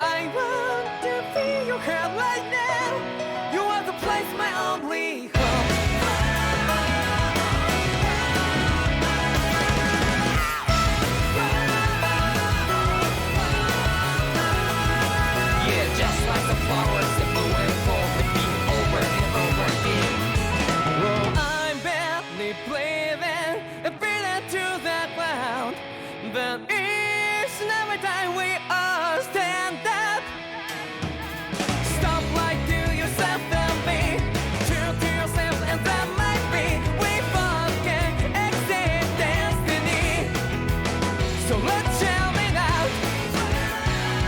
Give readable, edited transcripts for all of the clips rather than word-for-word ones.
I want to feel your head right now. You are the place, my only home. Yeah, just like the flowers that bloom and fall, repeat over and over again. Oh, I'm badly breathing and breathing to that ground. But each and every time we all stand up, stop like to yourself and me, true to yourself, and that might be we both can exceed destiny. So let's shout it out.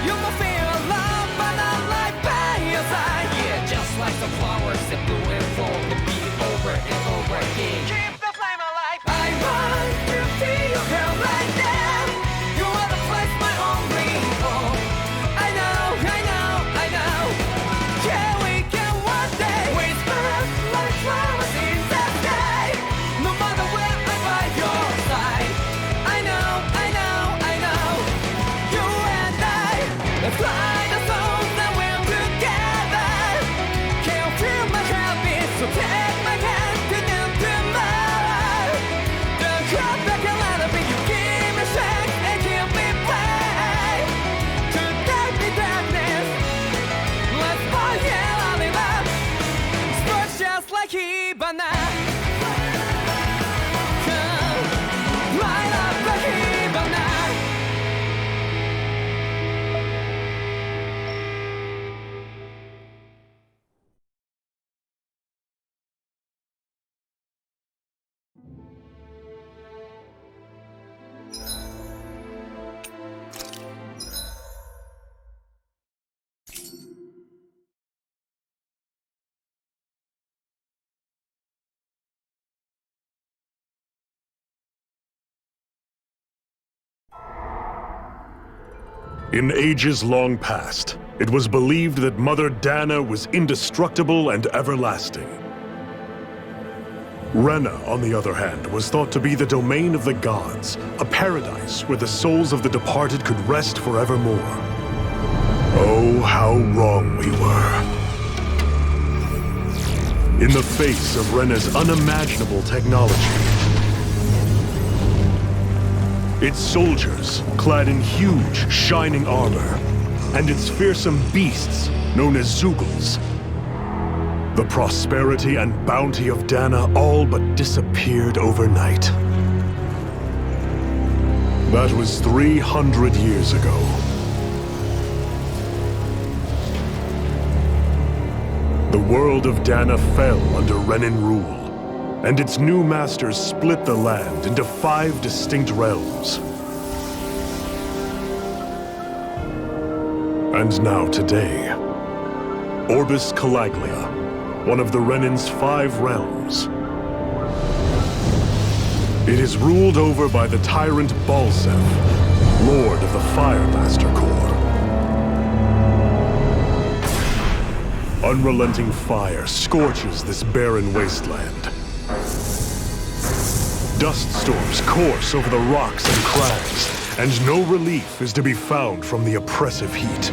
You will feel alone, but I'm right by your side. Yeah, just like the flowers that bloom and fall, repeat over and over again. Keep the flame alive. I want to feel your hair right now. You are the place, my only home. I know, I know, I know. Yeah, we can one day whisper like flowers in the sky. No matter where I'm by your side. I know, I know, I know. You and I, let's fly the souls that we're together. Can't feel my heartbeat, so take my hand to new tomorrow. Don't hold back a little bit, you give me strength and give me faith. To take me darkness, let's all yell out in love. Sparks just like Hibana. Come, light up like Hibana. In ages long past, it was believed that Mother Dahna was indestructible and everlasting. Rena, on the other hand, was thought to be the domain of the gods, a paradise where the souls of the departed could rest forevermore. Oh, how wrong we were. In the face of Rena's unimaginable technology, its soldiers, clad in huge, shining armor, and its fearsome beasts, known as Zeugles. The prosperity and bounty of Dahna all but disappeared overnight. That was 300 years ago. The world of Dahna fell under Renan rule, and its new masters split the land into 5 distinct realms. And now today, Orbis Calaglia, one of the Renan's 5 realms. It is ruled over by the tyrant Balseph, Lord of the Firemaster Corps. Unrelenting fire scorches this barren wasteland. Dust storms course over the rocks and crags, and no relief is to be found from the oppressive heat.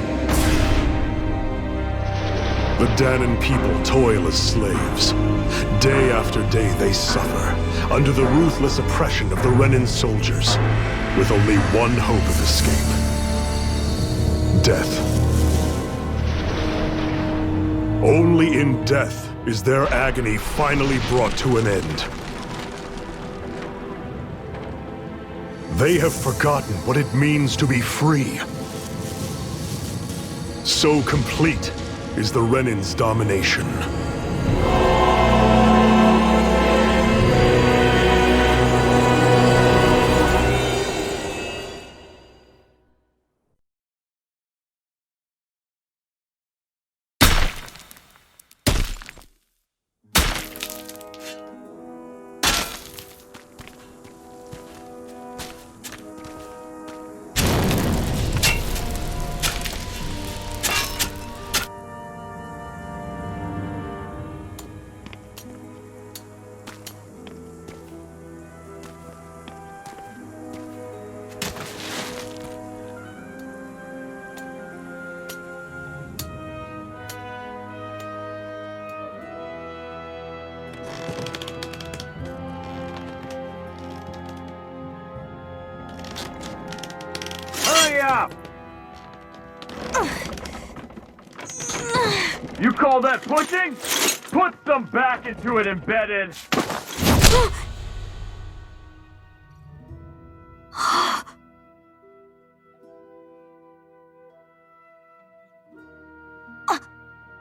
The Dahnan people toil as slaves. Day after day they suffer, under the ruthless oppression of the Renan soldiers, with only one hope of escape: death. Only in death is their agony finally brought to an end. They have forgotten what it means to be free. So complete is the Renan's domination. up! You call that pushing? Put some back into it, embedded!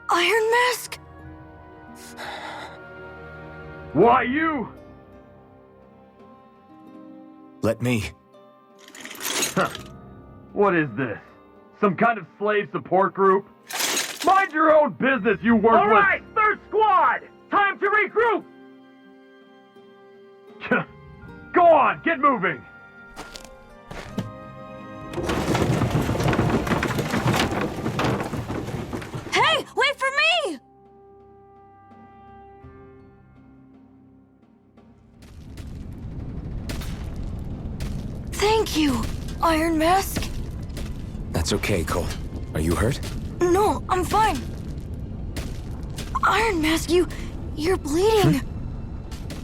Iron Mask? Why you? Let me. Huh. What is this? Some kind of slave support group? Mind your own business, you worthless— All right, third squad! Time to regroup! Go on, get moving! Hey, wait for me! Thank you, Iron Mask. That's okay, Cole. Are you hurt? No, I'm fine. Iron Mask, you're bleeding.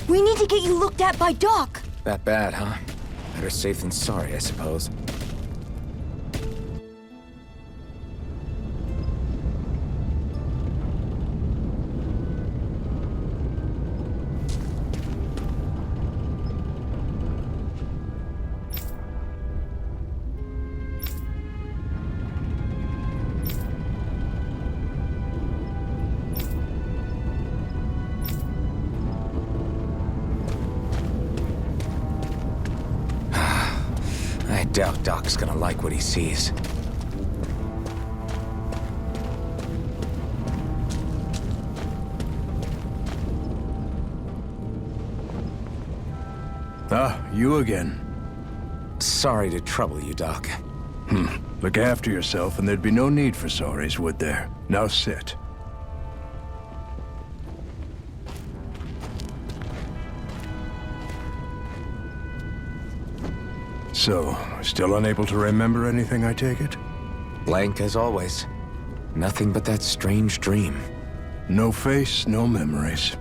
We need to get you looked at by Doc. That bad, huh? Better safe than sorry, I suppose. I doubt Doc's gonna like what he sees. Ah, you again. Sorry to trouble you, Doc. Look after yourself and there'd be no need for sorries, would there? Now sit. So, still unable to remember anything, I take it? Blank as always. Nothing but that strange dream. No face, no memories.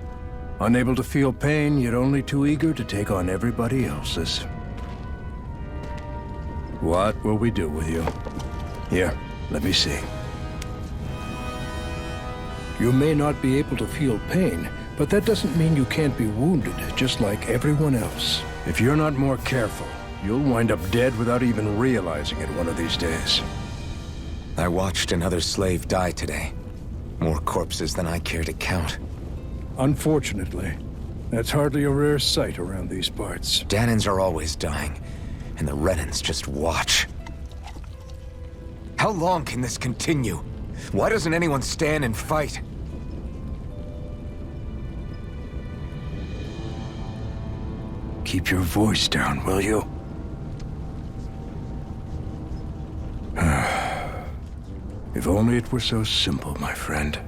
Unable to feel pain, yet only too eager to take on everybody else's. What will we do with you? Here, let me see. You may not be able to feel pain, but that doesn't mean you can't be wounded, just like everyone else. If you're not more careful, you'll wind up dead without even realizing it one of these days. I watched another slave die today. More corpses than I care to count. Unfortunately, that's hardly a rare sight around these parts. Dahnans are always dying, and the Renans just watch. How long can this continue? Why doesn't anyone stand and fight? Keep your voice down, will you? If only it were so simple, my friend.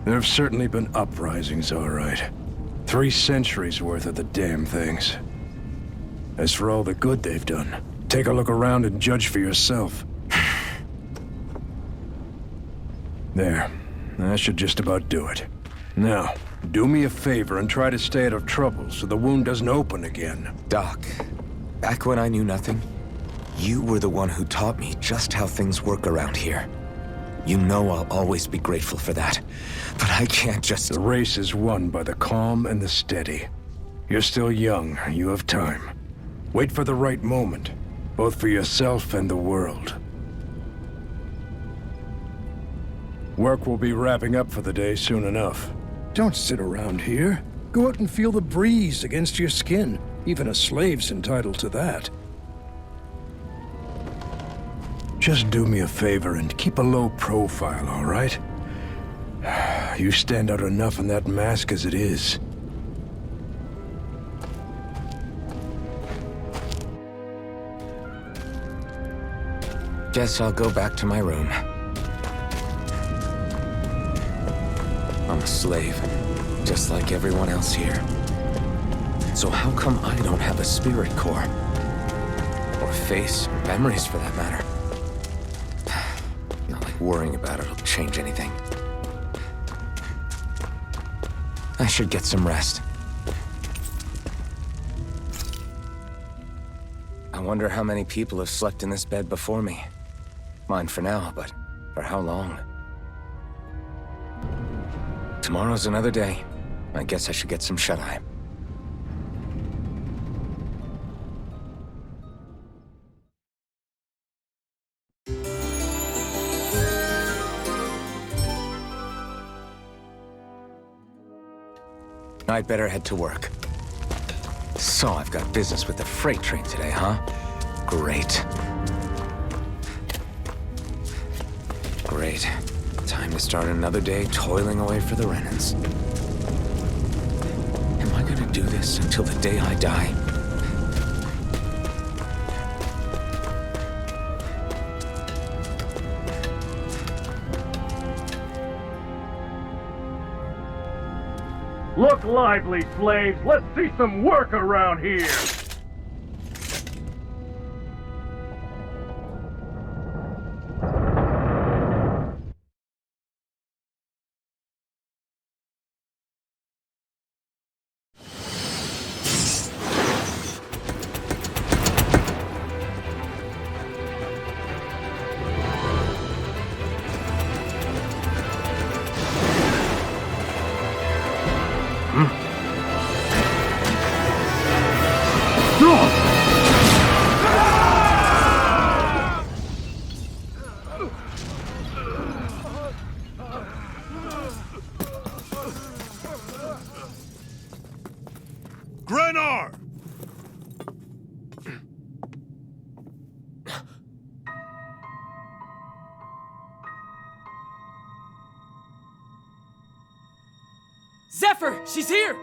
There have certainly been uprisings, all right. 3 centuries worth of the damn things. As for all the good they've done, take a look around and judge for yourself. There. That should just about do it. Now, do me a favor and try to stay out of trouble so the wound doesn't open again. Doc, back when I knew nothing, you were the one who taught me just how things work around here. You know I'll always be grateful for that, but I can't just— The race is won by the calm and the steady. You're still young, you have time. Wait for the right moment, both for yourself and the world. Work will be wrapping up for the day soon enough. Don't sit around here. Go out and feel the breeze against your skin. Even a slave's entitled to that. Just do me a favor and keep a low profile, all right? You stand out enough in that mask as it is. Guess I'll go back to my room. I'm a slave, just like everyone else here. So how come I don't have a spirit core? Or a face, or memories for that matter? Not like worrying about it'll change anything. I should get some rest. I wonder how many people have slept in this bed before me. Mine for now, but for how long? Tomorrow's another day. I guess I should get some shut-eye. I'd better head to work. So I've got business with the freight train today, huh? Great. Great. Time to start another day toiling away for the Renans. Am I gonna do this until the day I die? Look lively, slaves! Let's see some work around here! Zephyr! She's here!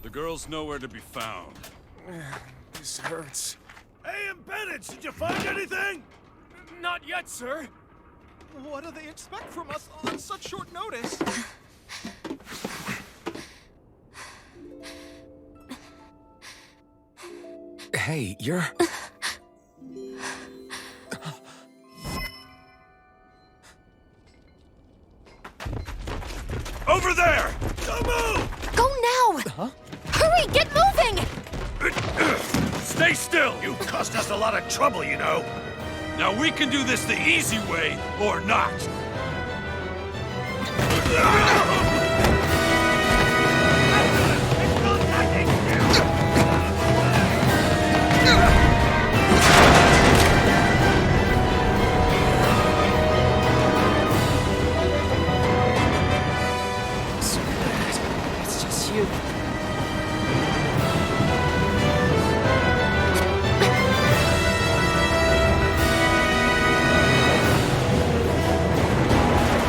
The girl's nowhere to be found. This hurts. Hey, embedded! Did you find anything? Not yet, sir. What do they expect from us on such short notice? Hey, you're... Over there! Don't move! Go now! Huh? Hurry, get moving! Stay still! You caused us a lot of trouble, you know. Now we can do this the easy way, or not. It's just you.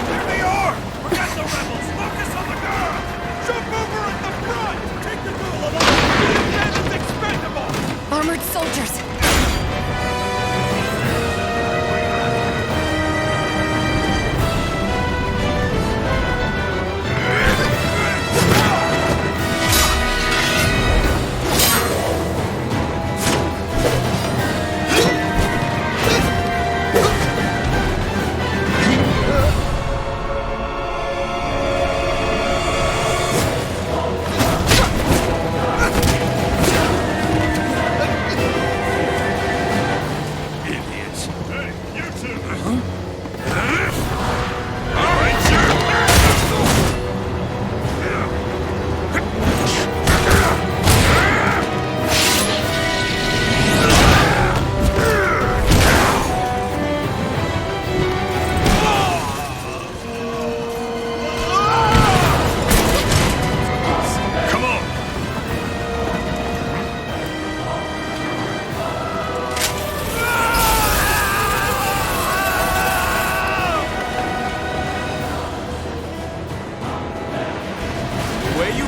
There they are! Forget the rebels! Focus on the girl! Jump over at the front! Take the girl along! That is expendable! Armored soldiers!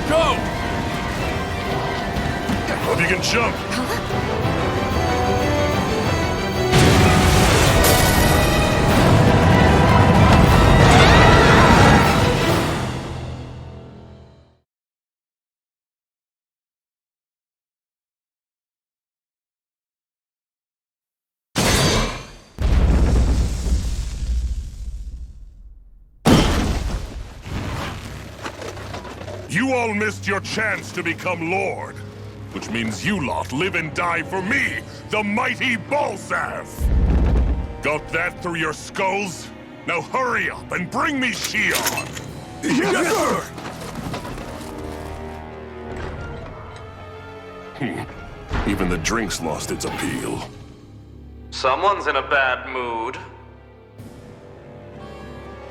Go! Hope you can jump. You all missed your chance to become Lord. Which means you lot live and die for me, the mighty Balseph! Got that through your skulls? Now hurry up and bring me Shion! Yes, sir! Even the drink's lost its appeal. Someone's in a bad mood.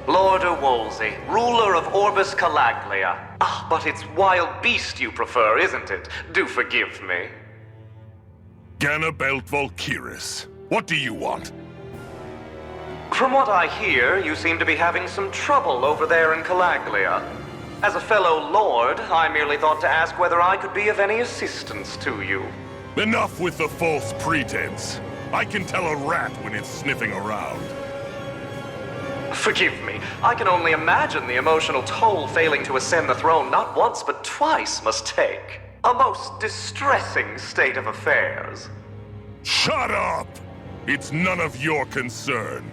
Lord Wolsey, ruler of Orbis Calaglia. Ah, but it's wild beast you prefer, isn't it? Do forgive me. Ganabelt Valkyris, what do you want? From what I hear, you seem to be having some trouble over there in Calaglia. As a fellow lord, I merely thought to ask whether I could be of any assistance to you. Enough with the false pretense. I can tell a rat when it's sniffing around. Forgive me, I can only imagine the emotional toll failing to ascend the throne not once but twice must take. A most distressing state of affairs. Shut up! It's none of your concern.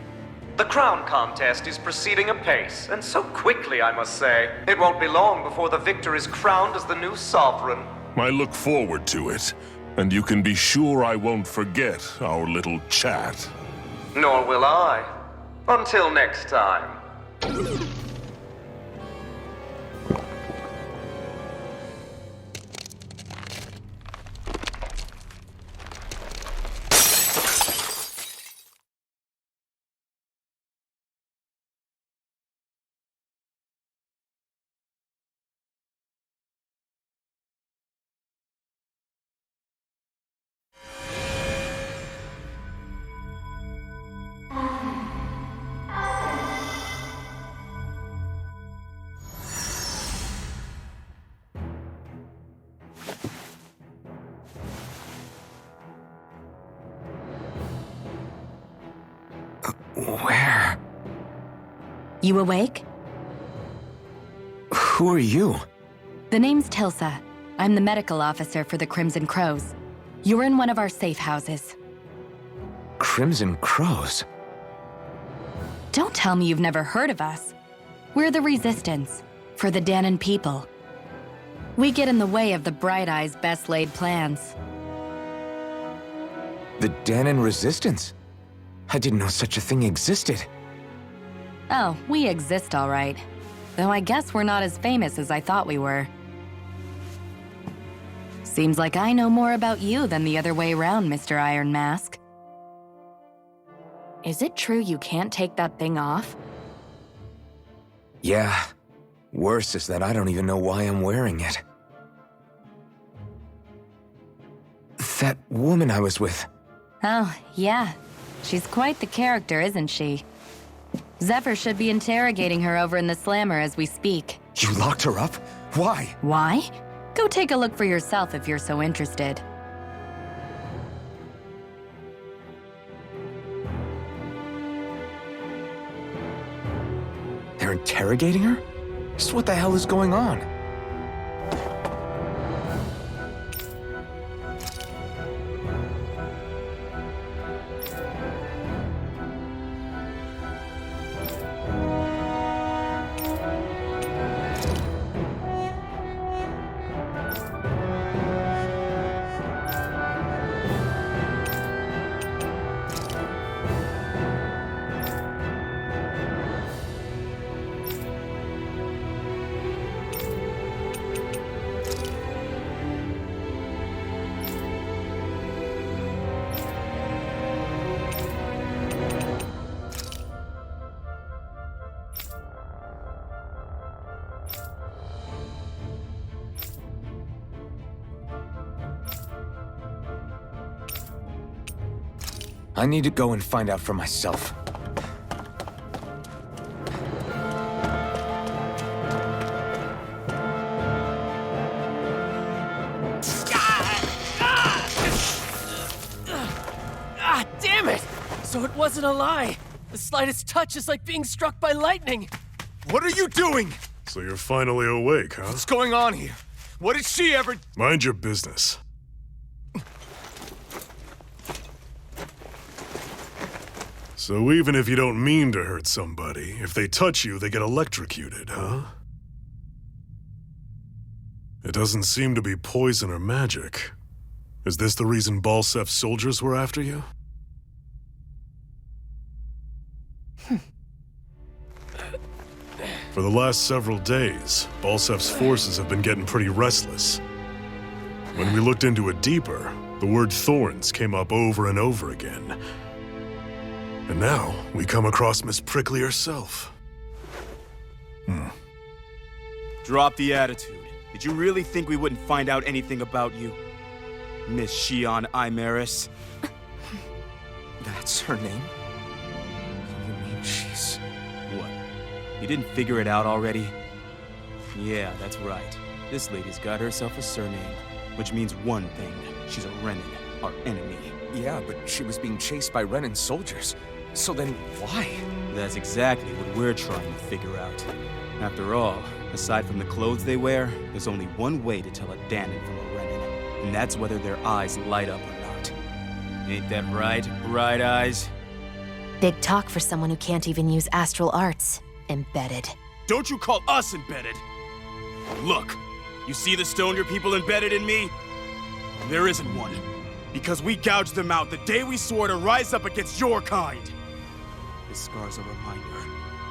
The crown contest is proceeding apace, and so quickly, I must say. It won't be long before the victor is crowned as the new sovereign. I look forward to it, and you can be sure I won't forget our little chat. Nor will I. Until next time. Where? You awake? Who are you? The name's Tilsa. I'm the medical officer for the Crimson Crows. You're in one of our safe houses. Crimson Crows? Don't tell me you've never heard of us. We're the Resistance, for the Dahnan people. We get in the way of the Bright Eye's best-laid plans. The Dahnan Resistance? I didn't know such a thing existed. Oh, we exist all right. Though I guess we're not as famous as I thought we were. Seems like I know more about you than the other way around, Mr. Iron Mask. Is it true you can't take that thing off? Yeah. Worse is that I don't even know why I'm wearing it. That woman I was with. Oh, yeah. She's quite the character, isn't she? Zephyr should be interrogating her over in the Slammer as we speak. You locked her up? Why? Why? Go take a look for yourself if you're so interested. They're interrogating her? So what the hell is going on? I need to go and find out for myself. So it wasn't a lie. The slightest touch is like being struck by lightning. What are you doing? So you're finally awake, huh? What's going on here? What did she ever... Mind your business. So even if you don't mean to hurt somebody, if they touch you, they get electrocuted, huh? It doesn't seem to be poison or magic. Is this the reason Balseph's soldiers were after you? For the last several days, Balseph's forces have been getting pretty restless. When we looked into it deeper, the word thorns came up over and over again. And now, we come across Miss Prickly herself. Drop the attitude. Did you really think we wouldn't find out anything about you? Miss Zionne Imaris? That's her name? You mean she's... What? You didn't figure it out already? Yeah, that's right. This lady's got herself a surname, which means one thing. She's a Renin, our enemy. Yeah, but she was being chased by Renin soldiers. So then, why? That's exactly what we're trying to figure out. After all, aside from the clothes they wear, there's only one way to tell a Dahnan from a Renin, and that's whether their eyes light up or not. Ain't that right, Bright Eyes? Big talk for someone who can't even use astral arts. Embedded. Don't you call us embedded! Look, you see the stone your people embedded in me? There isn't one. Because we gouged them out the day we swore to rise up against your kind. This scar's a reminder,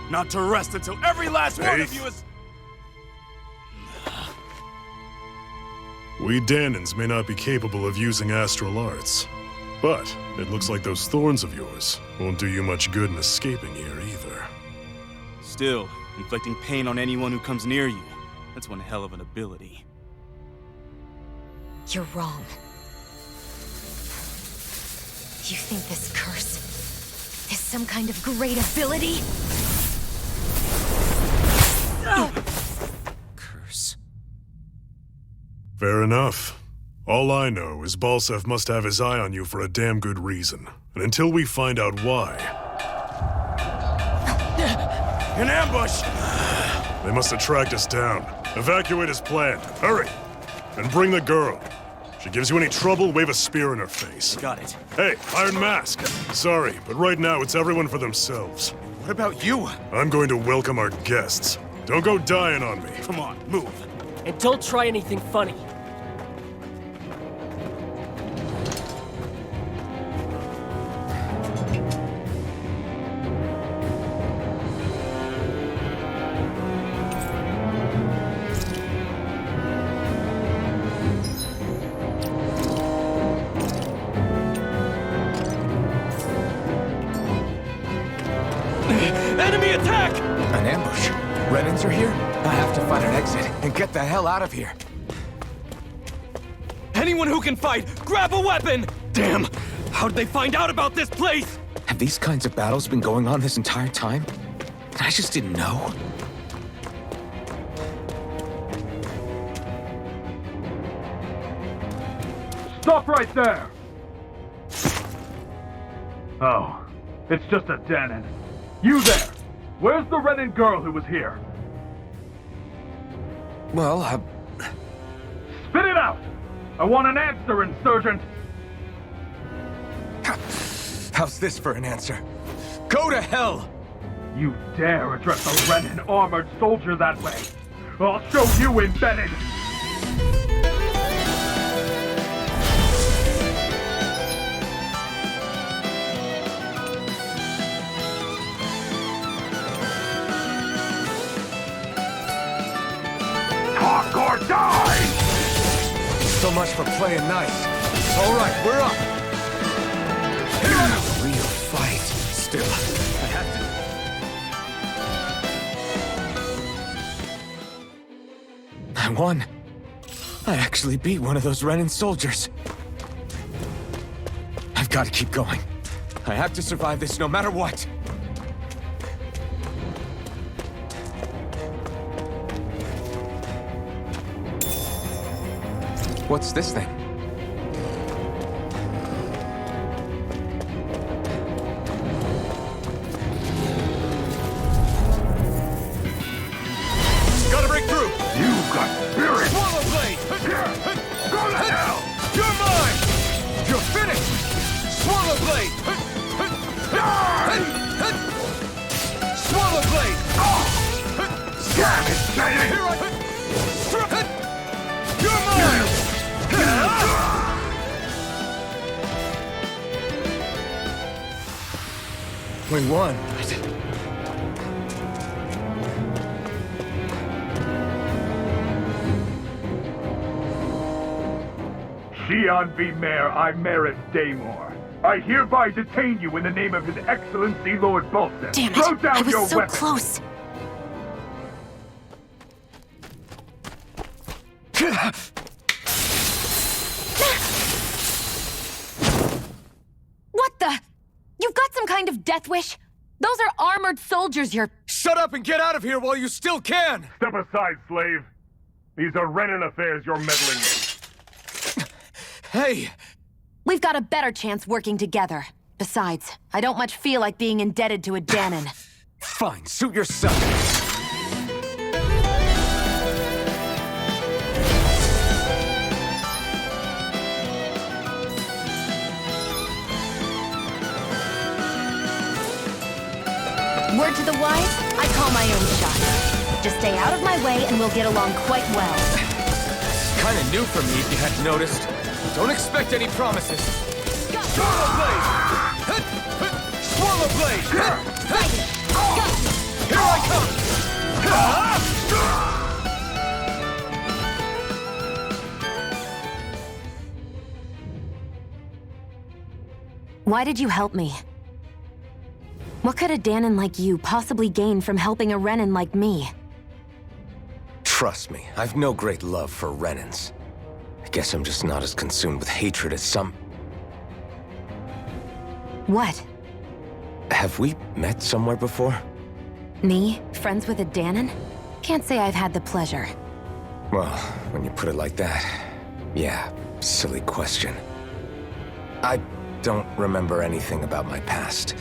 not to rest until every last one of you is... We Dahnans may not be capable of using astral arts, but it looks like those thorns of yours won't do you much good in escaping here either. Still, inflicting pain on anyone who comes near you, that's one hell of an ability. You're wrong. You think this curse is some kind of great ability? Curse. Fair enough. All I know is Balseph must have his eye on you for a damn good reason. And until we find out why... An ambush! They must have tracked us down. Evacuate as planned. Hurry! And bring the girl. She gives you any trouble, wave a spear in her face. Got it. Hey, Iron Mask. Sorry, but right now it's everyone for themselves. What about you? I'm going to welcome our guests. Don't go dying on me. Come on, move. And don't try anything funny. Enemy attack! An ambush? Renins are here? I have to find an exit and get the hell out of here. Anyone who can fight, grab a weapon! Damn! How did they find out about this place? Have these kinds of battles been going on this entire time? I just didn't know. Stop right there! Oh, it's just a Dahnan. You there! Where's the Renin girl who was here? Well, Spit it out! I want an answer, insurgent! how's this for an answer? Go to hell! You dare address a Renin armored soldier that way? I'll show you embedded! Talk or die! So much for playing nice. All right, we're up. Real fight. Still, I have to... I won. I actually beat one of those Renin soldiers. I've got to keep going. I have to survive this no matter what. What's this thing? We won. Xi'an v. Mayor, I merit Daymore. I hereby detain you in the name of His Excellency Lord Balseph. Damn it! Throw down I was your so weapon. close. What the? You've got some kind of death wish? Those are armored soldiers you're... Shut up and get out of here while you still can! Step aside, slave. These are Renan affairs you're meddling in. Hey! We've got a better chance working together. Besides, I don't much feel like being indebted to a Dahnan. Fine, suit yourself. Word to the wise, I call my own shot. Just stay out of my way and we'll get along quite well. Kinda new for me if you hadn't noticed. Don't expect any promises. Swallow Blade! Swallow Blade! Here I Why did you help me? What could a Dahnan like you possibly gain from helping a Renan like me? Trust me, I've no great love for Renans. I guess I'm just not as consumed with hatred as some... What? Have we met somewhere before? Me? Friends with a Dahnan? Can't say I've had the pleasure. Well, when you put it like that, yeah, silly question. I don't remember anything about my past.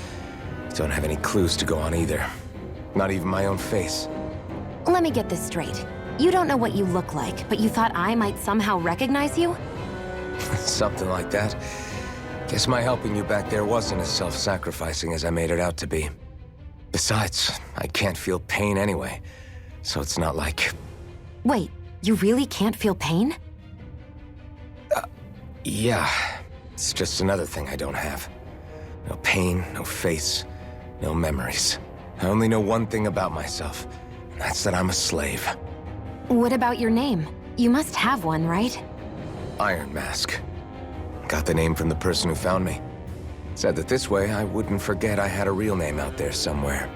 Don't have any clues to go on either. Not even my own face. Let me get this straight. You don't know what you look like, but you thought I might somehow recognize you? Something like that. Guess my helping you back there wasn't as self-sacrificing as I made it out to be. Besides, I can't feel pain anyway, so it's not like... Wait, you really can't feel pain? Yeah. It's just another thing I don't have. No pain, no face, no memories. I only know one thing about myself, and that's that I'm a slave. What about your name? You must have one, right? Iron Mask. Got the name from the person who found me. Said that this way I wouldn't forget I had a real name out there somewhere.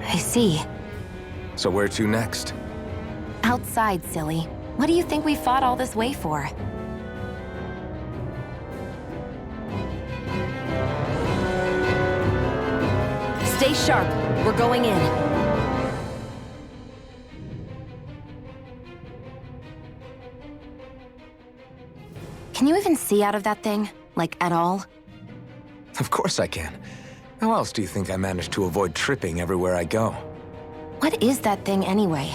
I see. So where to next? Outside, silly. What do you think we fought all this way for? Stay sharp. We're going in. Can you even see out of that thing? Like, at all? Of course I can. How else do you think I managed to avoid tripping everywhere I go? What is that thing anyway?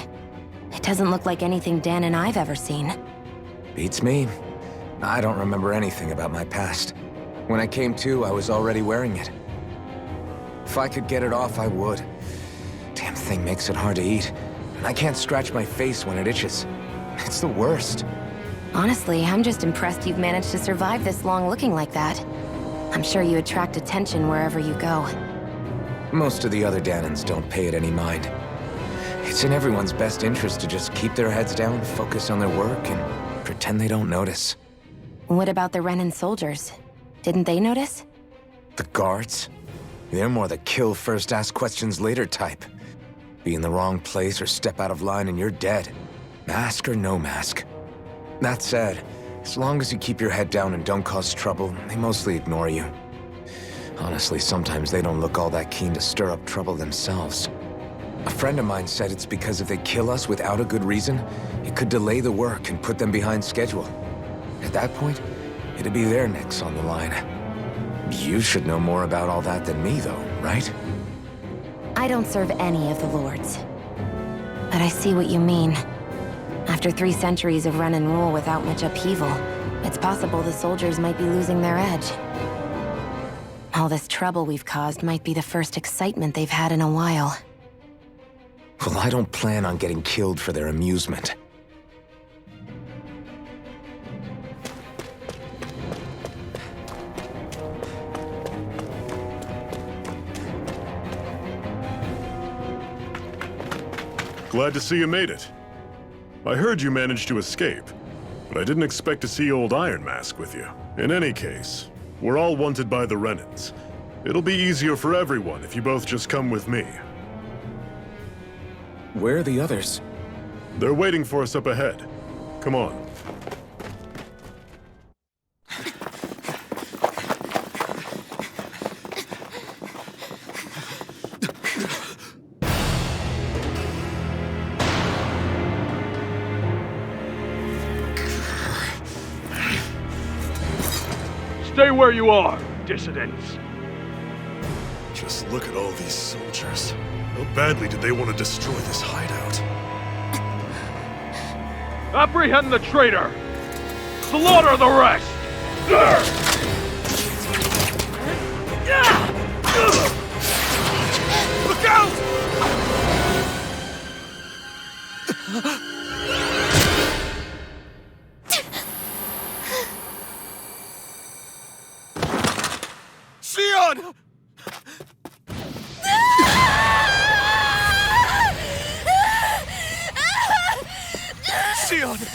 It doesn't look like anything Dahnan I've ever seen. Beats me. I don't remember anything about my past. When I came to, I was already wearing it. If I could get it off, I would. Damn thing makes it hard to eat. And I can't scratch my face when it itches. It's the worst. Honestly, I'm just impressed you've managed to survive this long looking like that. I'm sure you attract attention wherever you go. Most of the other Dahnans don't pay it any mind. It's in everyone's best interest to just keep their heads down, focus on their work, and pretend they don't notice. What about the Renan soldiers? Didn't they notice? The guards? They're more the kill first, ask questions later type. Be in the wrong place or step out of line and you're dead. Mask or no mask. That said, as long as you keep your head down and don't cause trouble, they mostly ignore you. Honestly, sometimes they don't look all that keen to stir up trouble themselves. A friend of mine said it's because if they kill us without a good reason, it could delay the work and put them behind schedule. At that point, it'd be their necks on the line. You should know more about all that than me, though, right? I don't serve any of the lords. But I see what you mean. After 3 centuries of run and rule without much upheaval, it's possible the soldiers might be losing their edge. All this trouble we've caused might be the first excitement they've had in a while. Well, I don't plan on getting killed for their amusement. Glad to see you made it. I heard you managed to escape, but I didn't expect to see old Iron Mask with you. In any case, we're all wanted by the Renans. It'll be easier for everyone if you both just come with me. Where are the others? They're waiting for us up ahead. Come on. Stay where you are, dissidents. Just look at all these soldiers. How badly did they want to destroy this hideout? Apprehend the traitor! Slaughter the rest! Look out! Zionne! Zionne!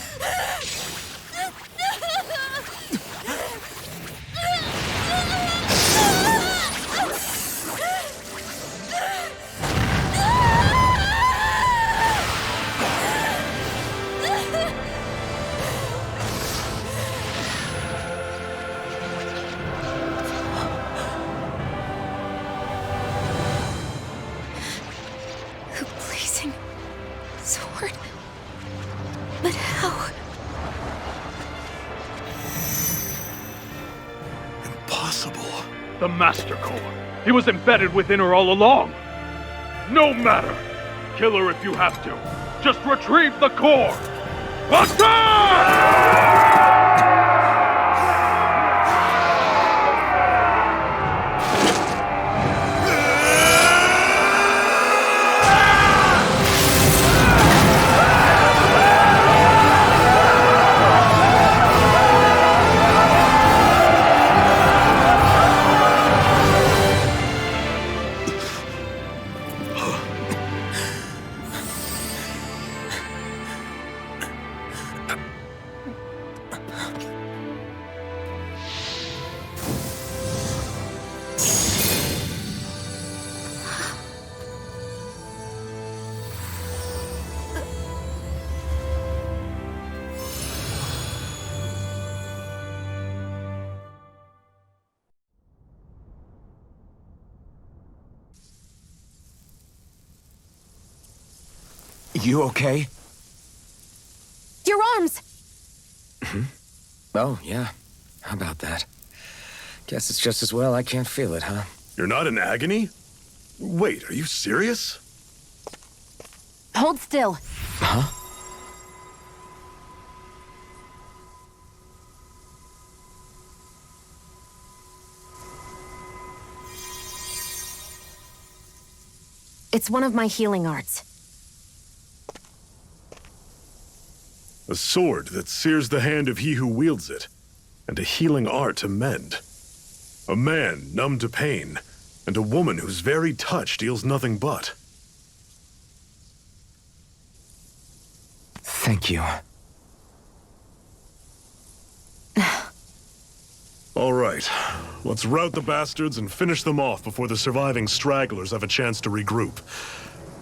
The blazing sword. But how? Impossible. The Master Core. He was embedded within her all along. No matter. Kill her if you have to. Just retrieve the core. Attack! You okay? Your arms! Oh, yeah. How about that? Guess it's just as well I can't feel it, huh? You're not in agony? Wait, are you serious? Hold still. Huh? It's one of my healing arts. A sword that sears the hand of he who wields it, and a healing art to mend. A man numb to pain, and a woman whose very touch deals nothing but. Thank you. All right, let's rout the bastards and finish them off before the surviving stragglers have a chance to regroup.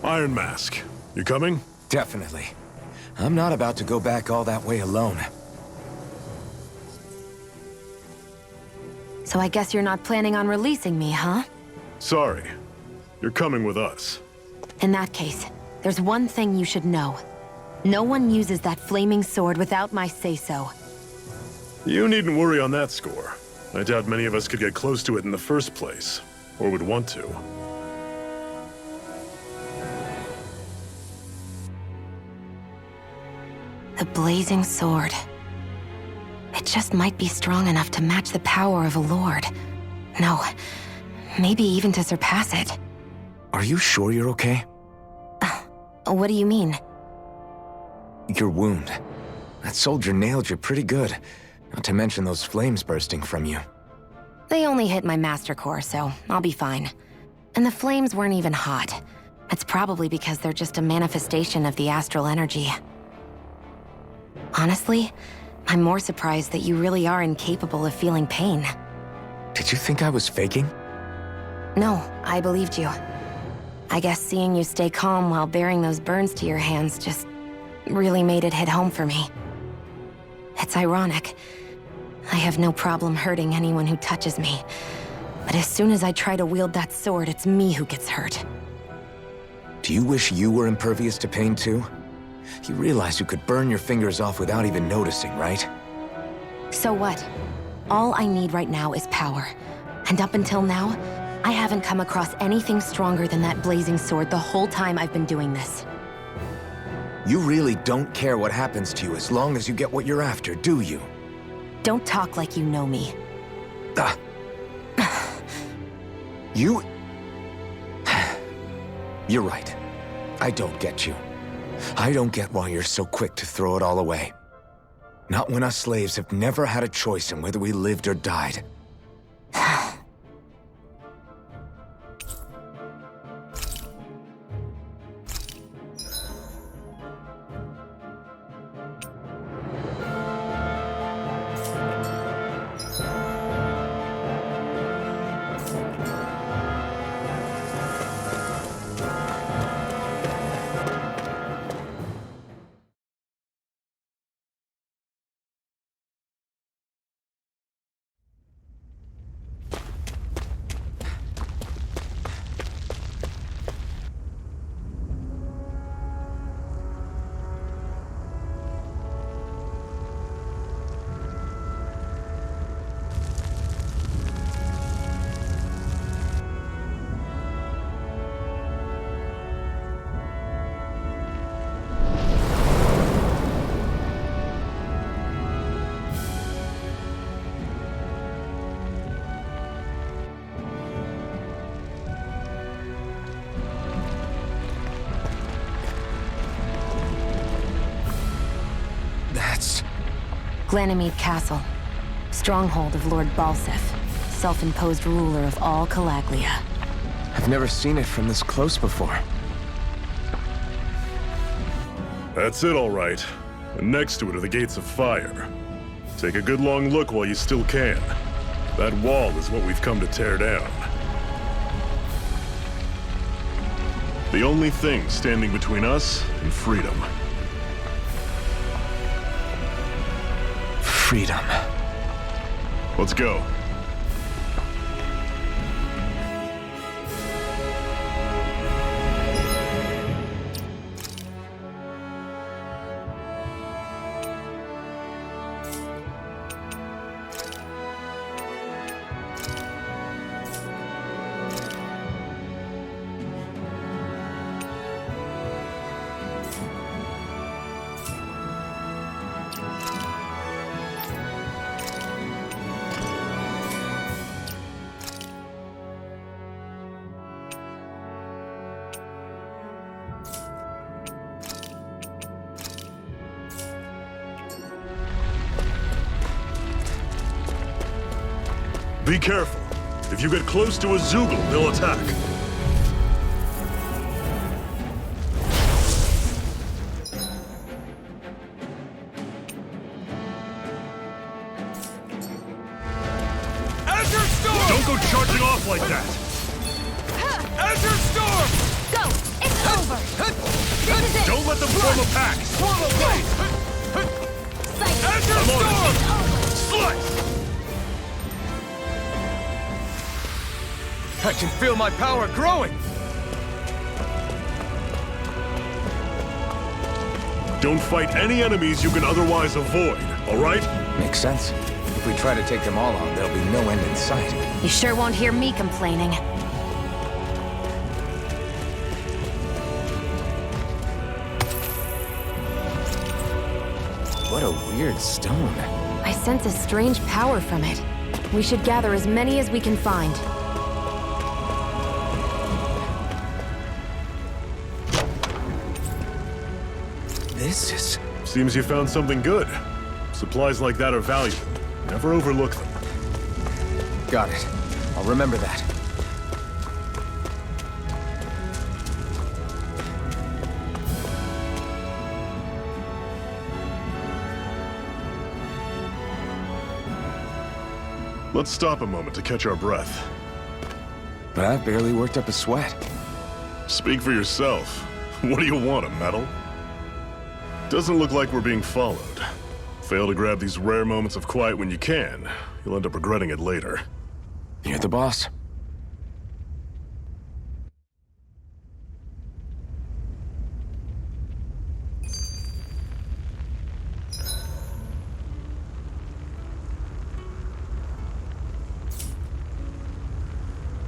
Iron Mask, you coming? Definitely. I'm not about to go back all that way alone. So I guess you're not planning on releasing me, huh? Sorry, you're coming with us. In that case, there's one thing you should know. No one uses that flaming sword without my say-so. You needn't worry on that score. I doubt many of us could get close to it in the first place, or would want to. The blazing sword. It just might be strong enough to match the power of a lord. No, maybe even to surpass it. Are you sure you're okay? What do you mean? Your wound. That soldier nailed you pretty good. Not to mention those flames bursting from you. They only hit my master core, so I'll be fine. And the flames weren't even hot. It's probably because they're just a manifestation of the astral energy. Honestly, I'm more surprised that you really are incapable of feeling pain. Did you think I was faking? No, I believed you. I guess seeing you stay calm while bearing those burns to your hands just really made it hit home for me. It's ironic. I have no problem hurting anyone who touches me. But as soon as I try to wield that sword, it's me who gets hurt. Do you wish you were impervious to pain too? You realize you could burn your fingers off without even noticing, right? So what? All I need right now is power. And up until now, I haven't come across anything stronger than that blazing sword the whole time I've been doing this. You really don't care what happens to you as long as you get what you're after, do you? Don't talk like you know me. You... You're right. I don't get you. I don't get why you're so quick to throw it all away. Not when us slaves have never had a choice in whether we lived or died. Glanymede Castle, stronghold of Lord Balseph, self-imposed ruler of all Calaglia. I've never seen it from this close before. That's it, all right. And next to it are the Gates of Fire. Take a good long look while you still can. That wall is what we've come to tear down. The only thing standing between us and freedom. Freedom. Let's go. Be careful. If you get close to a Zeugle, they'll attack. Azure Storm! Don't go charging off like that! Azure Storm! Go! It's over! This is it! Don't let them form a pack! Swallow Blade! Azure I'm on Storm! it. Slice! I can feel my power growing! Don't fight any enemies you can otherwise avoid, all right? Makes sense. If we try to take them all on, there'll be no end in sight. You sure won't hear me complaining. What a weird stone. I sense a strange power from it. We should gather as many as we can find. This is... Seems you found something good. Supplies like that are valuable. Never overlook them. Got it. I'll remember that. Let's stop a moment to catch our breath. But I've barely worked up a sweat. Speak for yourself. What do you want, a medal? Doesn't look like we're being followed. Fail to grab these rare moments of quiet when you can. You'll end up regretting it later. You're the boss.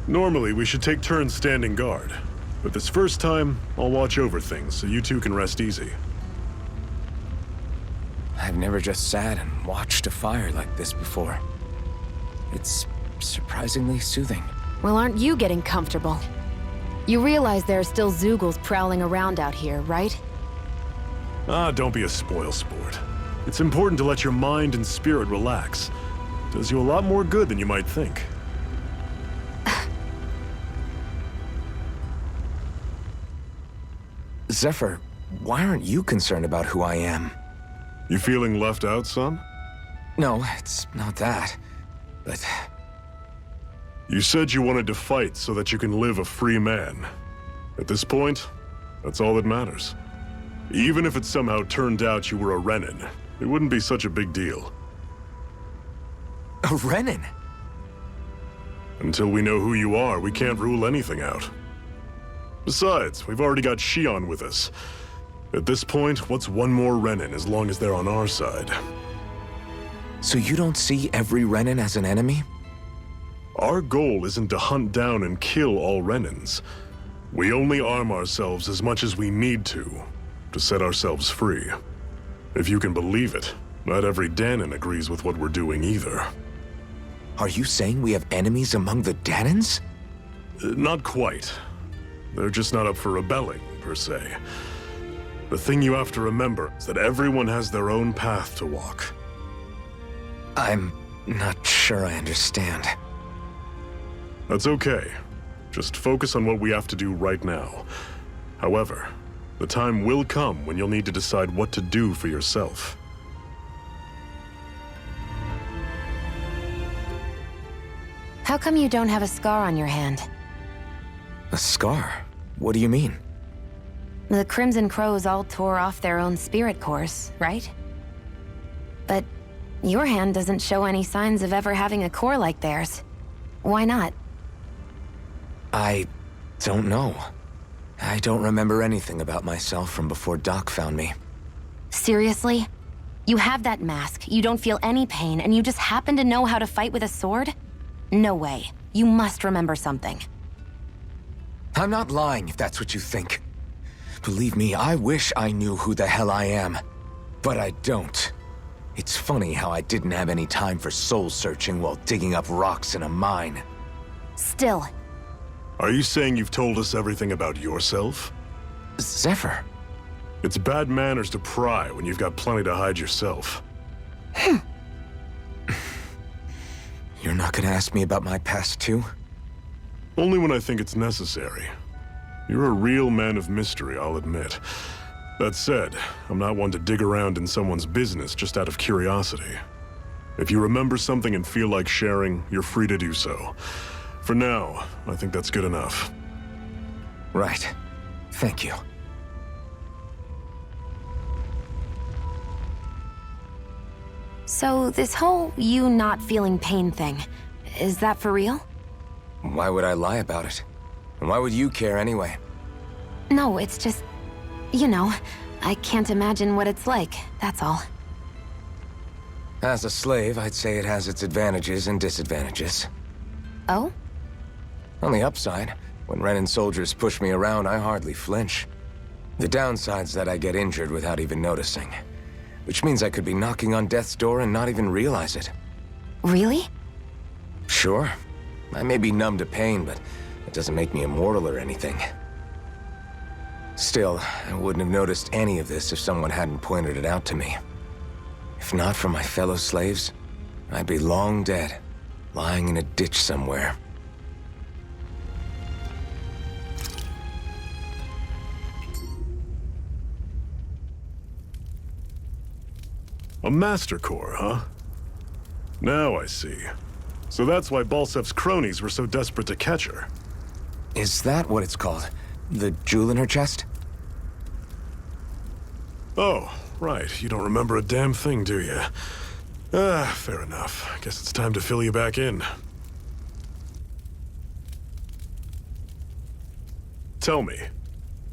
Normally, we should take turns standing guard. But this first time, I'll watch over things so you two can rest easy. I've never just sat and watched a fire like this before. It's surprisingly soothing. Well, aren't you getting comfortable? You realize there are still Zeugles prowling around out here, right? Ah, don't be a spoil sport. It's important to let your mind and spirit relax. Does you a lot more good than you might think. Zephyr, why aren't you concerned about who I am? You feeling left out, son? No, it's not that. But... You said you wanted to fight so that you can live a free man. At this point, that's all that matters. Even if it somehow turned out you were a Renin, it wouldn't be such a big deal. A Renin? Until we know who you are, we can't rule anything out. Besides, we've already got Shion with us. At this point, what's one more Renin as long as they're on our side? So you don't see every Renin as an enemy? Our goal isn't to hunt down and kill all Renins. We only arm ourselves as much as we need to set ourselves free. If you can believe it, not every Dahnan agrees with what we're doing either. Are you saying we have enemies among the Dahnans? Not quite. They're just not up for rebelling, per se. The thing you have to remember is that everyone has their own path to walk. I'm not sure I understand. That's okay. Just focus on what we have to do right now. However, the time will come when you'll need to decide what to do for yourself. How come you don't have a scar on your hand? A scar? What do you mean? The Crimson Crows all tore off their own spirit cores, right? But your hand doesn't show any signs of ever having a core like theirs. Why not? I don't know. I don't remember anything about myself from before Doc found me. Seriously? You have that mask, you don't feel any pain, and you just happen to know how to fight with a sword? No way. You must remember something. I'm not lying if that's what you think. Believe me, I wish I knew who the hell I am. But I don't. It's funny how I didn't have any time for soul-searching while digging up rocks in a mine. Still. Are you saying you've told us everything about yourself? Zephyr. It's bad manners to pry when you've got plenty to hide yourself. You're not gonna ask me about my past too? Only when I think it's necessary. You're a real man of mystery, I'll admit. That said, I'm not one to dig around in someone's business just out of curiosity. If you remember something and feel like sharing, you're free to do so. For now, I think that's good enough. Right. Thank you. So this whole you not feeling pain thing, is that for real? Why would I lie about it? And why would you care anyway? No, it's just... You know, I can't imagine what it's like, that's all. As a slave, I'd say it has its advantages and disadvantages. Oh? On the upside, when Renin soldiers push me around, I hardly flinch. The downside's that I get injured without even noticing. Which means I could be knocking on death's door and not even realize it. Really? Sure. I may be numb to pain, but it doesn't make me immortal or anything. Still, I wouldn't have noticed any of this if someone hadn't pointed it out to me. If not for my fellow slaves, I'd be long dead, lying in a ditch somewhere. A Master Core, huh? Now I see. So that's why Balsef's cronies were so desperate to catch her. Is that what it's called? The jewel in her chest? Oh, right. You don't remember a damn thing, do you? Fair enough. Guess it's time to fill you back in. Tell me,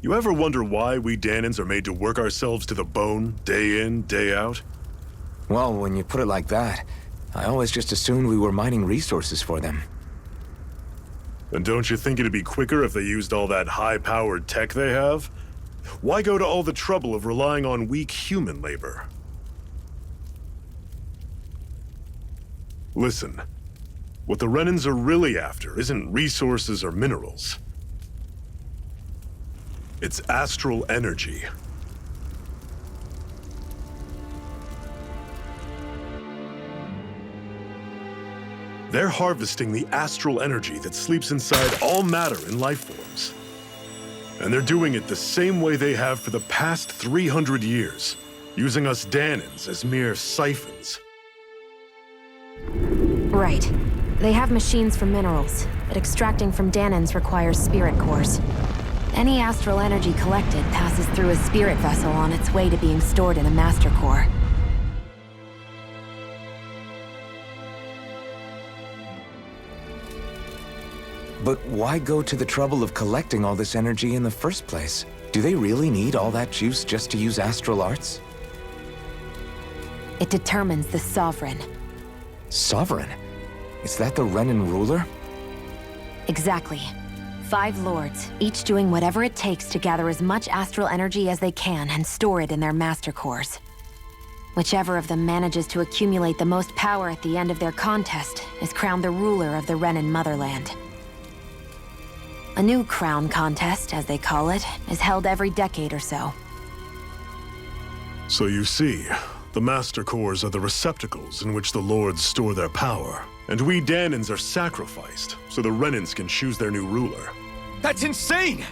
you ever wonder why we Dahnans are made to work ourselves to the bone, day in, day out? Well, when you put it like that, I always just assumed we were mining resources for them. And don't you think it'd be quicker if they used all that high-powered tech they have? Why go to all the trouble of relying on weak human labor? Listen, what the Renans are really after isn't resources or minerals. It's astral energy. They're harvesting the astral energy that sleeps inside all matter in life forms. And they're doing it the same way they have for the past 300 years, using us Dahnans as mere siphons. Right. They have machines for minerals, but extracting from Dahnans requires spirit cores. Any astral energy collected passes through a spirit vessel on its way to being stored in a master core. But why go to the trouble of collecting all this energy in the first place? Do they really need all that juice just to use astral arts? It determines the Sovereign. Sovereign? Is that the Renan ruler? Exactly. 5 lords, each doing whatever it takes to gather as much astral energy as they can and store it in their master cores. Whichever of them manages to accumulate the most power at the end of their contest is crowned the ruler of the Renan motherland. A new crown contest, as they call it, is held every decade or so. So you see, the Master Cores are the receptacles in which the Lords store their power. And we Dahnans are sacrificed, so the Renans can choose their new ruler. That's insane!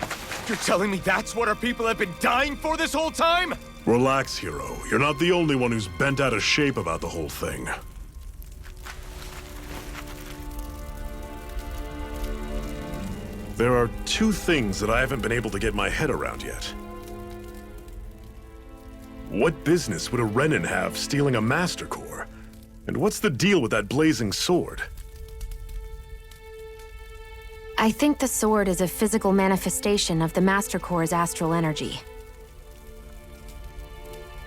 You're telling me that's what our people have been dying for this whole time? Relax, hero. You're not the only one who's bent out of shape about the whole thing. There are 2 things that I haven't been able to get my head around yet. What business would a Renan have stealing a Master Core? And what's the deal with that blazing sword? I think the sword is a physical manifestation of the Master Core's astral energy.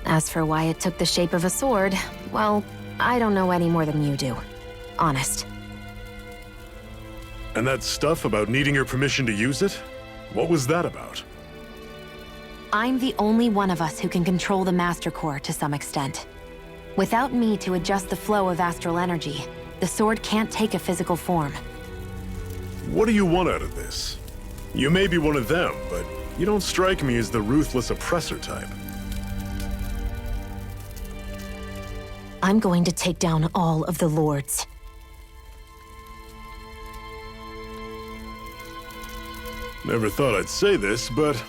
As for why it took the shape of a sword, well, I don't know any more than you do. Honest. And that stuff about needing your permission to use it? What was that about? I'm the only one of us who can control the Master Core to some extent. Without me to adjust the flow of astral energy, the sword can't take a physical form. What do you want out of this? You may be one of them, but you don't strike me as the ruthless oppressor type. I'm going to take down all of the lords. Never thought I'd say this, but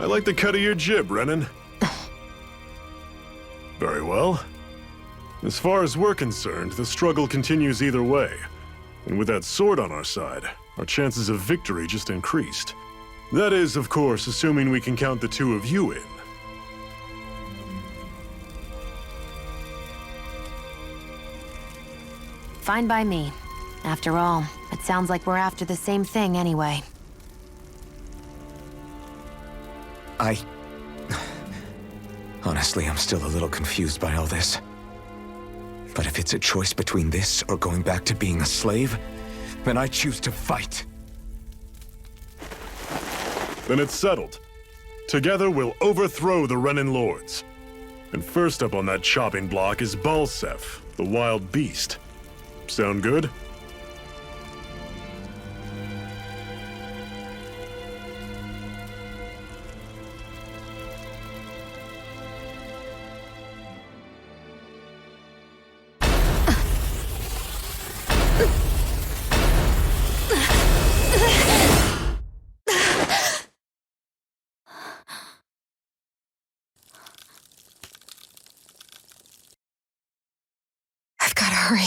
I like the cut of your jib, Renan. Very well. As far as we're concerned, the struggle continues either way. And with that sword on our side, our chances of victory just increased. That is, of course, assuming we can count the 2 of you in. Fine by me. After all, it sounds like we're after the same thing anyway. Honestly, I'm still a little confused by all this. But if it's a choice between this or going back to being a slave, then I choose to fight. Then it's settled. Together we'll overthrow the Renan Lords. And first up on that chopping block is Balseph, the wild beast. Sound good? I've gotta hurry.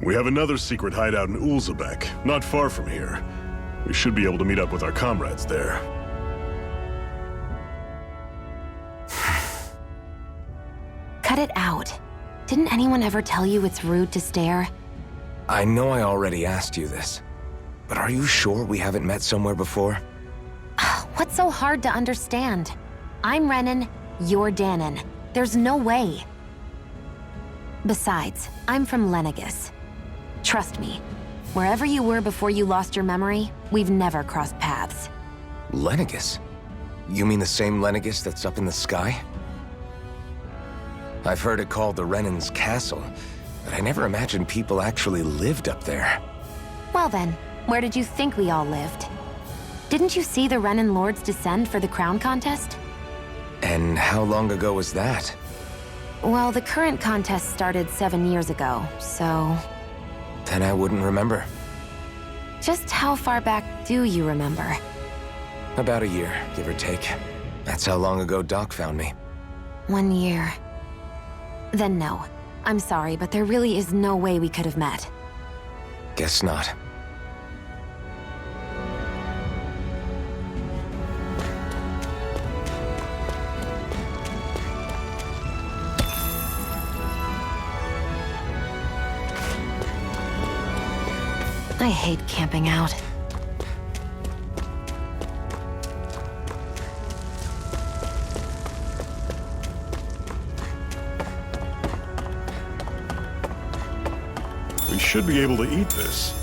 We have another secret hideout in Ulzebek, not far from here. We should be able to meet up with our comrades there. Cut it out. Didn't anyone ever tell you it's rude to stare? I know I already asked you this, but are you sure we haven't met somewhere before? What's so hard to understand? I'm Renan, you're Dahnan. There's no way. Besides, I'm from Lenegis. Trust me, wherever you were before you lost your memory, we've never crossed paths. Lenegis? You mean the same Lenegis that's up in the sky? I've heard it called the Renan's Castle, but I never imagined people actually lived up there. Well then, where did you think we all lived? Didn't you see the Renan lords descend for the crown contest? And how long ago was that? Well, the current contest started 7 years ago, so... Then I wouldn't remember. Just how far back do you remember? About a year, give or take. That's how long ago Doc found me. 1 year. Then no. I'm sorry, but there really is no way we could have met. Guess not. I hate camping out. We should be able to eat this.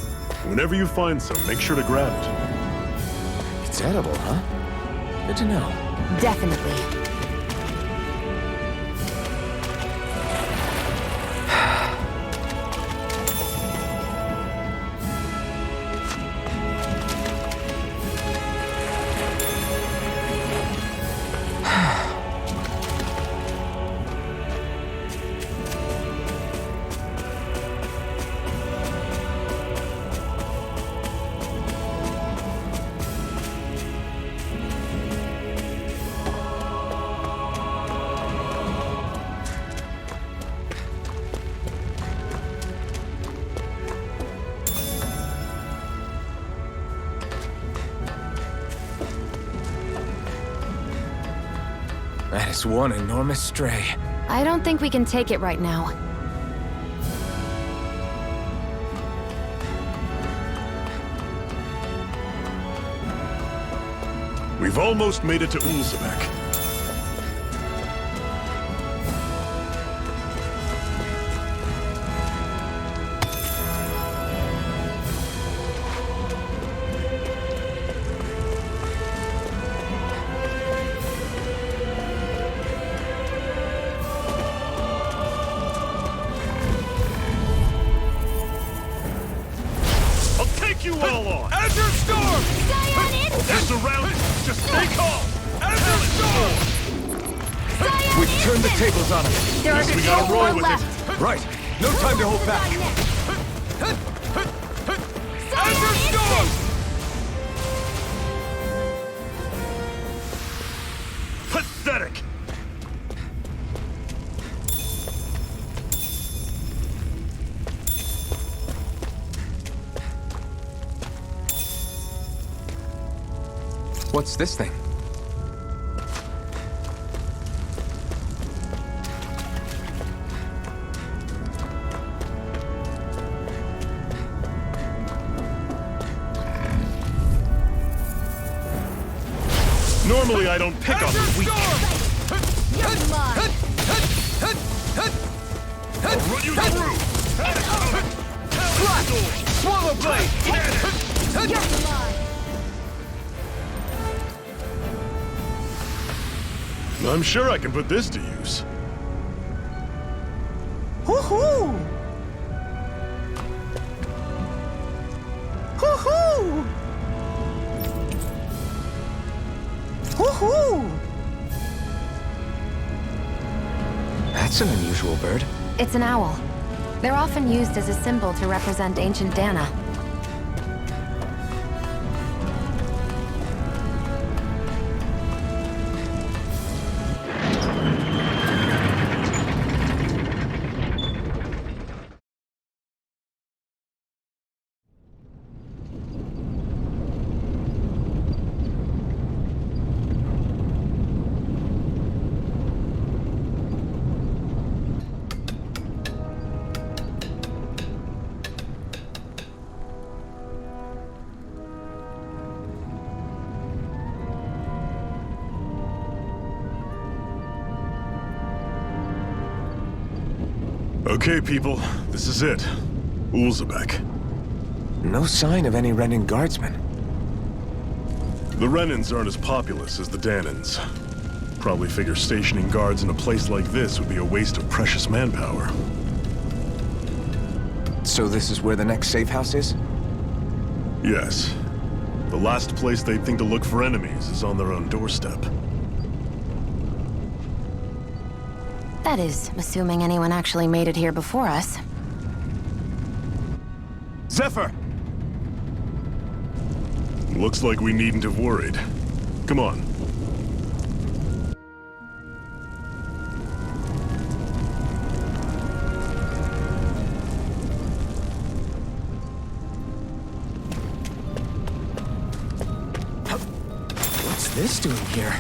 Whenever you find some, make sure to grab it. It's edible, huh? Good to know. Definitely. That is one enormous stray. I don't think we can take it right now. We've almost made it to Ulzebek. You all on! Enter storm! They're surrounded! Just stay calm! Enter storm! We've turned the tables on them. There are Guess we gotta roll with left. it. Right. No time to hold back. Enter storm! Pathetic! What's this thing? Normally I don't pick on the weak. I'll run you through! Swallow blade! I'm sure I can put this to use. Hoo-hoo! Hoo-hoo! Hoo-hoo! That's an unusual bird. It's an owl. They're often used as a symbol to represent ancient Dahna. Okay, people, this is it. Ulzebek. No sign of any Renan guardsmen. The Renans aren't as populous as the Dahnans. Probably figure stationing guards in a place like this would be a waste of precious manpower. So this is where the next safe house is? Yes. The last place they'd think to look for enemies is on their own doorstep. That is, assuming anyone actually made it here before us. Zephyr! Looks like we needn't have worried. Come on. What's this doing here?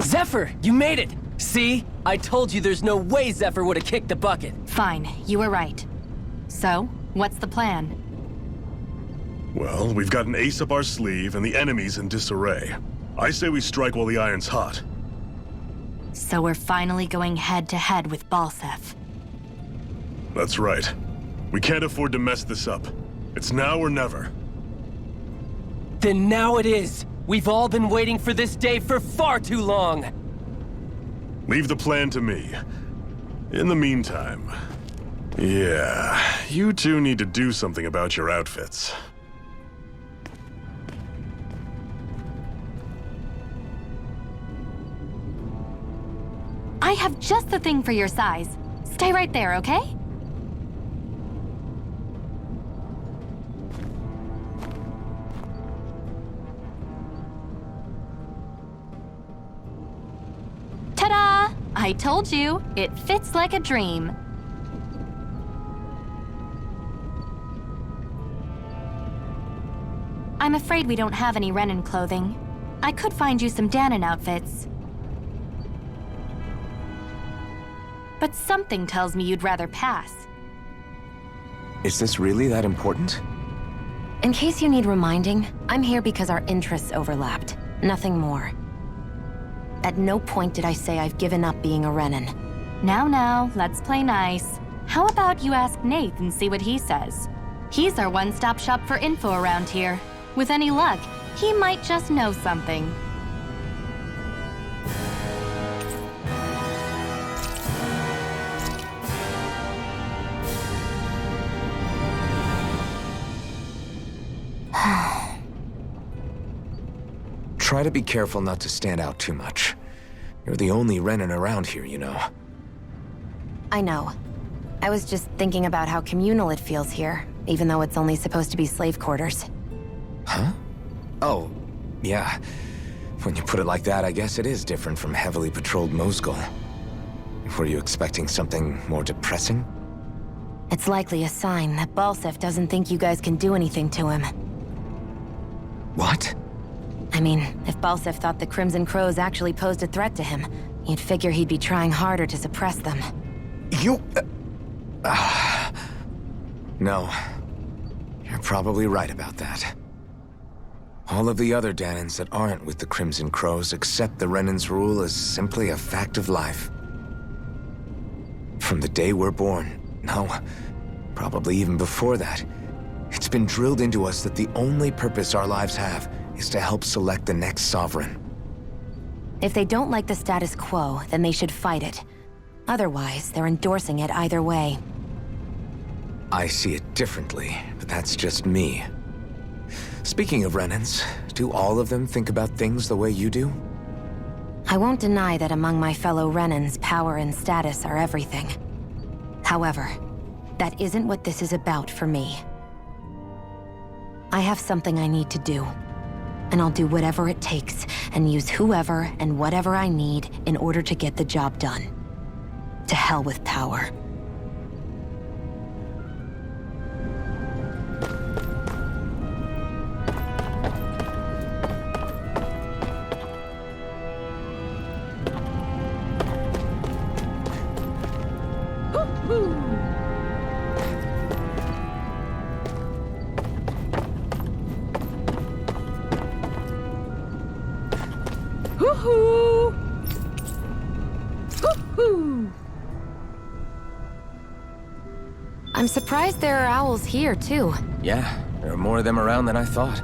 Zephyr, you made it! See? I told you there's no way Zephyr would have kicked the bucket. Fine, you were right. So, what's the plan? Well, we've got an ace up our sleeve and the enemy's in disarray. I say we strike while the iron's hot. So we're finally going head-to-head with Balseph. That's right. We can't afford to mess this up. It's now or never. Then now it is! We've all been waiting for this day for far too long! Leave the plan to me. In the meantime... yeah, you two need to do something about your outfits. I have just the thing for your size. Stay right there, okay? Ta-da! I told you, it fits like a dream. I'm afraid we don't have any Renan clothing. I could find you some Dahnan outfits. But something tells me you'd rather pass. Is this really that important? In case you need reminding, I'm here because our interests overlapped. Nothing more. At no point did I say I've given up being a Renan. Now, let's play nice. How about you ask Nath and see what he says? He's our one-stop shop for info around here. With any luck, he might just know something. Try to be careful not to stand out too much. You're the only Renan around here, you know. I know. I was just thinking about how communal it feels here, even though it's only supposed to be slave quarters. Huh? Oh, yeah. When you put it like that, I guess it is different from heavily patrolled Mosgul. Were you expecting something more depressing? It's likely a sign that Balseph doesn't think you guys can do anything to him. What? I mean, if Balseph thought the Crimson Crows actually posed a threat to him, you'd figure he'd be trying harder to suppress them. You... No. You're probably right about that. All of the other Dahnans that aren't with the Crimson Crows accept the Renan's rule as simply a fact of life. From the day we're born, no, probably even before that, it's been drilled into us that the only purpose our lives have is to help select the next sovereign. If they don't like the status quo, then they should fight it. Otherwise, they're endorsing it either way. I see it differently, but that's just me. Speaking of Renans, do all of them think about things the way you do? I won't deny that among my fellow Renans, power and status are everything. However, that isn't what this is about for me. I have something I need to do. And I'll do whatever it takes, and use whoever and whatever I need in order to get the job done. To hell with power. Hoo-hoo! Hoo-hoo! I'm surprised there are owls here, too. Yeah, there are more of them around than I thought.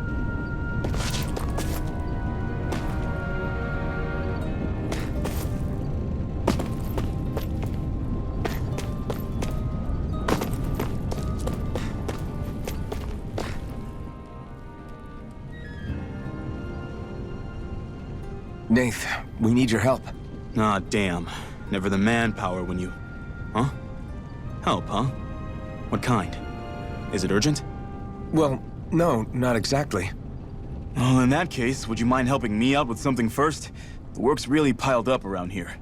Nath, we need your help. Ah, damn. Never the manpower when you... Huh? Help, huh? What kind? Is it urgent? Well, no, not exactly. Well, in that case, would you mind helping me out with something first? The work's really piled up around here.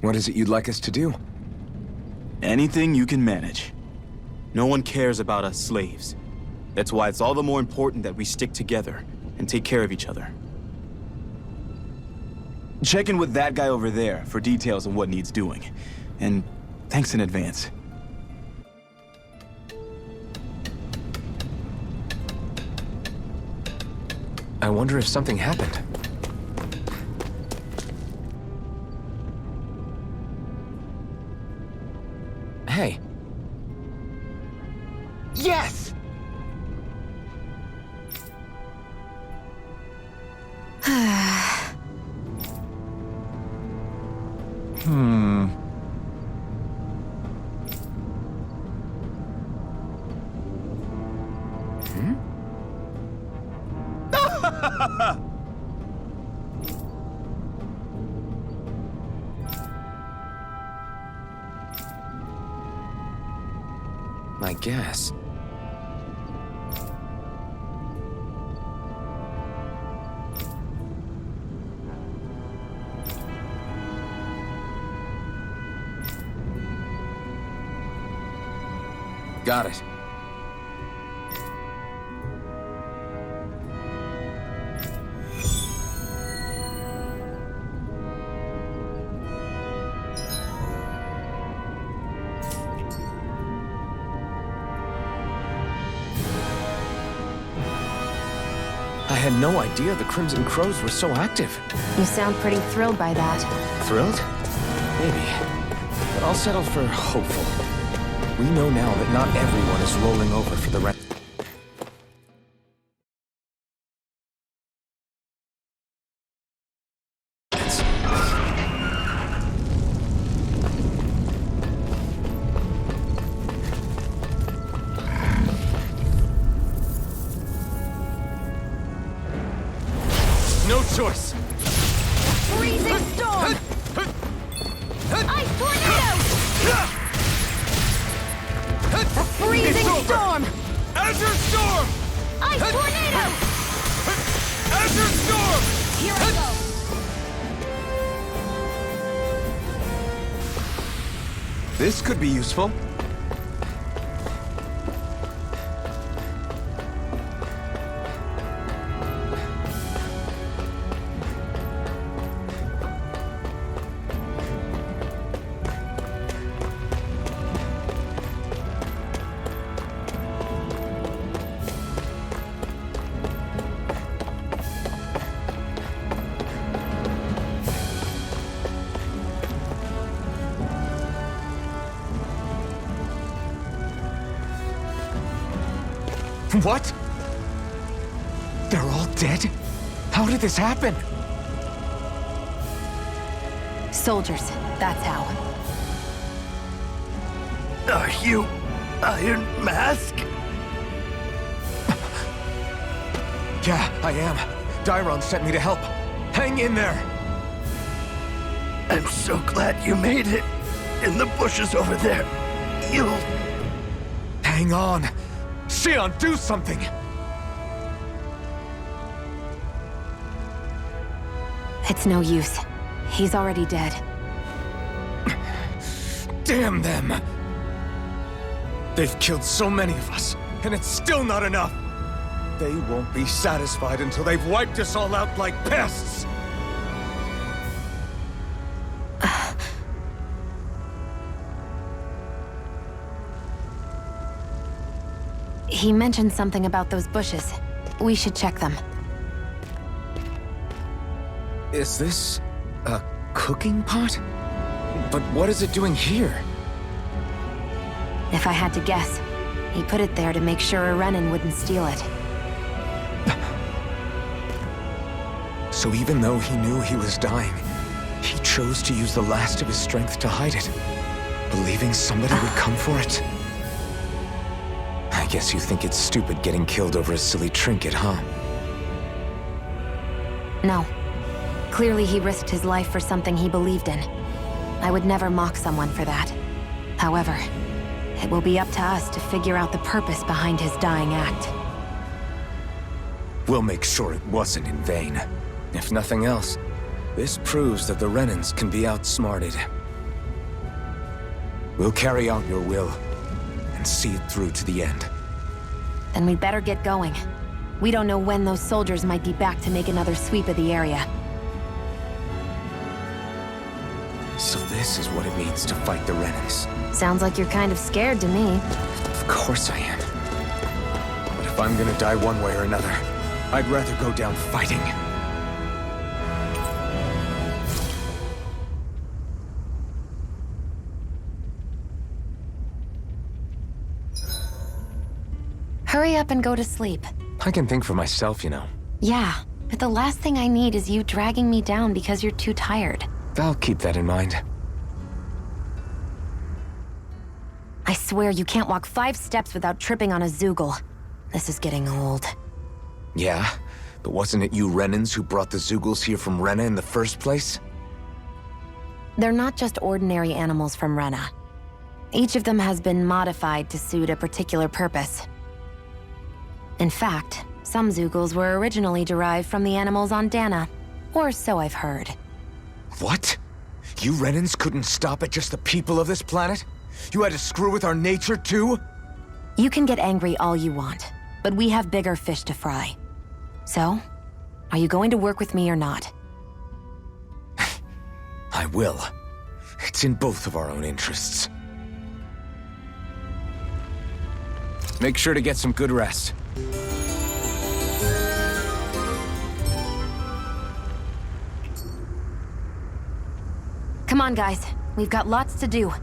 What is it you'd like us to do? Anything you can manage. No one cares about us slaves. That's why it's all the more important that we stick together and take care of each other. Check in with that guy over there for details on what needs doing. And thanks in advance. I wonder if something happened. Hey. Yes! I guess. Got it. I had no idea the Crimson Crows were so active. You sound pretty thrilled by that. Thrilled? Maybe. But I'll settle for hopeful. We know now that not everyone is rolling over for the rest. No choice! Freezing storm! Ice tornado! A freezing storm! Azure Storm! Ice tornado! Azure Storm! Here I go! This could be useful. What? They're all dead? How did this happen? Soldiers, that's how. Are you Iron Mask? Yeah, I am. Dairon sent me to help. Hang in there! I'm so glad you made it. In the bushes over there. You'll... Hang on. Sion, do something! It's no use. He's already dead. Damn them! They've killed so many of us, and it's still not enough! They won't be satisfied until they've wiped us all out like pests! He mentioned something about those bushes. We should check them. Is this a cooking pot? But what is it doing here? If I had to guess, he put it there to make sure a Renan wouldn't steal it. So even though he knew he was dying, he chose to use the last of his strength to hide it, believing somebody would come for it. I guess you think it's stupid getting killed over a silly trinket, huh? No. Clearly he risked his life for something he believed in. I would never mock someone for that. However, it will be up to us to figure out the purpose behind his dying act. We'll make sure it wasn't in vain. If nothing else, this proves that the Renans can be outsmarted. We'll carry out your will, and see it through to the end. Then we'd better get going. We don't know when those soldiers might be back to make another sweep of the area. So this is what it means to fight the Renans. Sounds like you're kind of scared to me. Of course I am. But if I'm gonna die one way or another, I'd rather go down fighting. Hurry up and go to sleep. I can think for myself, you know. Yeah, but the last thing I need is you dragging me down because you're too tired. I'll keep that in mind. I swear you can't walk 5 steps without tripping on a Zeugle. This is getting old. Yeah, but wasn't it you Renans who brought the Zeugles here from Rena in the first place? They're not just ordinary animals from Rena. Each of them has been modified to suit a particular purpose. In fact, some Zeugles were originally derived from the animals on Dahnan, or so I've heard. What? You Renans couldn't stop at just the people of this planet? You had to screw with our nature too? You can get angry all you want, but we have bigger fish to fry. So, are you going to work with me or not? I will. It's in both of our own interests. Make sure to get some good rest. Come on, guys. We've got lots to do.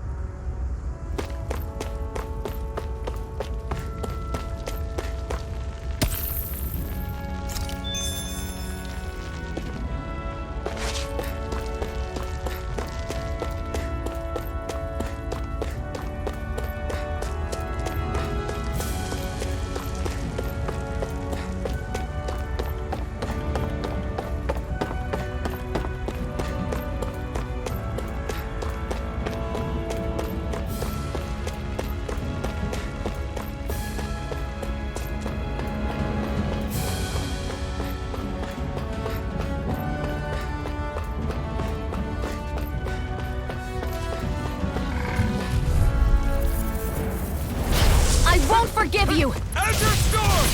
Forgive you! Azure Storm!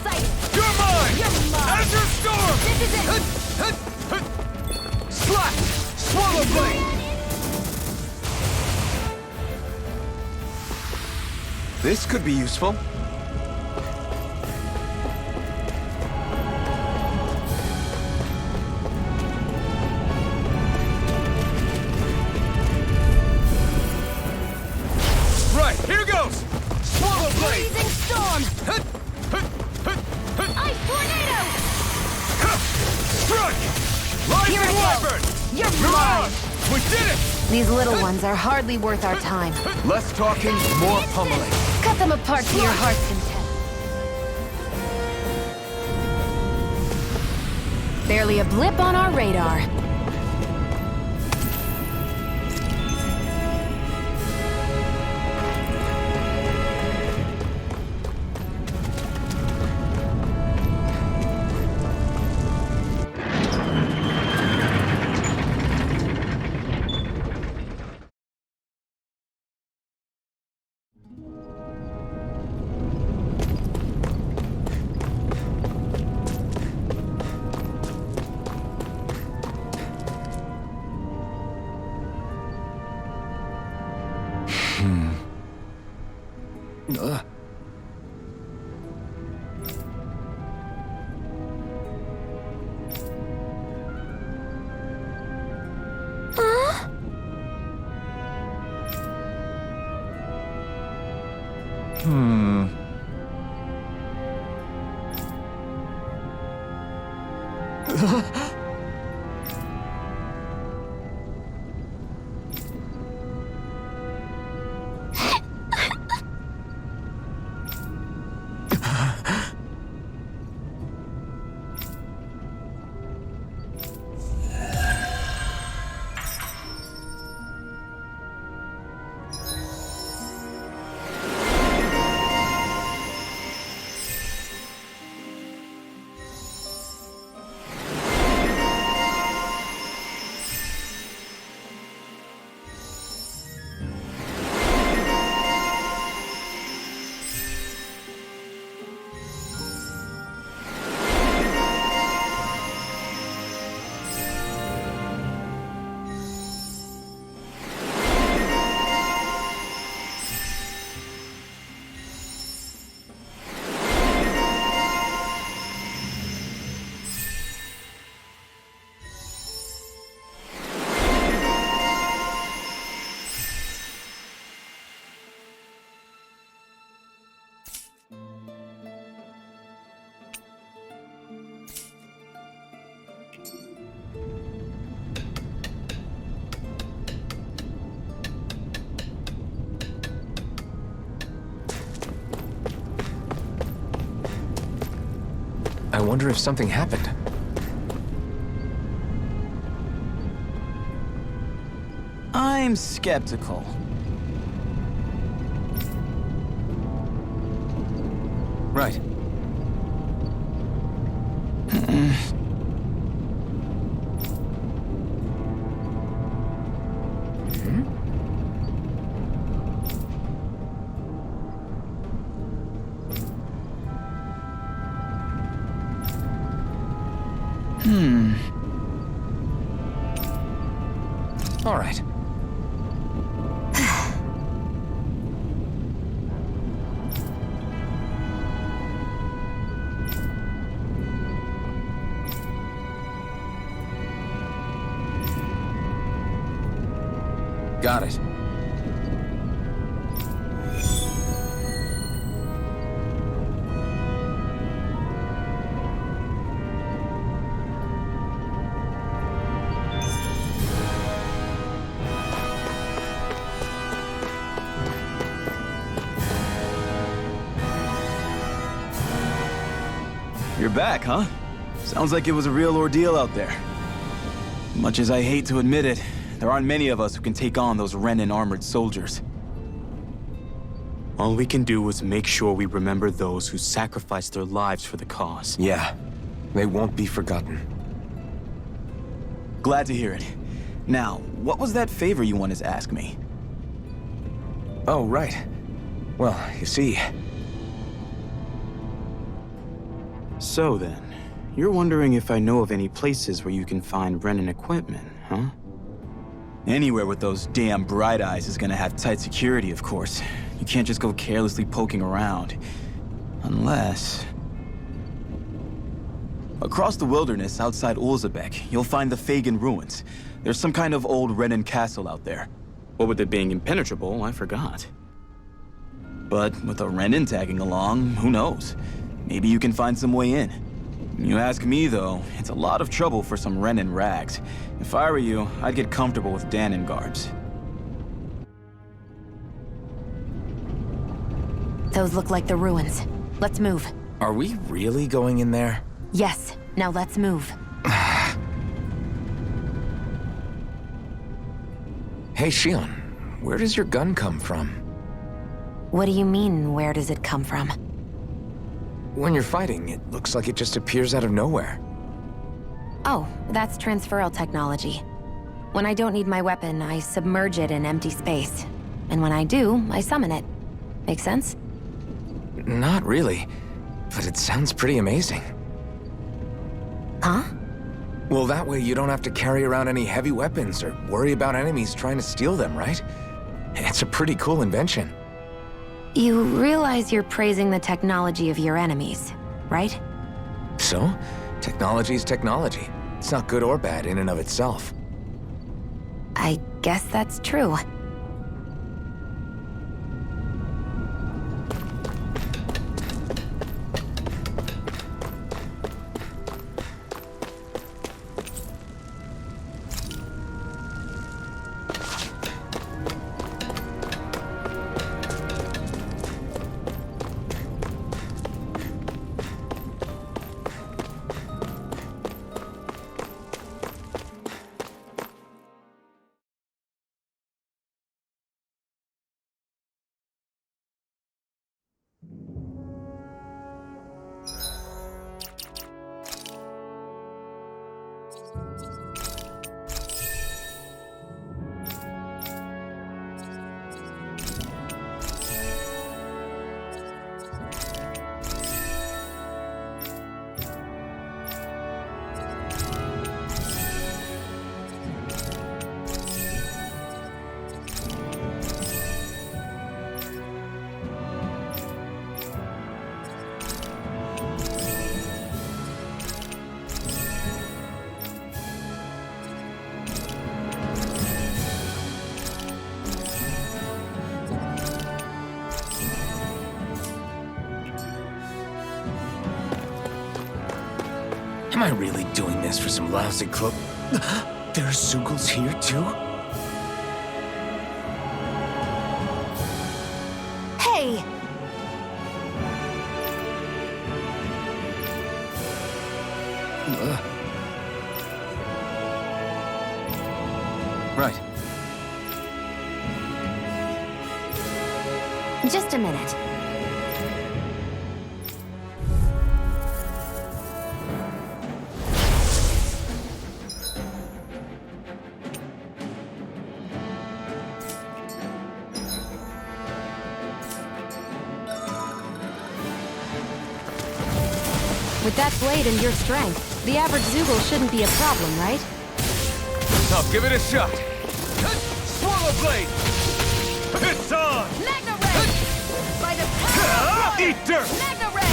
Sight! You're mine! You're mine! Azure Storm! This is it! Slap! Swallow Blade! This could be useful. Here goes! Swallow Blade! Blazing Storm! Ice Tornado! Strike! Here I Lightning go. Wyvern! You're mine! Mirage! We did it! These little ones are hardly worth our time. Less talking, more pummeling. Cut them apart to your heart's content. Barely a blip on our radar. Ugh. Huh? I wonder if something happened. I'm skeptical. Right. All right. Got it. You're back, huh? Sounds like it was a real ordeal out there. Much as I hate to admit it, there aren't many of us who can take on those Renan armored soldiers. All we can do is make sure we remember those who sacrificed their lives for the cause. Yeah, they won't be forgotten. Glad to hear it. Now, what was that favor you wanted to ask me? Oh, right. Well, you see... So then, you're wondering if I know of any places where you can find Renan equipment, huh? Anywhere with those damn bright eyes is gonna have tight security, of course. You can't just go carelessly poking around. Unless... Across the wilderness outside Ulzebek, you'll find the Fagan ruins. There's some kind of old Renan castle out there. What with it being impenetrable, I forgot. But with a Renan tagging along, who knows? Maybe you can find some way in. You ask me, though, it's a lot of trouble for some Renan rags. If I were you, I'd get comfortable with Dahnan guards. Those look like the ruins. Let's move. Are we really going in there? Yes. Now let's move. Hey, Shion, where does your gun come from? What do you mean, where does it come from? When you're fighting, it looks like it just appears out of nowhere. Oh, that's transferal technology. When I don't need my weapon, I submerge it in empty space. And when I do, I summon it. Make sense? Not really, but it sounds pretty amazing. Huh? Well, that way you don't have to carry around any heavy weapons or worry about enemies trying to steal them, right? It's a pretty cool invention. You realize you're praising the technology of your enemies, right? So? Technology's technology. It's not good or bad in and of itself. I guess that's true. Am I really doing this for some lousy cloak? There are Zeugles here, too? Hey! Right. Just a minute. With that blade and your strength, the average Zeugle shouldn't be a problem, right? I'll give it a shot. Swallow blade! It's on! Magna Ray! By the power of Eat dirt! Magna Ray!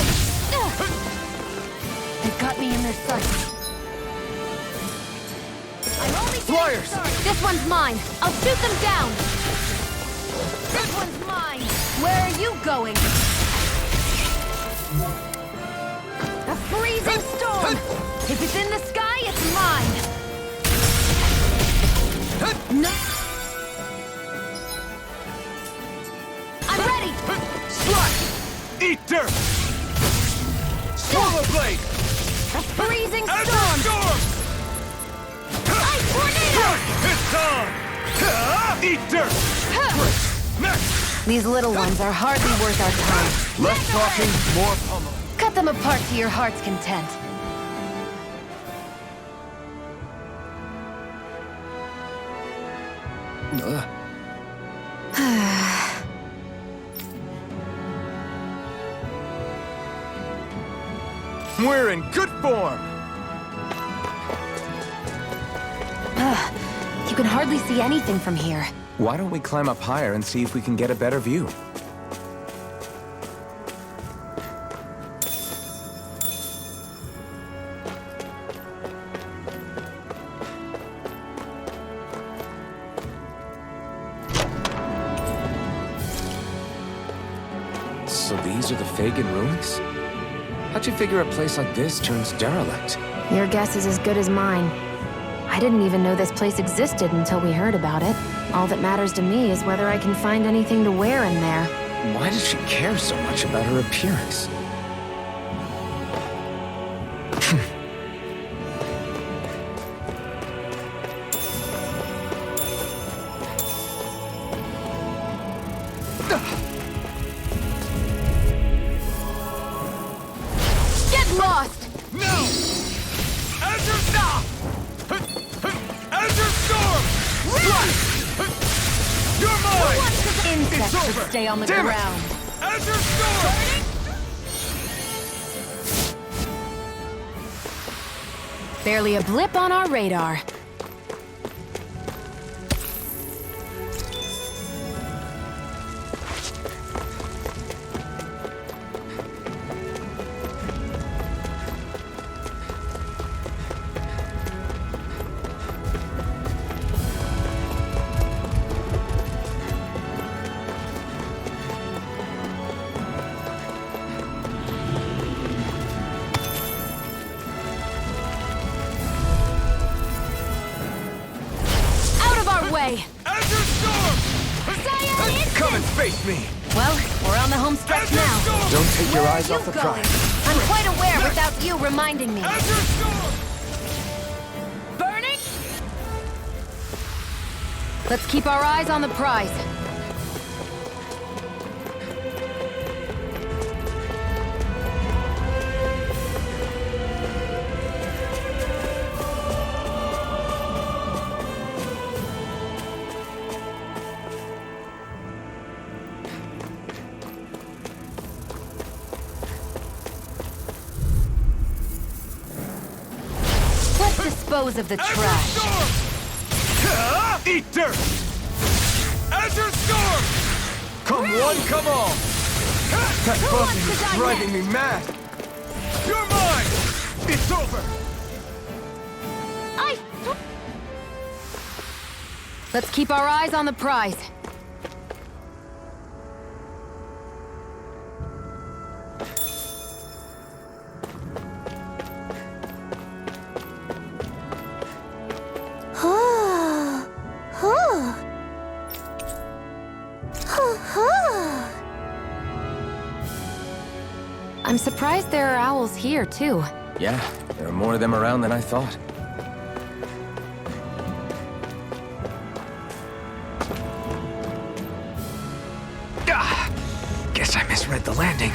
They've got me in their sights. I'm only Flyers! This one's mine. I'll shoot them down. This one's mine. Where are you going? A freezing storm! If it's in the sky, it's mine! No. I'm ready! Slash! Eat dirt! Swallow blade! A freezing Azure storm! storm! Ice tornado! It's on! Eat dirt! Next! These little ones are hardly worth our time. Less talking, more pummel. Cut them apart to your heart's content. We're in good form! You can hardly see anything from here. Why don't we climb up higher and see if we can get a better view? So these are the Fagan ruins? How'd you figure a place like this turns derelict? Your guess is as good as mine. I didn't even know this place existed until we heard about it. All that matters to me is whether I can find anything to wear in there. Why does she care so much about her appearance? Get lost! No! Azure stop! Azure storm! You're mine! Insects It's should over! stay on the Damn it! ground. Azure storm! Barely a blip on our radar. way! Azure Storm! Zionne Come and face me! Well, we're on the home stretch Azure now. Storm! Don't take your Where eyes are off you the going? prize. I'm quite aware without you reminding me. Azure Storm! Burning? Let's keep our eyes on the prize. Let's dispose of the trash. Eat dirt! Azure Storm! Come one, come all! That Who buzzing wants to is die driving me mad! You're mine! It's over! Let's keep our eyes on the prize. I'm surprised there are owls here, too. Yeah, there are more of them around than I thought. Guess I misread the landing.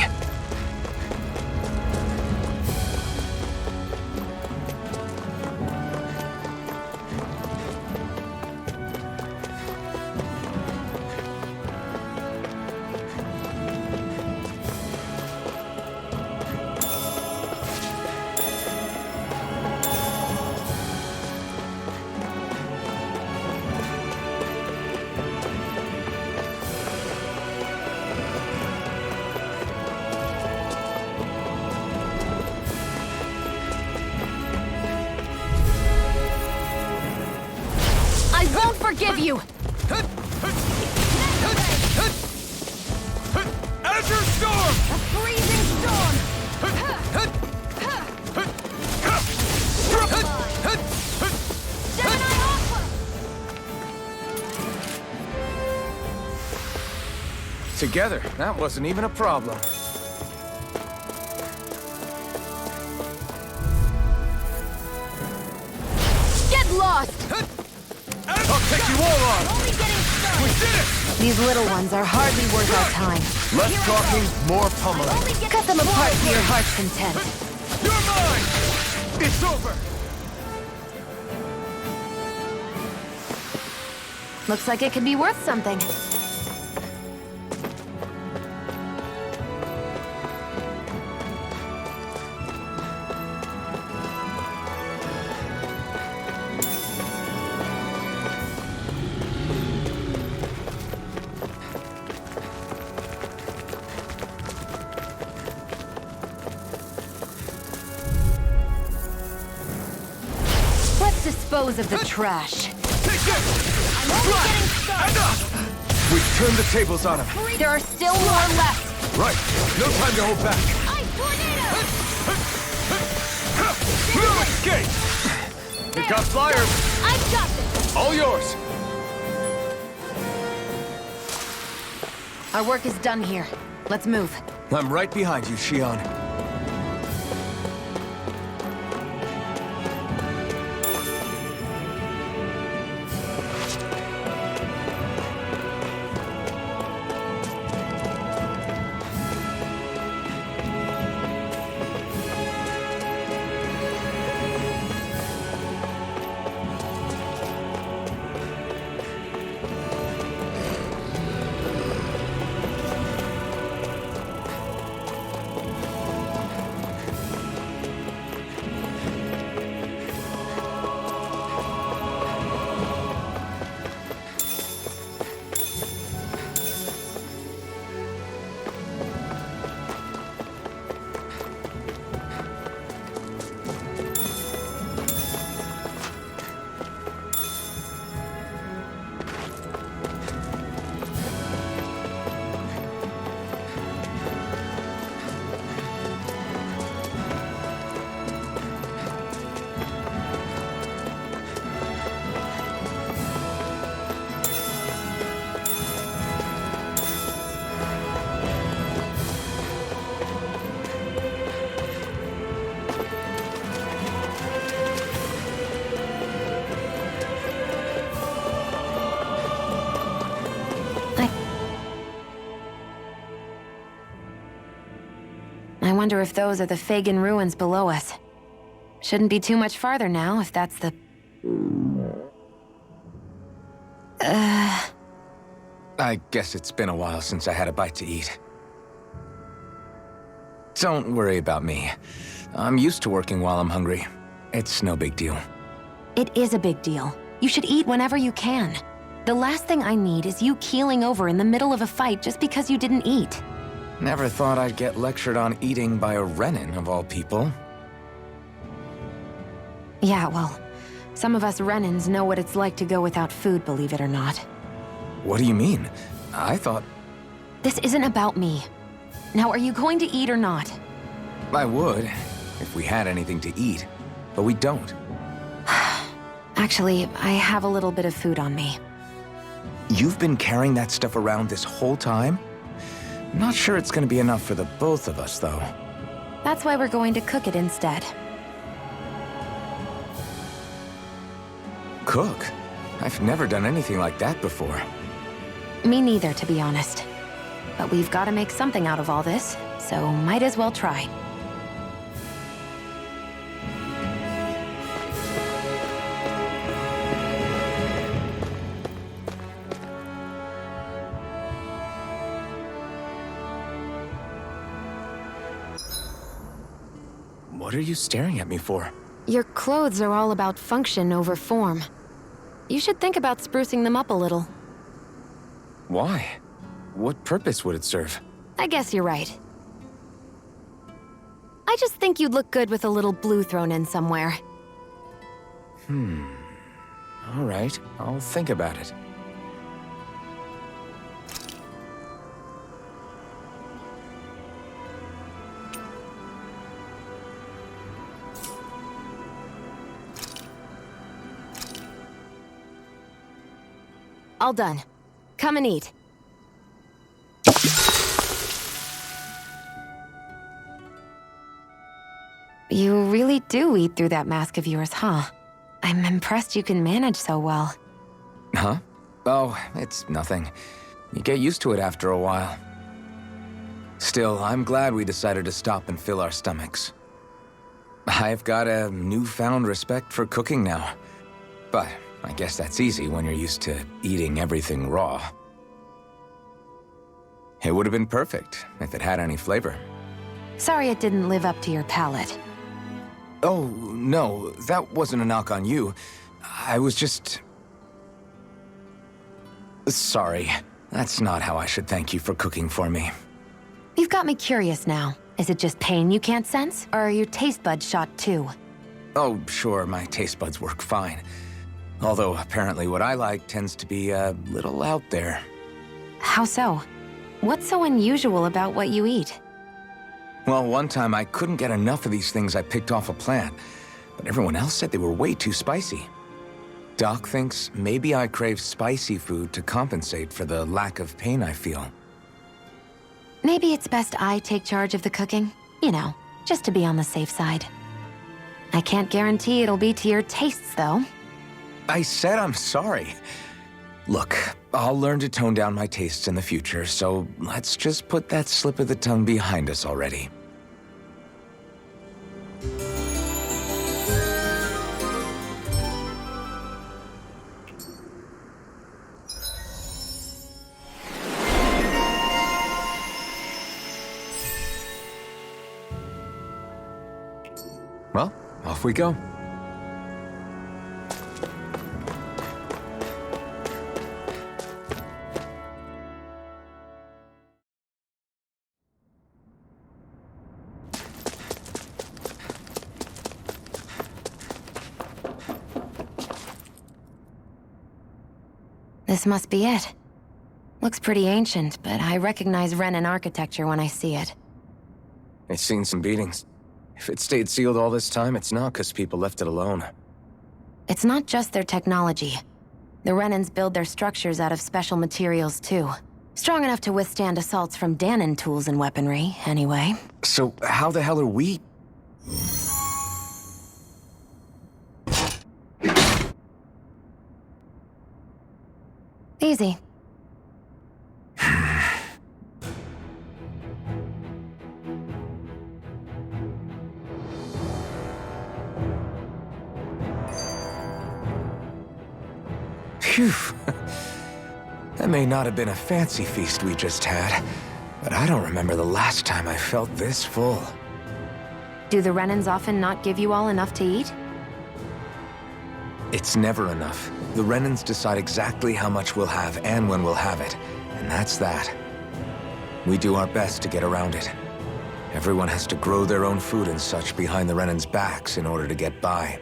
I won't forgive you! Azure Storm! A freezing storm! Gemini Aqua! Together, that wasn't even a problem. Get lost! I'll take you all on! Only getting started! We did it! These little ones are hardly worth our time. Less talking, more pummeling. Cut them apart to your heart's content. You're mine! It's over! Looks like it could be worth something. Let's dispose of the trash. Take this! I'm only getting started. Enough! We've turned the tables on him. There are still more left. Right. No time to hold back. Ice tornado! No escape! Here comes flyers. I've got this. All yours. Our work is done here. Let's move. I'm right behind you, Zionne. wonder if those are the Fagan ruins below us. Shouldn't be too much farther now, if that's the... I guess it's been a while since I had a bite to eat. Don't worry about me. I'm used to working while I'm hungry. It's no big deal. It is a big deal. You should eat whenever you can. The last thing I need is you keeling over in the middle of a fight just because you didn't eat. Never thought I'd get lectured on eating by a Renin, of all people. Yeah, well, some of us Renins know what it's like to go without food, believe it or not. What do you mean? I thought... This isn't about me. Now, are you going to eat or not? I would, if we had anything to eat, but we don't. Actually, I have a little bit of food on me. You've been carrying that stuff around this whole time? Not sure it's gonna be enough for the both of us, though. That's why we're going to cook it instead. Cook? I've never done anything like that before. Me neither, to be honest. But we've got to make something out of all this, so might as well try. What are you staring at me for? Your clothes are all about function over form. You should think about sprucing them up a little. Why? What purpose would it serve? I guess you're right. I just think you'd look good with a little blue thrown in somewhere. All right, I'll think about it. All done. Come and eat. You really do eat through that mask of yours, huh? I'm impressed you can manage so well. Huh? Oh, it's nothing. You get used to it after a while. Still, I'm glad we decided to stop and fill our stomachs. I've got a newfound respect for cooking now. But I guess that's easy when you're used to eating everything raw. It would have been perfect if it had any flavor. Sorry it didn't live up to your palate. Oh, no, that wasn't a knock on you. I was just... Sorry. That's not how I should thank you for cooking for me. You've got me curious now. Is it just pain you can't sense, or are your taste buds shot too? Oh, sure, my taste buds work fine. Although, apparently what I like tends to be a little out there. How so? What's so unusual about what you eat? Well, one time I couldn't get enough of these things I picked off a plant, but everyone else said they were way too spicy. Doc thinks maybe I crave spicy food to compensate for the lack of pain I feel. Maybe it's best I take charge of the cooking. You know, just to be on the safe side. I can't guarantee it'll be to your tastes, though. I said I'm sorry. Look, I'll learn to tone down my tastes in the future, so let's just put that slip of the tongue behind us already. Well, off we go. This must be it. Looks pretty ancient, but I recognize Renin architecture when I see it. It's seen some beatings. If it stayed sealed all this time, it's not because people left it alone. It's not just their technology. The Renins build their structures out of special materials, too. Strong enough to withstand assaults from Dahnan tools and weaponry, anyway. So how the hell are we... Easy. Phew. That may not have been a fancy feast we just had, but I don't remember the last time I felt this full. Do the Renans often not give you all enough to eat? It's never enough. The Renans decide exactly how much we'll have and when we'll have it, and that's that. We do our best to get around it. Everyone has to grow their own food and such behind the Renans' backs in order to get by.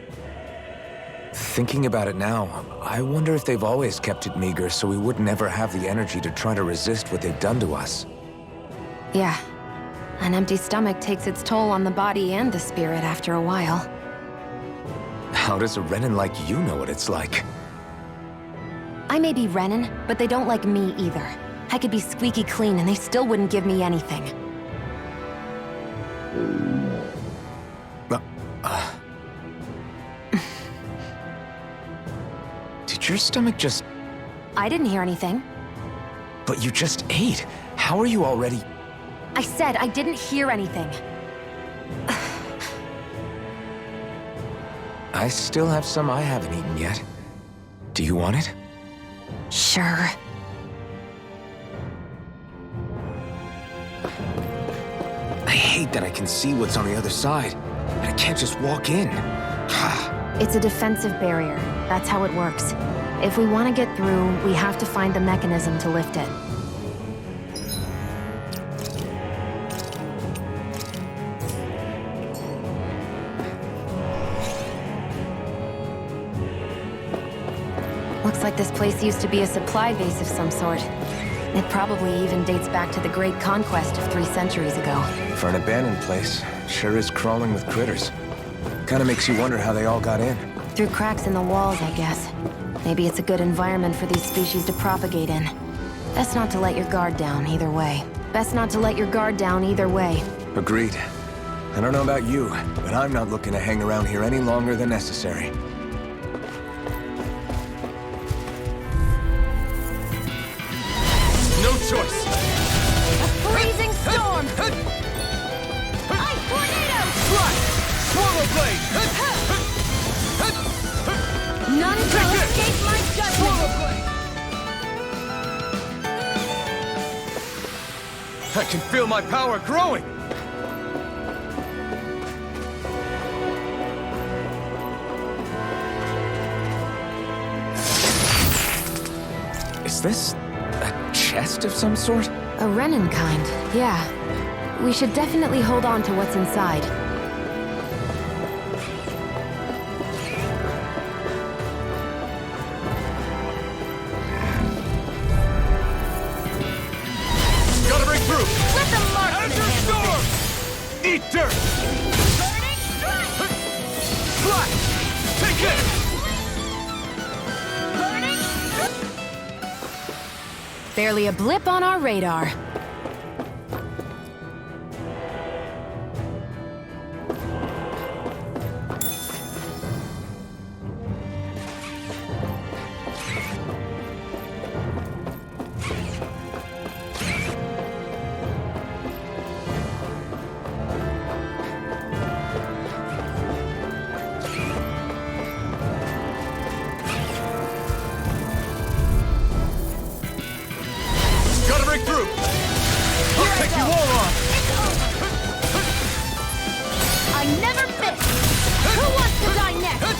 Thinking about it now, I wonder if they've always kept it meager so we would never have the energy to try to resist what they've done to us. Yeah. An empty stomach takes its toll on the body and the spirit after a while. How does a Renan like you know what it's like? I may be Renan, but they don't like me either. I could be squeaky clean and they still wouldn't give me anything. Did your stomach just... I didn't hear anything. But you just ate. How are you already... I said I didn't hear anything. I still have some I haven't eaten yet. Do you want it? Sure. I hate that I can see what's on the other side. I can't just walk in. It's a defensive barrier. That's how it works. If we want to get through, we have to find the mechanism to lift it. Looks like this place used to be a supply base of some sort. It probably even dates back to the Great Conquest of 3 centuries ago. For an abandoned place, sure is crawling with critters. Kinda makes you wonder how they all got in. Through cracks in the walls, I guess. Maybe it's a good environment for these species to propagate in. Best not to let your guard down either way. Best not to let your guard down either way. Agreed. I don't know about you, but I'm not looking to hang around here any longer than necessary. No choice! A freezing storm! Ice tornado! Slash! Swallow blade! None shall escape my judgment! I can feel my power growing! Is this a chest of some sort? A Renan kind, yeah. We should definitely hold on to what's inside. Gotta break through! Let the marksman Azure handle Storm! Eat dirt! Burning strike! Slash! Take it! Burning Barely a blip on our radar. Gotta break through! I'll take you all on! I never miss! Who wants to die next?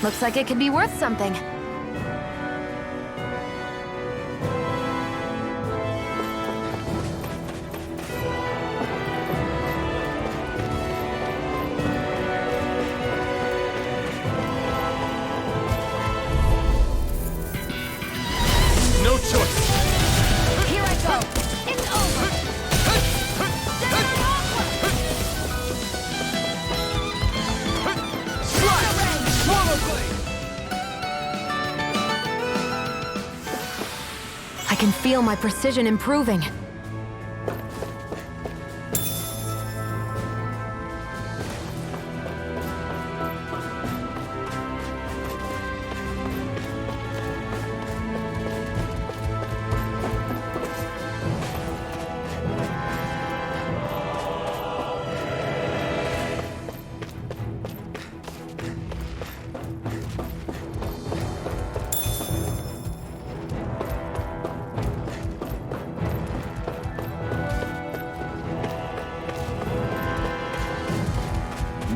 Looks like it could be worth something. No choice! Here I go! It's over! Slash! Swallow blade! I can feel my precision improving.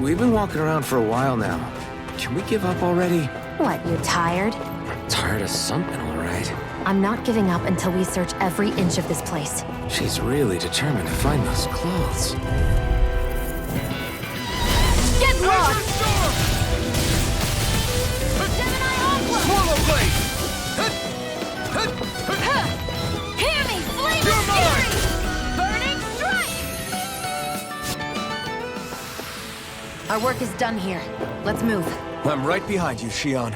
we've been walking around for a while now. Can we give up already? What, you're tired? I'm tired of something, all right. I'm not giving up until we search every inch of this place. She's really determined to find those clothes. Get lost! Swallow blade! Hear me, flame You're of mine! fury! Burning strike! Our work is done here. Let's move. I'm right behind you, Zionne.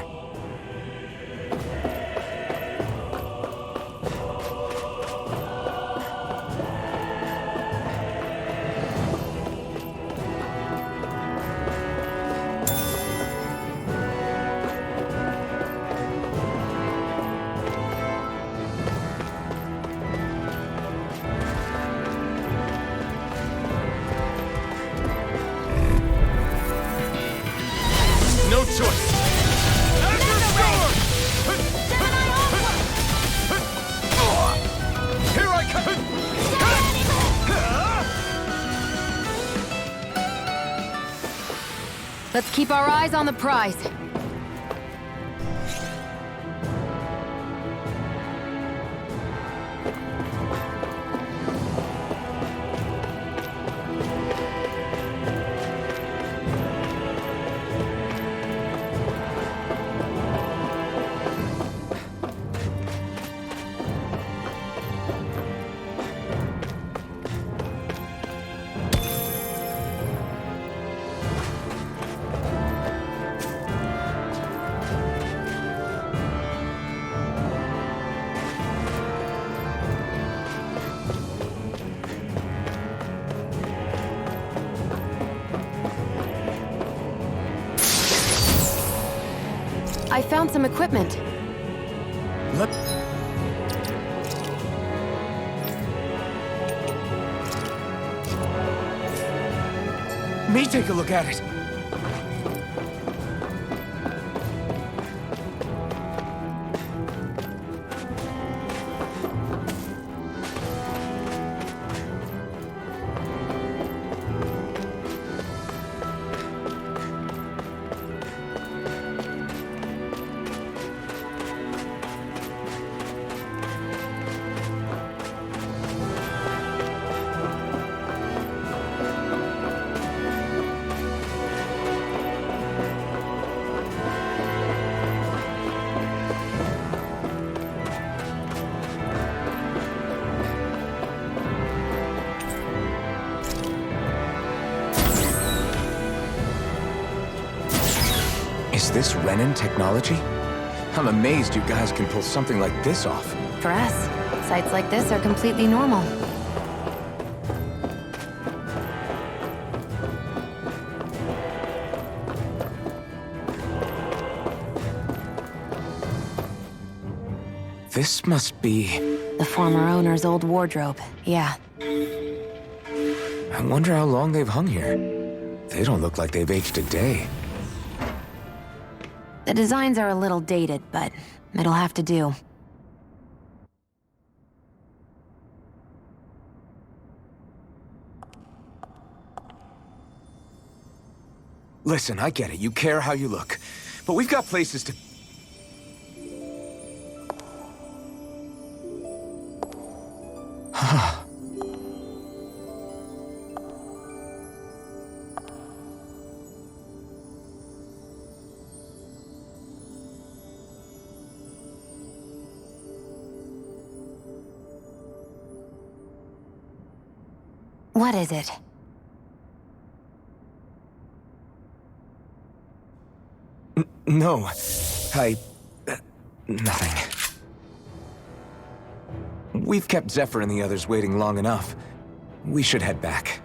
No choice! Here I come! Let's keep our eyes on the prize. I found some equipment. Me take a look at it. Is this Renin technology? I'm amazed you guys can pull something like this off. For us, sites like this are completely normal. This must be... The former owner's old wardrobe, yeah. I wonder how long they've hung here. They don't look like they've aged a day. The designs are a little dated, but it'll have to do. Listen, I get it. You care how you look. But we've got places to... What is it? No. Nothing. We've kept Zephyr and the others waiting long enough. We should head back.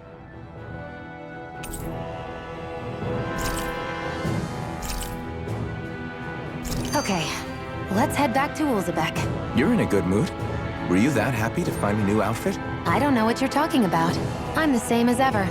Okay, let's head back to Ulzebek. You're in a good mood. Were you that happy to find a new outfit? I don't know what you're talking about. I'm the same as ever.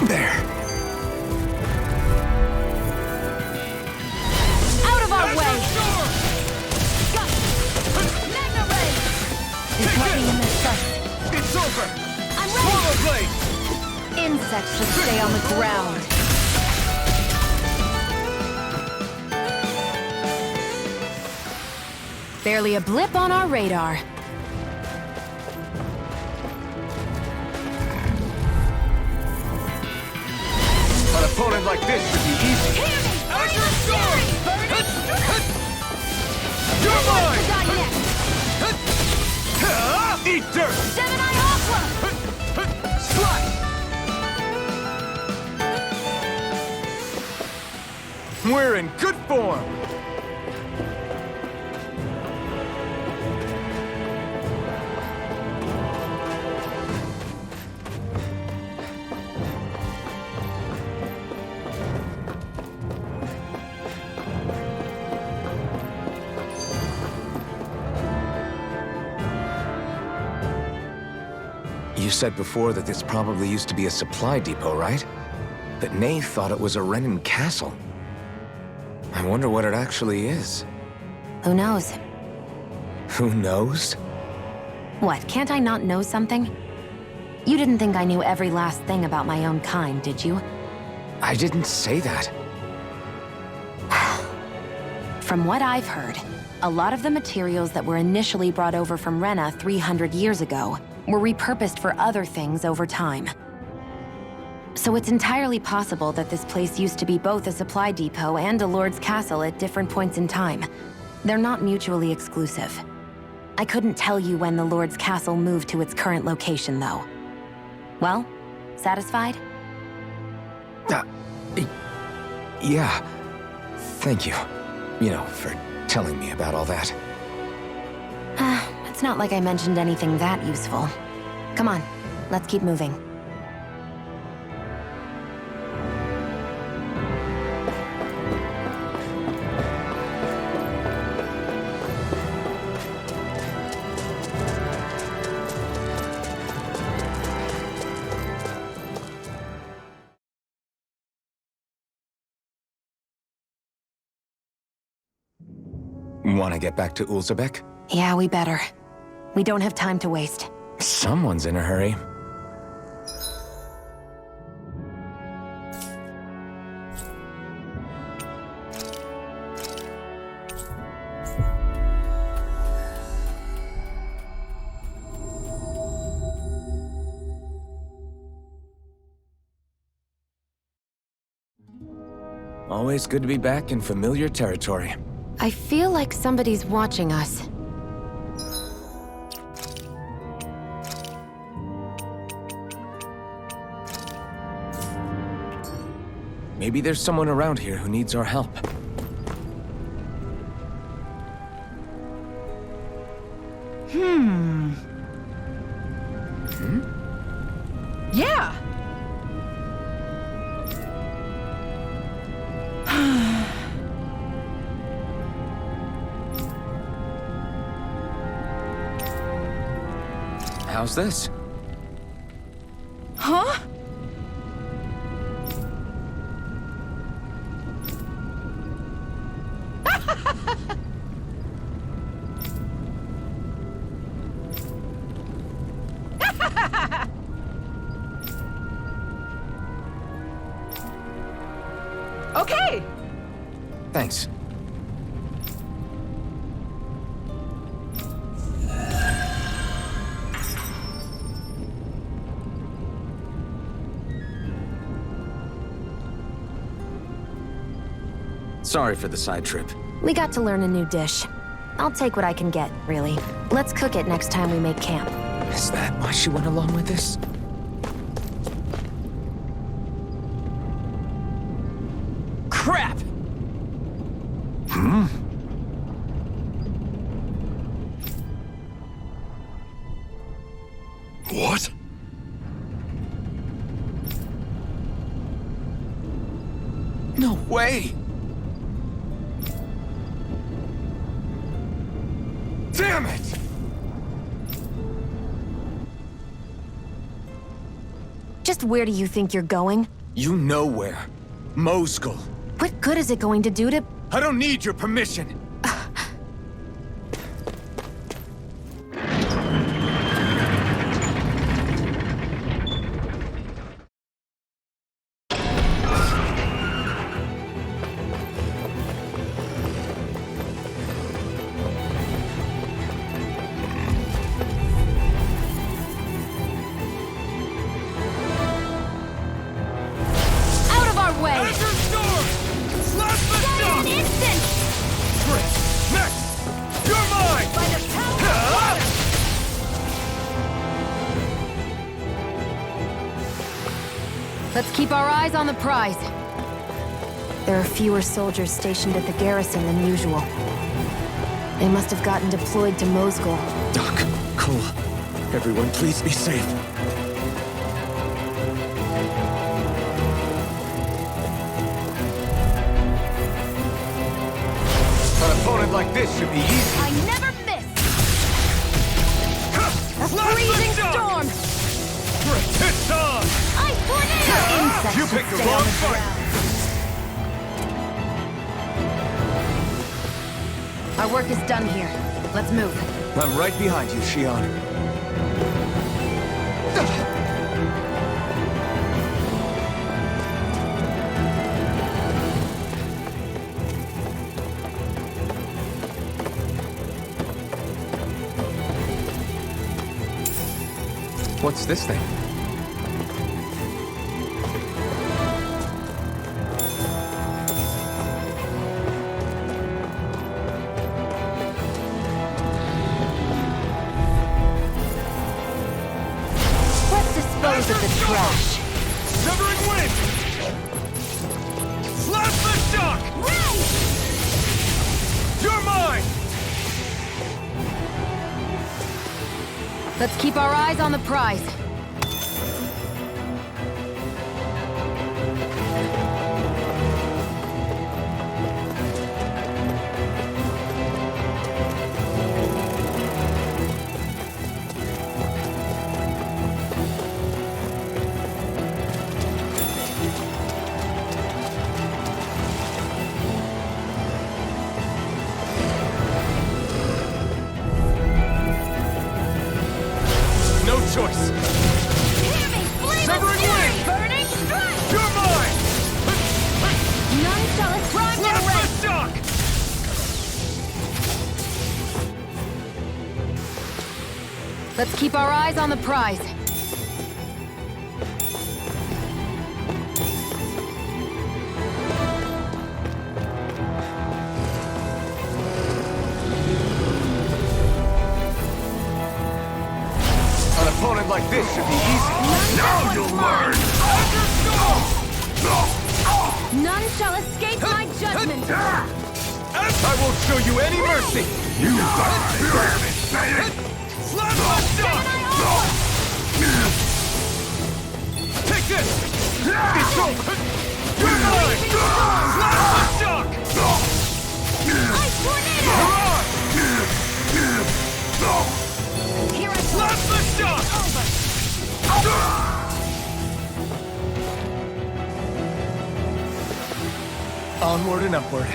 There. Out of our way! Magna Ray! You caught me in this stuff. It's over! I'm ready! Swallow blade! Insects should stay on the ground. Barely a blip on our radar. An opponent like this should be easy. Hear me! Azure Storm! You're mine! Die Eat dirt! Gemini Aqua! Slash! We're in good form! You said before that this probably used to be a supply depot, right? But Nave thought it was a Renin castle. I wonder what it actually is. Who knows? Who knows? What, can't I not know something? You didn't think I knew every last thing about my own kind, did you? I didn't say that. From what I've heard, a lot of the materials that were initially brought over from Rena 300 years ago were repurposed for other things over time. So it's entirely possible that this place used to be both a supply depot and a lord's castle at different points in time. They're not mutually exclusive. I couldn't tell you when the lord's castle moved to its current location, though. Well, satisfied? Yeah. Thank you. You know, for telling me about all that. It's not like I mentioned anything that useful. Come on, let's keep moving. Want to get back to Ulzebek? Yeah, we better. We don't have time to waste. Someone's in a hurry. Always good to be back in familiar territory. I feel like somebody's watching us. Maybe there's someone around here who needs our help. Yeah! How's this? Huh? Okay! Thanks. Sorry for the side trip. We got to learn a new dish. I'll take what I can get, really. Let's cook it next time we make camp. Is that why she went along with this? Crap! What? No way! Damn it! Just honest, where do you think you're going? You know where. Mosgul. What good is it going to do to... I don't need your permission. Let's keep our eyes on the prize. There are fewer soldiers stationed at the garrison than usual. They must have gotten deployed to Mosgul. Doc, Cole, everyone please be safe. An opponent like this should be easy. I never miss! A freezing storm! It's on! I tornado! Insects You should picked the stay on wrong the fight! ground. Our work is done here. Let's move. I'm right behind you, Zionne. What's this thing? Let's dispose of the trash. Severing wind! Slash the shock! You're mine! Let's keep our eyes on the prize. Choice. Severing wind! Burning strike! You're mine! None shall prime their Slash rank! the shock! Let's keep our eyes on the prize. An opponent like this should be easy. Now you'll learn! None shall escape my judgment! I won't show you any mercy! You got spirit! Slash the shock! Take this! It's over! You're mine! Slash the shock! Ice tornado! Here I Slash the shock! Onward and upward.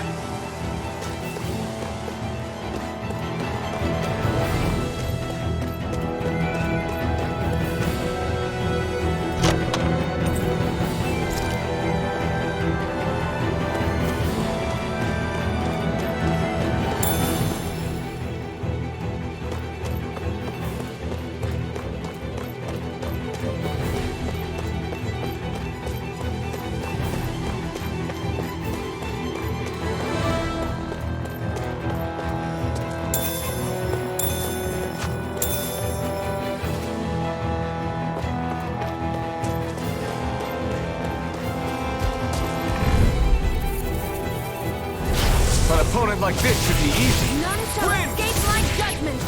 An opponent like this should be easy. None shall escape my judgment!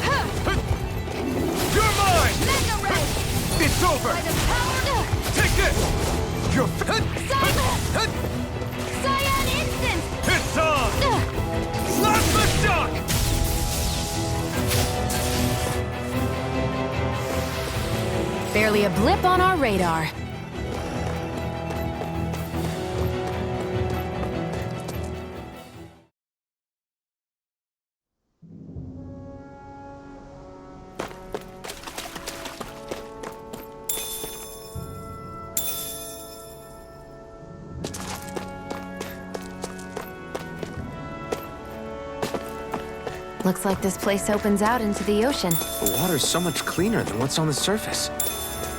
You're mine! Mega ray! It's over! By the power... Take this! You're... Cyan instant! It's on! Slash the shock! Barely a blip on our radar. Looks like this place opens out into the ocean. The water's so much cleaner than what's on the surface.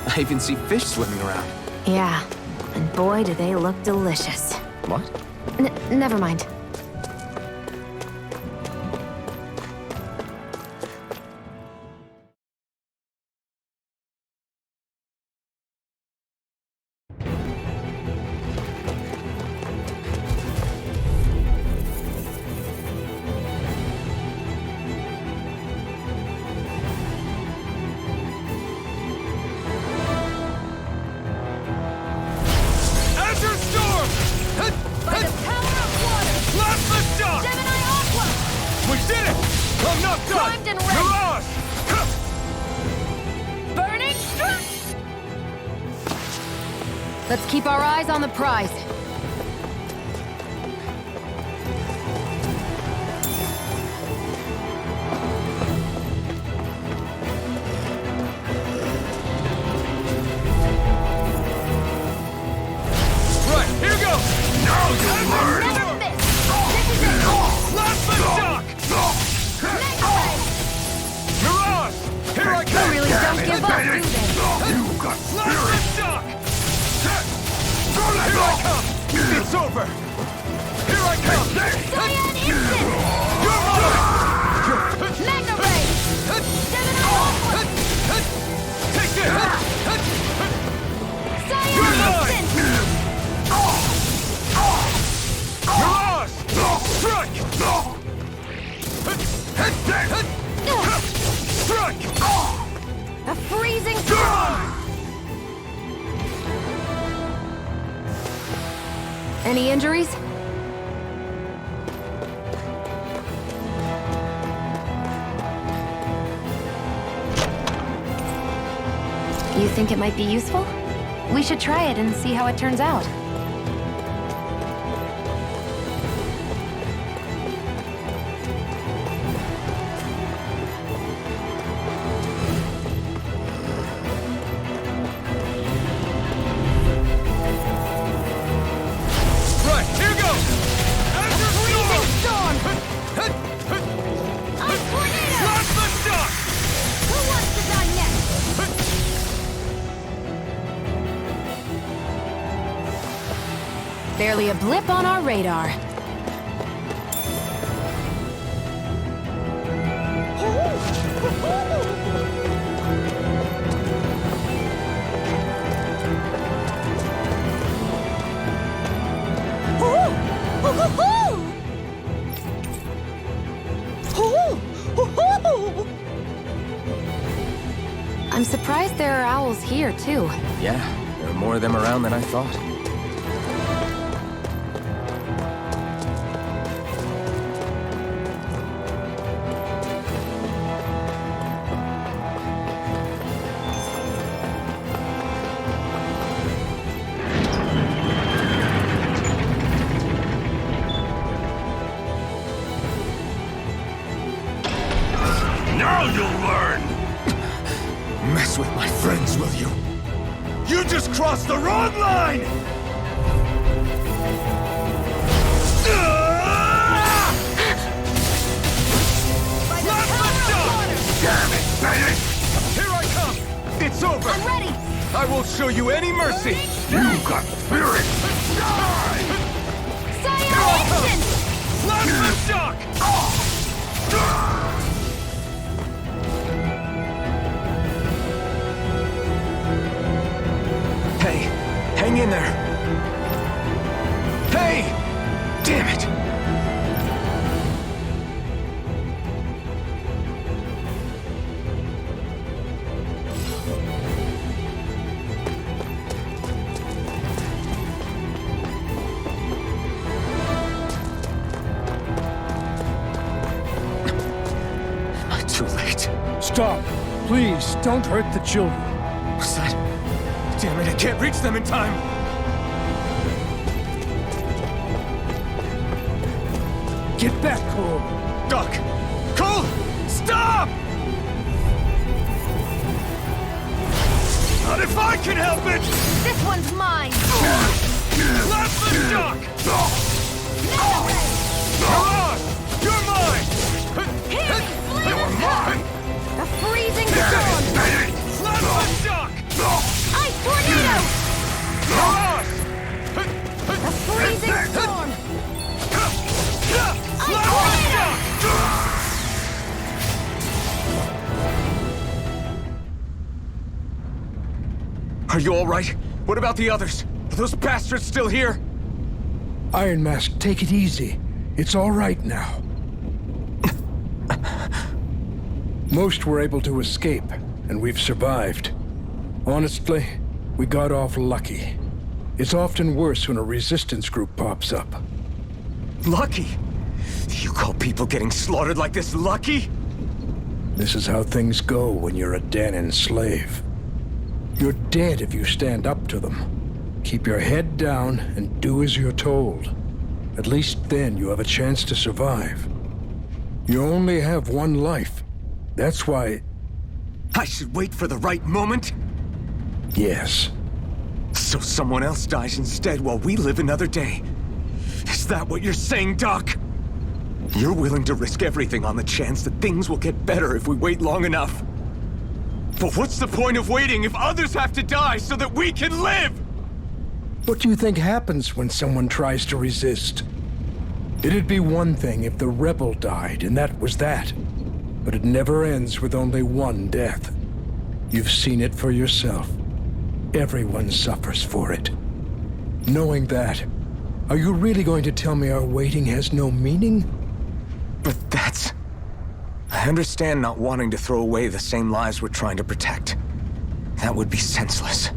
I even see fish swimming around. Yeah, and boy, do they look delicious. What? Never mind. Let's keep our eyes on the prize. Right, here goes! Now you'll learn! Never miss! This is it! Last shock! Mirage! Here I They come! really don't give up, do they? You got last shock! Here I come! It's over! Here I come! Zionne instant! You're mine! Magna Ray! Gemini onward! Take this! Zionne instant! Mirage! Strike! Strike! A freezing storm! Any injuries? You think it might be useful? We should try it and see how it turns out. Barely a blip on our radar. I'm surprised there are owls here, too. Yeah, there are more of them around than I thought. Now you'll learn! Mess with my friends, will you? You just crossed the wrong line! Damn it, Bennett! Here I come! It's over! I'm ready! I won't show you any mercy! You got spirit! Die! Zionne instant! Plasma shock! Hey, hang in there. Hey! Damn it! Too late. Stop. Please, don't hurt the children. What's that? Damn it, I can't reach them in time! Get back, Cole. Doc! Cole! Stop! Not if I can help it! This one's mine! Plasma shock! Magna Ray! Mirage! You're mine! Here! Are you all right? What about the others? Are those bastards still here? Iron Mask, take it easy. It's all right now. Most were able to escape, and we've survived. Honestly, we got off lucky. It's often worse when a resistance group pops up. Lucky? You call people getting slaughtered like this lucky? This is how things go when you're a Dahnan slave. You're dead if you stand up to them. Keep your head down and do as you're told. At least then you have a chance to survive. You only have one life. That's why... I should wait for the right moment? Yes. So someone else dies instead while we live another day. Is that what you're saying, Doc? You're willing to risk everything on the chance that things will get better if we wait long enough. But what's the point of waiting if others have to die so that we can live? What do you think happens when someone tries to resist? It'd be one thing if the rebel died, and that was that. But it never ends with only one death. You've seen it for yourself. Everyone suffers for it. Knowing that, are you really going to tell me our waiting has no meaning? But that's... I understand not wanting to throw away the same lives we're trying to protect. That would be senseless.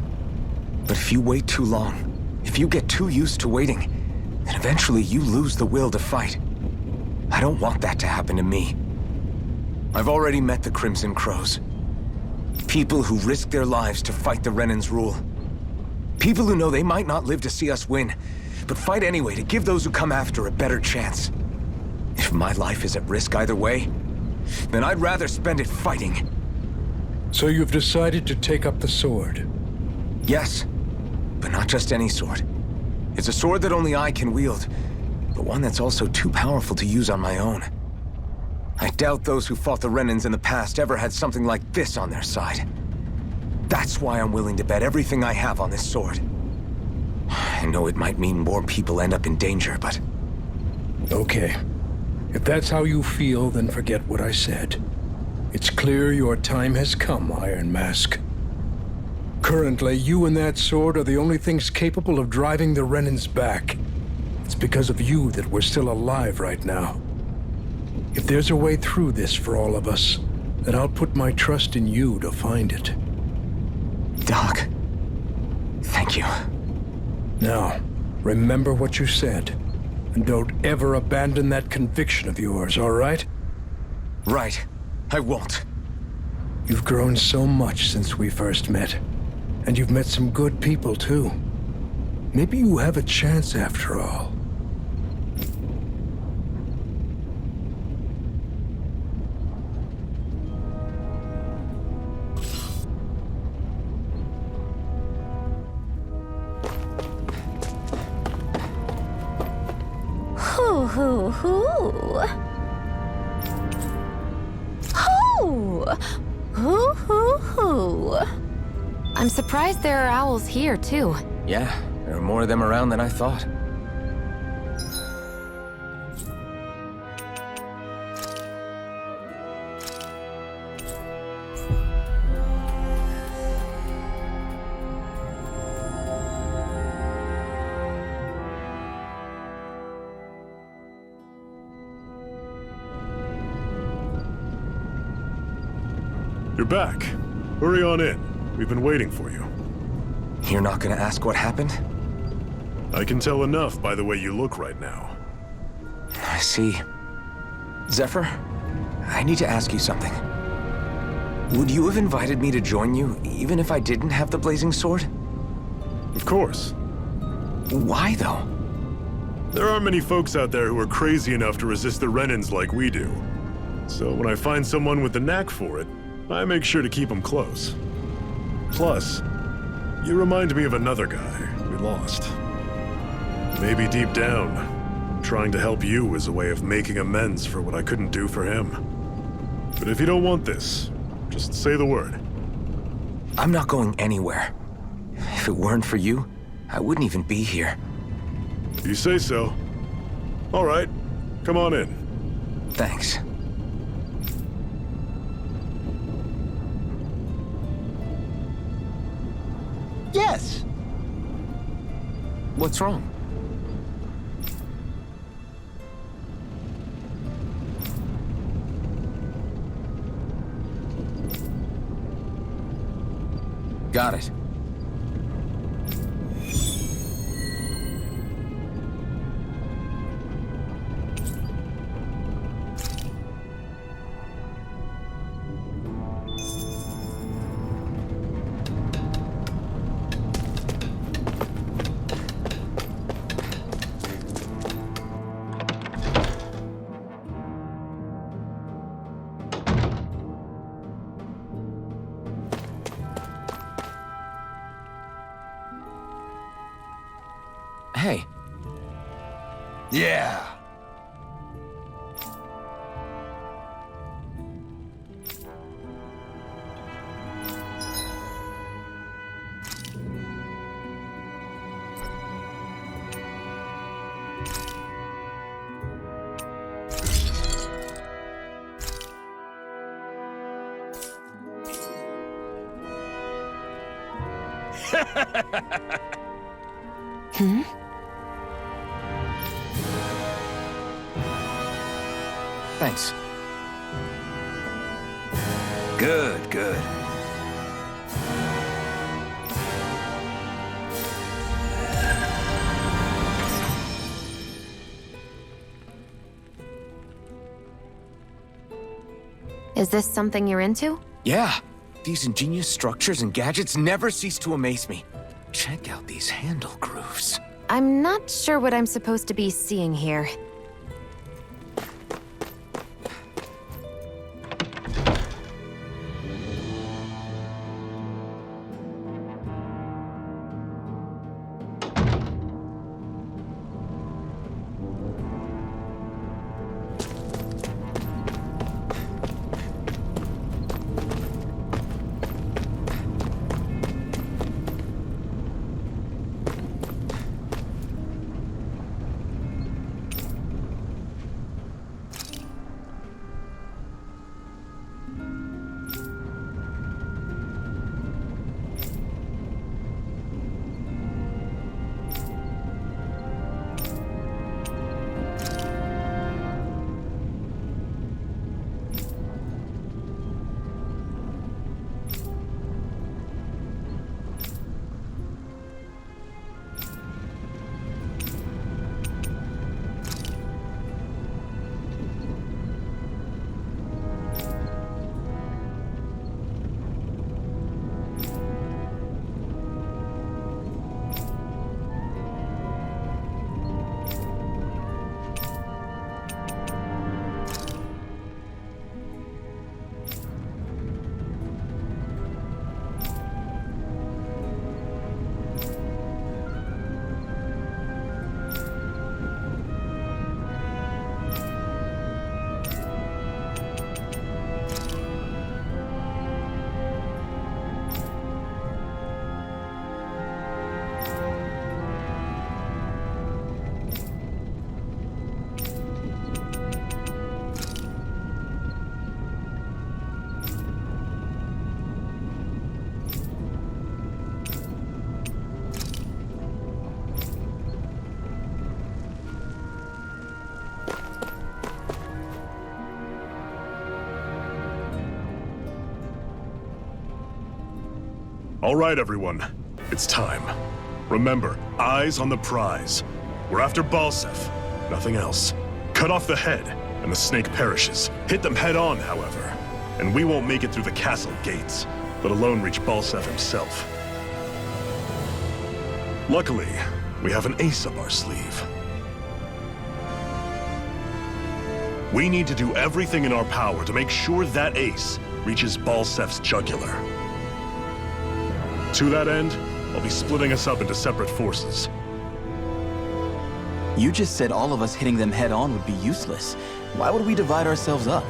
But if you wait too long, if you get too used to waiting, then eventually you lose the will to fight. I don't want that to happen to me. I've already met the Crimson Crows. People who risk their lives to fight the Renan's rule. People who know they might not live to see us win, but fight anyway to give those who come after a better chance. If my life is at risk either way, then I'd rather spend it fighting. So you've decided to take up the sword? Yes, but not just any sword. It's a sword that only I can wield, but one that's also too powerful to use on my own. I doubt those who fought the Renans in the past ever had something like this on their side. That's why I'm willing to bet everything I have on this sword. I know it might mean more people end up in danger, but... Okay. If that's how you feel, then forget what I said. It's clear your time has come, Iron Mask. Currently, you and that sword are the only things capable of driving the Renans back. It's because of you that we're still alive right now. If there's a way through this for all of us, then I'll put my trust in you to find it. Doc, thank you. Now, remember what you said, and don't ever abandon that conviction of yours, all right? Right. I won't. You've grown so much since we first met, and you've met some good people, too. Maybe you have a chance after all. Hoo hoo. Hoo! Hoo hoo hoo. I'm surprised there are owls here, too. Yeah, there are more of them around than I thought. You're back. Hurry on in. We've been waiting for you. You're not gonna ask what happened? I can tell enough by the way you look right now. I see. Zephyr, I need to ask you something. Would you have invited me to join you, even if I didn't have the blazing sword? Of course. Why, though? There aren't many folks out there who are crazy enough to resist the Renans like we do. So when I find someone with the knack for it, I make sure to keep them close. Plus, you remind me of another guy we lost. Maybe deep down, trying to help you is a way of making amends for what I couldn't do for him. But if you don't want this, just say the word. I'm not going anywhere. If it weren't for you, I wouldn't even be here. You say so. All right, come on in. Thanks. Yes. What's wrong? Got it. Hey. Yeah. Hmm? Thanks. Good, good. Is this something you're into? Yeah. These ingenious structures and gadgets never cease to amaze me. Check out these handle grooves. I'm not sure what I'm supposed to be seeing here. All right, everyone. It's time. Remember, eyes on the prize. We're after Balseph, nothing else. Cut off the head, and the snake perishes. Hit them head on, however, and we won't make it through the castle gates, let alone reach Balseph himself. Luckily, we have an ace up our sleeve. We need to do everything in our power to make sure that ace reaches Balseph's jugular. To that end, I'll be splitting us up into separate forces. You just said all of us hitting them head-on would be useless. Why would we divide ourselves up?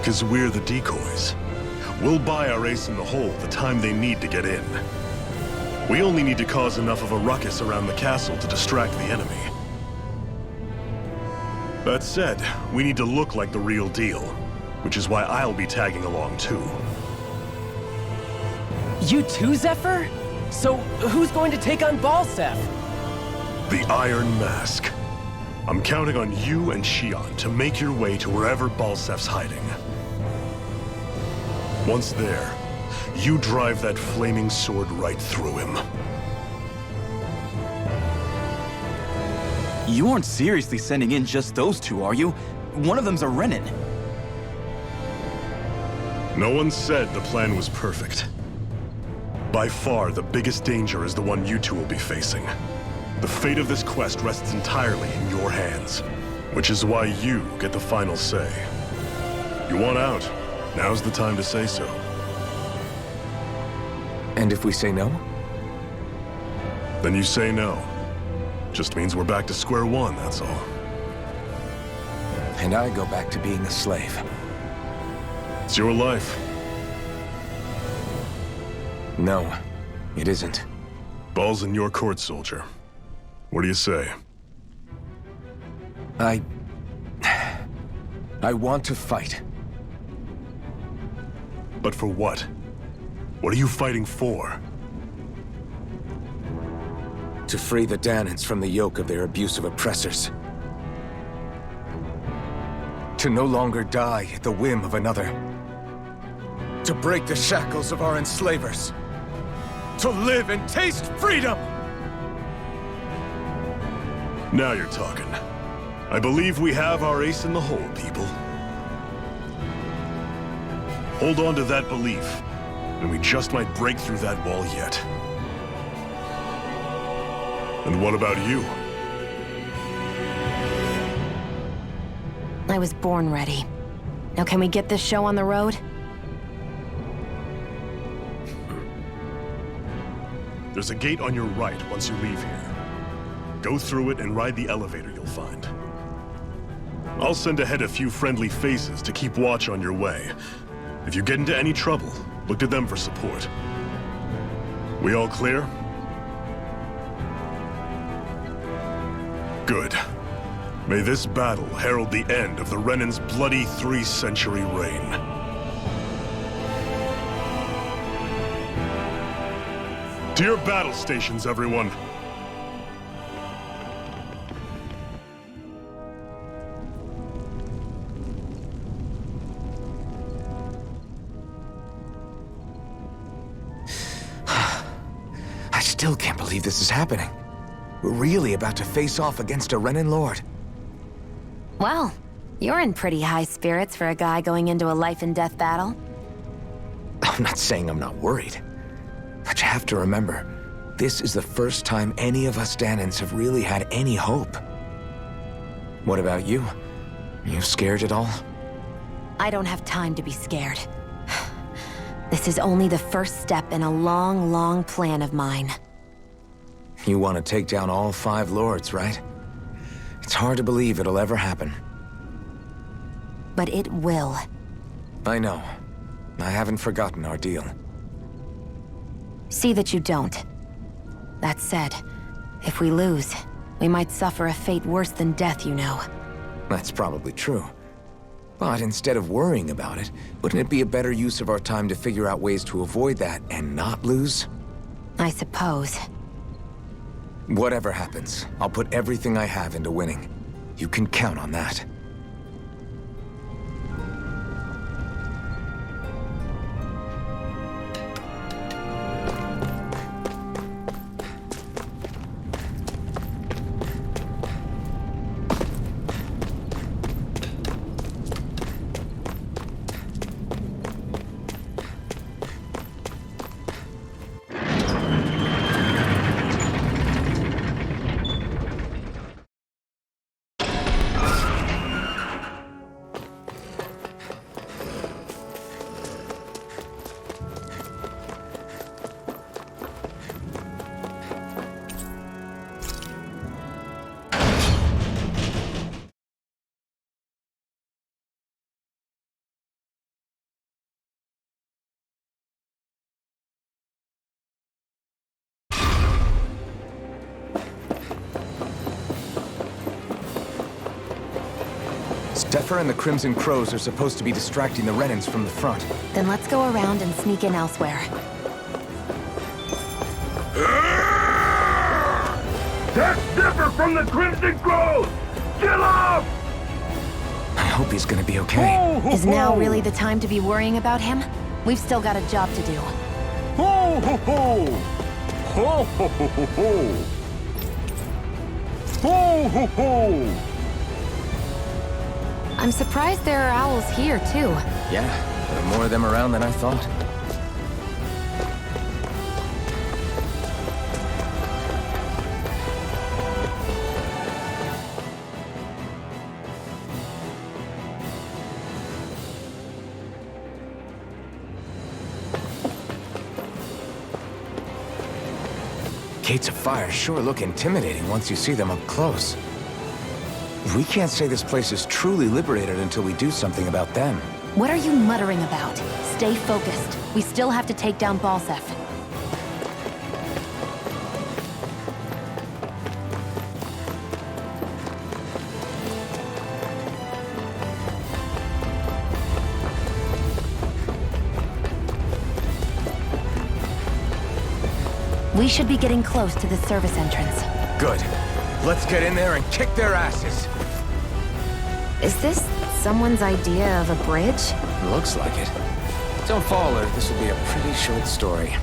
'Cause we're the decoys. We'll buy our ace in the hole the time they need to get in. We only need to cause enough of a ruckus around the castle to distract the enemy. That said, we need to look like the real deal, which is why I'll be tagging along too. You too, Zephyr? So, who's going to take on Balseph? The Iron Mask. I'm counting on you and Zionne to make your way to wherever Balseph's hiding. Once there, you drive that flaming sword right through him. You aren't seriously sending in just those two, are you? One of them's a Renin. No one said the plan was perfect. By far, the biggest danger is the one you two will be facing. The fate of this quest rests entirely in your hands, which is why you get the final say. You want out, now's the time to say so. And if we say no? Then you say no. Just means we're back to square one, that's all. And I go back to being a slave. It's your life. No, it isn't. Ball's in your court, soldier. What do you say? I want to fight. But for what? What are you fighting for? To free the Dahnans from the yoke of their abusive oppressors. To no longer die at the whim of another. To break the shackles of our enslavers. To live and taste freedom! Now you're talking. I believe we have our ace in the hole, people. Hold on to that belief, and we just might break through that wall yet. And what about you? I was born ready. Now can we get this show on the road? There's a gate on your right once you leave here. Go through it and ride the elevator you'll find. I'll send ahead a few friendly faces to keep watch on your way. If you get into any trouble, look to them for support. We all clear? Good. May this battle herald the end of the Renan's bloody 3-century reign. To your battle stations, everyone. I still can't believe this is happening. We're really about to face off against a Renin Lord. Well, you're in pretty high spirits for a guy going into a life-and-death battle. I'm not saying I'm not worried. But you have to remember, this is the first time any of us Dahnans have really had any hope. What about you? Are you scared at all? I don't have time to be scared. This is only the first step in a long, long plan of mine. You want to take down all 5 lords, right? It's hard to believe it'll ever happen. But it will. I know. I haven't forgotten our deal. See that you don't. That said, if we lose, we might suffer a fate worse than death, you know. That's probably true. But instead of worrying about it, wouldn't it be a better use of our time to figure out ways to avoid that and not lose? I suppose. Whatever happens, I'll put everything I have into winning. You can count on that. Zephyr and the Crimson Crows are supposed to be distracting the Renins from the front. Then let's go around and sneak in elsewhere. That's different from the Crimson Grove! Kill him! I hope he's gonna be okay. Is now really the time to be worrying about him? We've still got a job to do. Ho ho ho! Ho ho ho ho ho! Ho ho ho! I'm surprised there are owls here, too. Yeah, there are more of them around than I thought. Gates of fire sure look intimidating once you see them up close. We can't say this place is truly liberated until we do something about them. What are you muttering about? Stay focused. We still have to take down Balseph. We should be getting close to the service entrance. Good. Let's get in there and kick their asses. Is this someone's idea of a bridge? Looks like it. Don't fall, or this will be a pretty short story.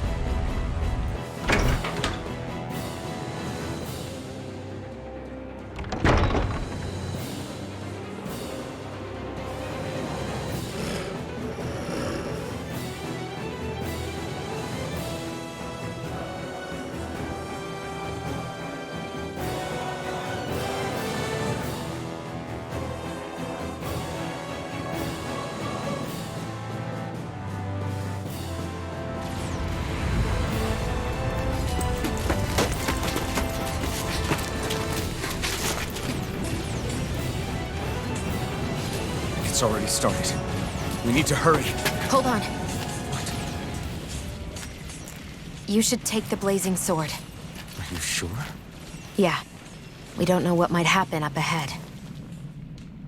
It's already started. We need to hurry. Hold on. You should take the blazing sword. Are you sure? Yeah. We don't know what might happen up ahead.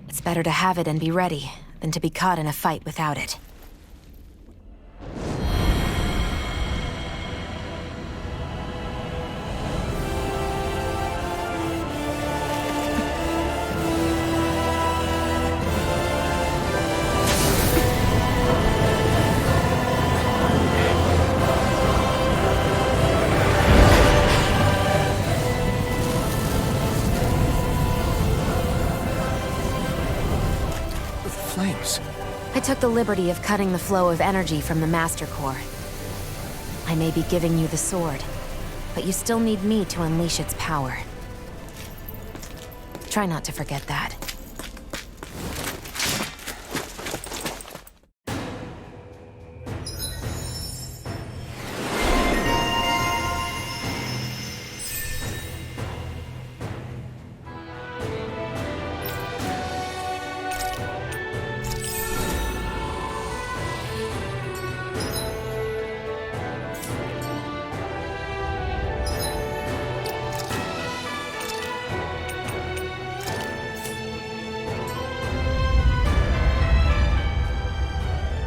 It's better to have it and be ready than to be caught in a fight without it. I took the liberty of cutting the flow of energy from the Master Core. I may be giving you the sword, but you still need me to unleash its power. Try not to forget that.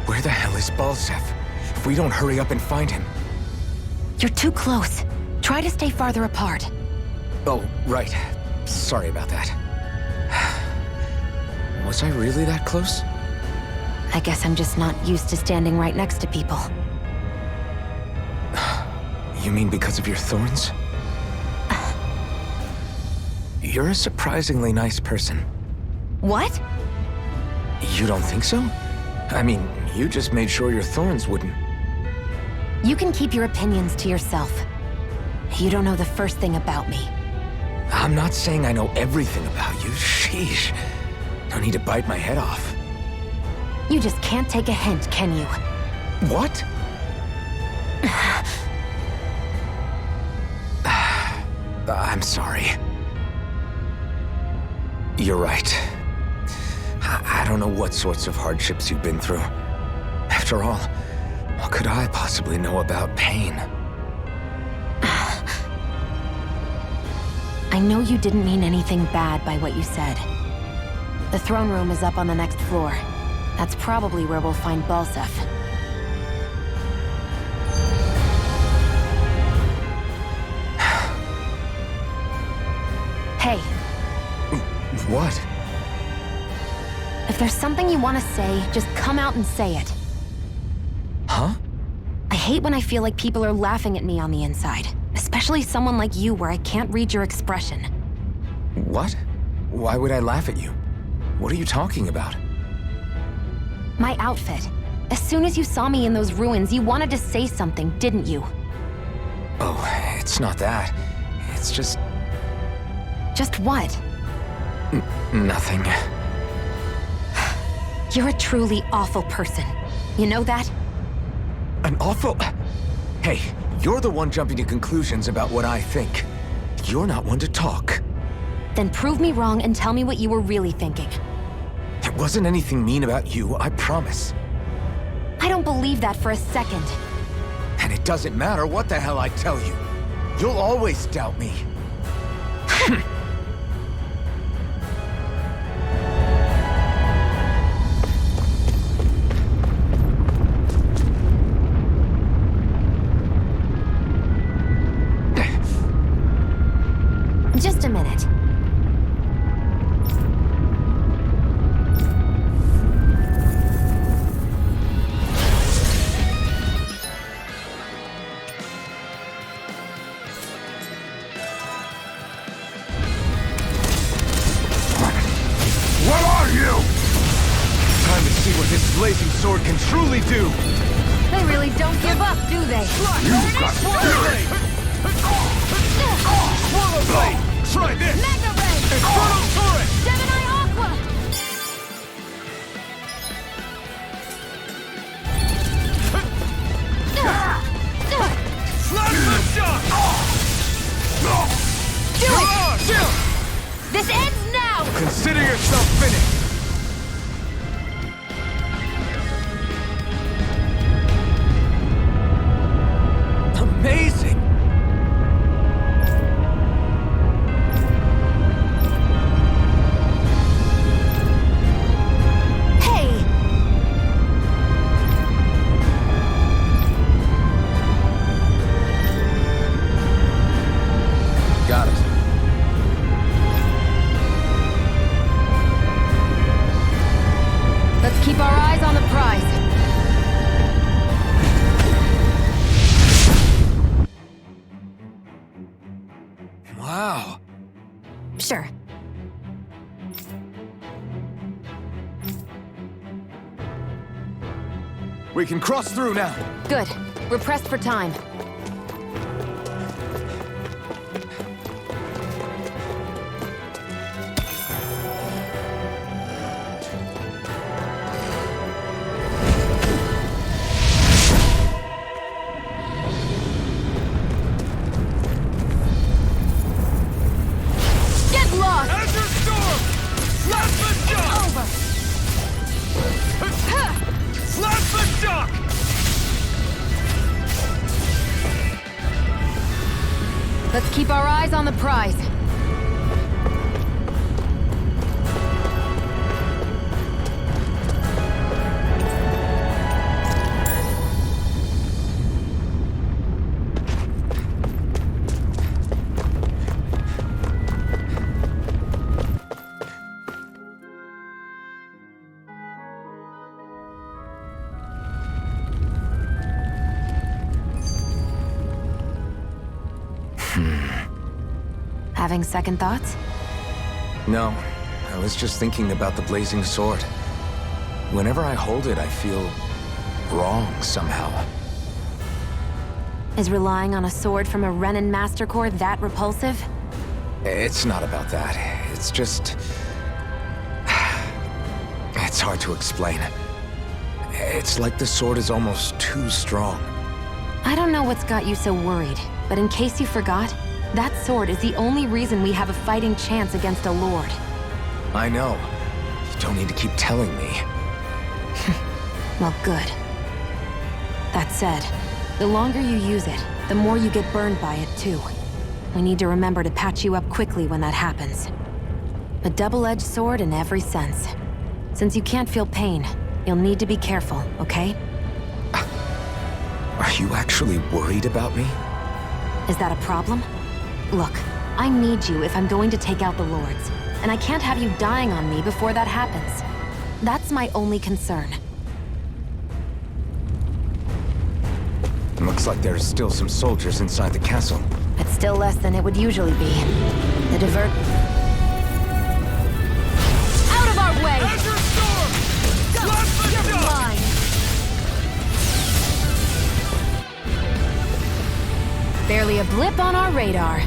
Where the hell is Balseph? If we don't hurry up and find him... You're too close. Try to stay farther apart. Oh, right. Sorry about that. Was I really that close? I guess I'm just not used to standing right next to people. You mean because of your thorns? You're a surprisingly nice person. What? You don't think so? I mean, you just made sure your thorns wouldn't... You can keep your opinions to yourself. You don't know the first thing about me. I'm not saying I know everything about you. Sheesh. No need to bite my head off. You just can't take a hint, can you? What? I'm sorry. You're right. I don't know what sorts of hardships you've been through. After all, what could I possibly know about pain? I know you didn't mean anything bad by what you said. The throne room is up on the next floor. That's probably where we'll find Balseph. Hey, What? if there's something you want to say, just come out and say it. Huh? I hate when I feel like people are laughing at me on the inside. Especially someone like you where I can't read your expression. What? Why would I laugh at you? What are you talking about? My outfit. As soon as you saw me in those ruins, you wanted to say something, didn't you? Oh, it's not that. It's just... Just what? nothing. You're a truly awful person. You know that? An awful... Hey, you're the one jumping to conclusions about what I think. You're not one to talk. Then prove me wrong and tell me what you were really thinking. It wasn't anything mean about you, I promise. I don't believe that for a second. And it doesn't matter what the hell I tell you. You'll always doubt me. Just a minute. What are you? Time to see what this blazing sword can truly do. They really don't give up, do they? You've got spirit! Swallow blade! Try this! Mega Ray! Infernal turret! Gemini Aqua! Plasma shot! Do it! This ends now! Consider yourself finished! Amazing! Hey! Got it. Let's keep our eyes on the prize. Wow. Sure. We can cross through now. Good. We're pressed for time. Get lost! Azure Storm! Plasma shock! Over! Plasma shock! Let's keep our eyes on the prize. Having second thoughts? No, I was just thinking about the blazing sword. Whenever I hold it, I feel wrong somehow. Is relying on a sword from a Renin Master Core that repulsive? It's not about that. It's just... It's hard to explain. It's like the sword is almost too strong. I don't know what's got you so worried, but in case you forgot, that sword is the only reason we have a fighting chance against a lord. I know. You don't need to keep telling me. Well, good. That said, the longer you use it, the more you get burned by it, too. We need to remember to patch you up quickly when that happens. A double-edged sword in every sense. Since you can't feel pain, you'll need to be careful, okay? Are you actually worried about me? Is that a problem? Look, I need you if I'm going to take out the Lords, and I can't have you dying on me before that happens. That's my only concern. Looks like there's still some soldiers inside the castle. It's still less than it would usually be. The divert... Out of our way! You're mine! Barely a blip on our radar.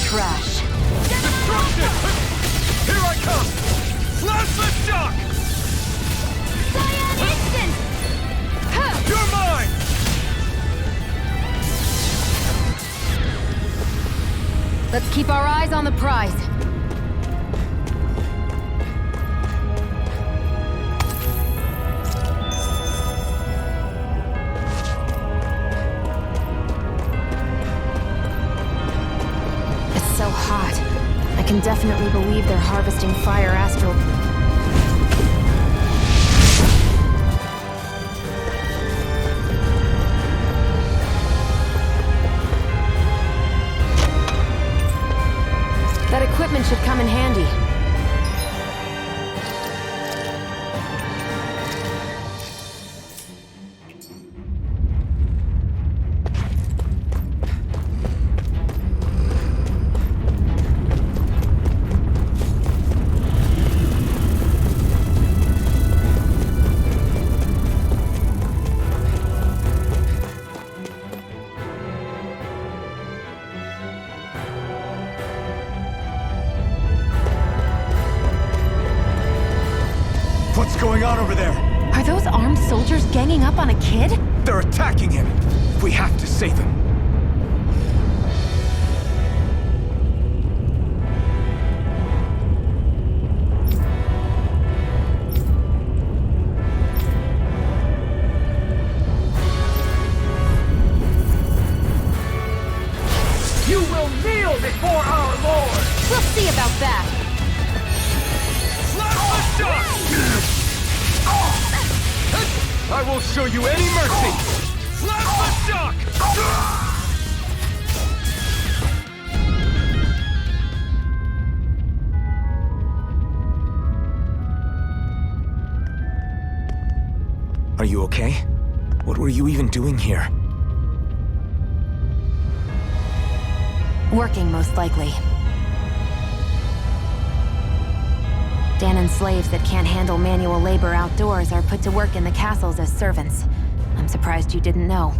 Trash. Destruction! Here I come! Flash the shock! Zionne instant! You're mine! Let's keep our eyes on the prize. I can definitely believe they're harvesting fire astral. That equipment should come in handy. What's going on over there? Are those armed soldiers ganging up on a kid? They're attacking him! We have to save him! You will kneel before our Lord! We'll see about that! I won't show you any mercy! Flash the shock! Are you okay? What were you even doing here? Working, most likely. Dahnan slaves that can't handle manual labor outdoors are put to work in the castles as servants. I'm surprised you didn't know.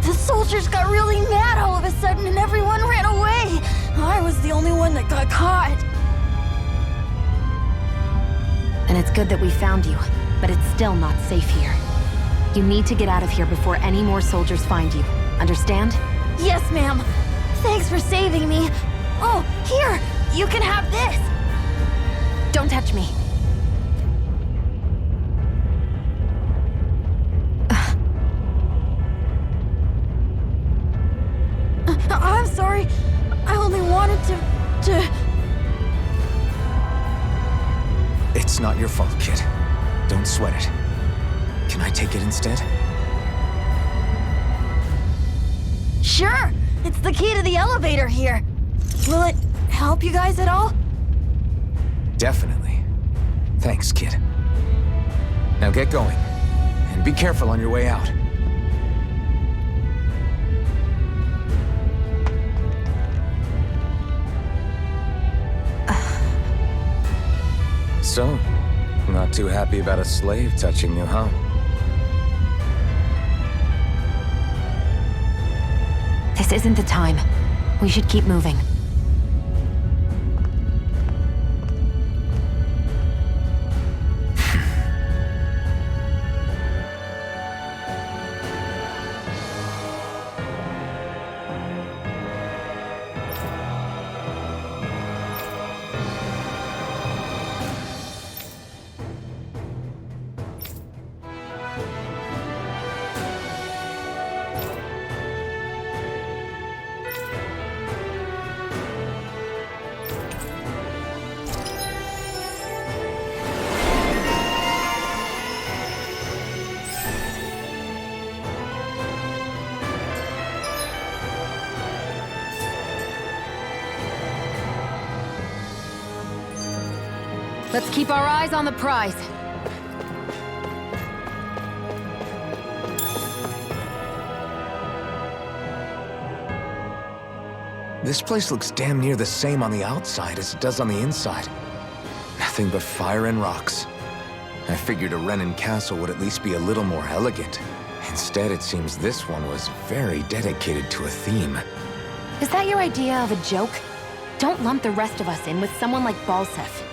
The soldiers got really mad all of a sudden and everyone ran away. I was the only one that got caught. And it's good that we found you, but it's still not safe here. You need to get out of here before any more soldiers find you. Understand? Yes, ma'am. Thanks for saving me. Oh, here! You can have this! Don't touch me. I'm sorry. I only wanted to... It's not your fault, kid. Don't sweat it. Can I take it instead? Sure! It's the key to the elevator here. Will it help you guys at all? Definitely. Thanks, kid. Now get going. And be careful on your way out. So, not too happy about a slave touching you, huh? isn't the time. We should keep moving. Let's keep our eyes on the prize. This place looks damn near the same on the outside as it does on the inside. Nothing but fire and rocks. I figured a Renin castle would at least be a little more elegant. Instead, it seems this one was very dedicated to a theme. Is that your idea of a joke? Don't lump the rest of us in with someone like Balseph.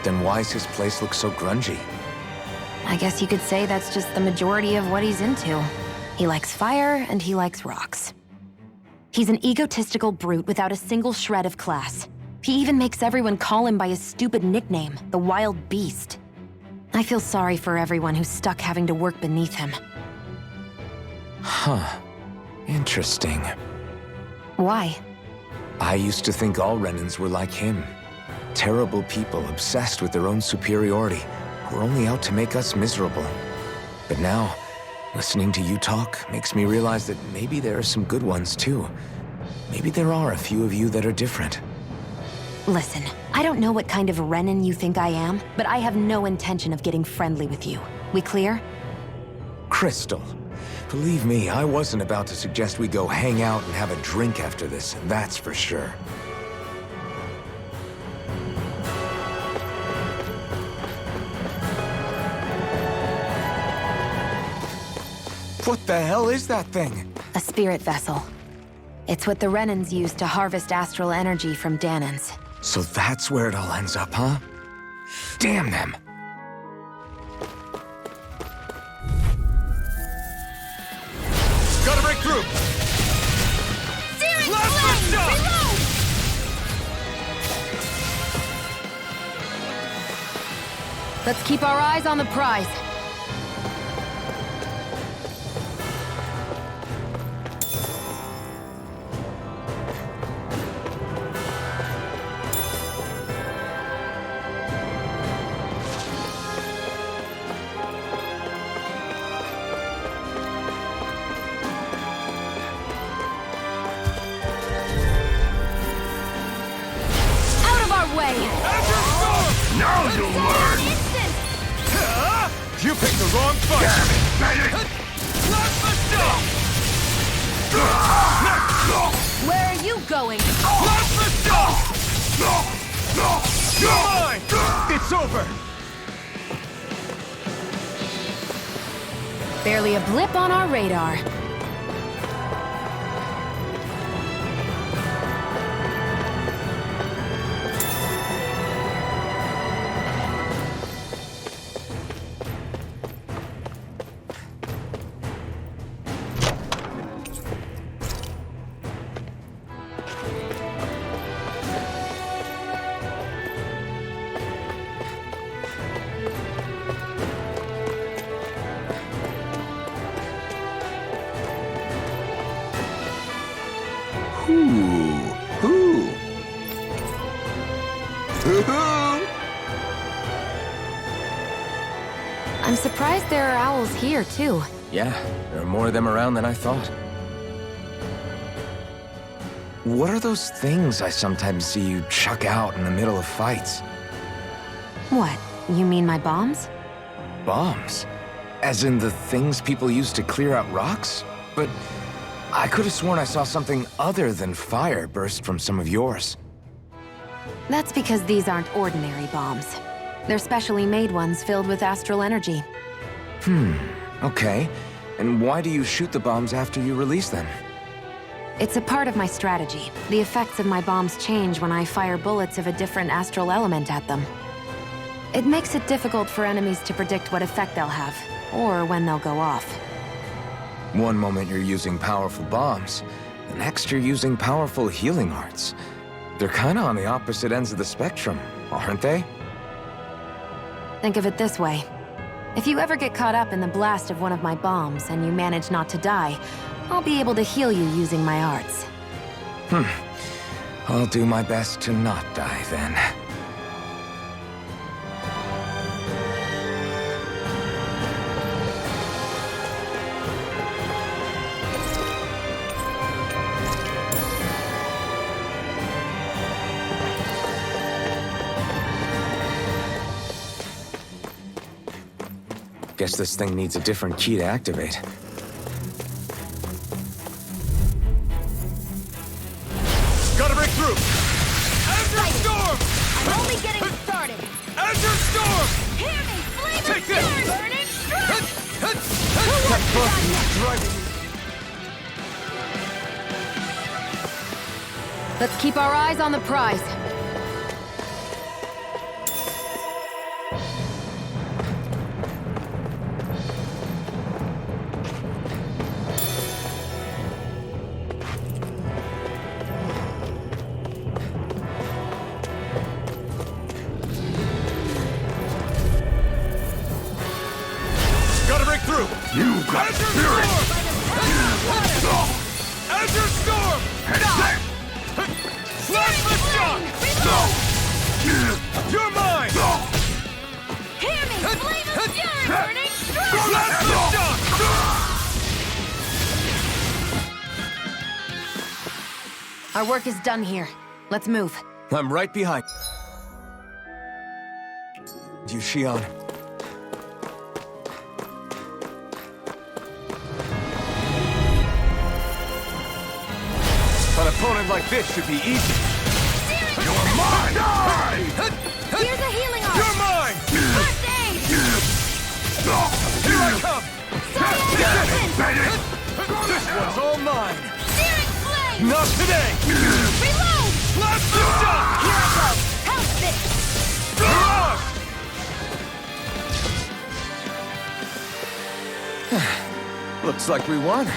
Then why's his place look so grungy? I guess you could say that's just the majority of what he's into. He likes fire and he likes rocks. He's an egotistical brute without a single shred of class. He even makes everyone call him by his stupid nickname, the Wild Beast. I feel sorry for everyone who's stuck having to work beneath him. Huh. Interesting. Why? I used to think all Renins were like him. Terrible people obsessed with their own superiority, who are only out to make us miserable. But now, listening to you talk makes me realize that maybe there are some good ones too. Maybe there are a few of you that are different. Listen, I don't know what kind of Renin you think I am, but I have no intention of getting friendly with you. We clear? Crystal, believe me, I wasn't about to suggest we go hang out and have a drink after this, that's for sure. What the hell is that thing? A spirit vessel. It's what the Renins use to harvest astral energy from Dahnans. So that's where it all ends up, huh? Damn them! Gotta break through! Searing flame! Reload! Let's keep our eyes on the prize. Now you'll learn! You picked the wrong fight! Where are you going? You're mine! It's over! Barely a blip on our radar. I'm surprised there are owls here, too. Yeah, there are more of them around than I thought. What are those things I sometimes see you chuck out in the middle of fights? What? You mean my bombs? Bombs? As in the things people use to clear out rocks? But I could have sworn I saw something other than fire burst from some of yours. That's because these aren't ordinary bombs. They're specially made ones filled with astral energy. Okay. And why do you shoot the bombs after you release them? It's a part of my strategy. The effects of my bombs change when I fire bullets of a different astral element at them. It makes it difficult for enemies to predict what effect they'll have, or when they'll go off. One moment you're using powerful bombs, the next you're using powerful healing arts. They're kinda on the opposite ends of the spectrum, aren't they? Think of it this way. If you ever get caught up in the blast of one of my bombs and you manage not to die, I'll be able to heal you using my arts. I'll do my best to not die then. Guess this thing needs a different key to activate. Gotta break through! Azure Storm! I'm only getting started! Azure Storm! Hear me! Flame Take of this! Fury! Burning strike! Let's keep our eyes on the prize. Gotta break through! You got Azure spirit! Storm! Azure Storm! Flash the shock! You're mine! Hear me! Flame of Fury! Burning strike! Flash the shock! Our work is done here. Let's move. I'm right behind you, Zionne. An opponent like this should be easy. You're mine! Die! Here's a healing arm! You're mine! First aid! Here I come! This one's all mine. Searing flame! Not today! Reload! Flash the shock! Here I go! Help this! Barrage! Looks like we won.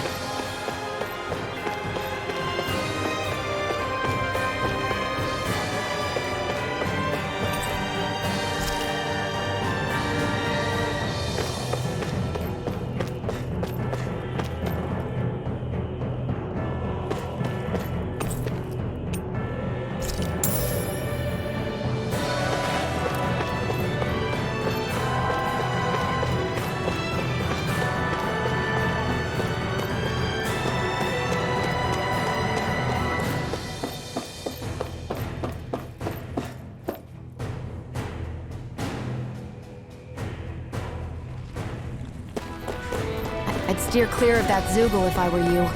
I'd steer clear of that Zeugle if I were you.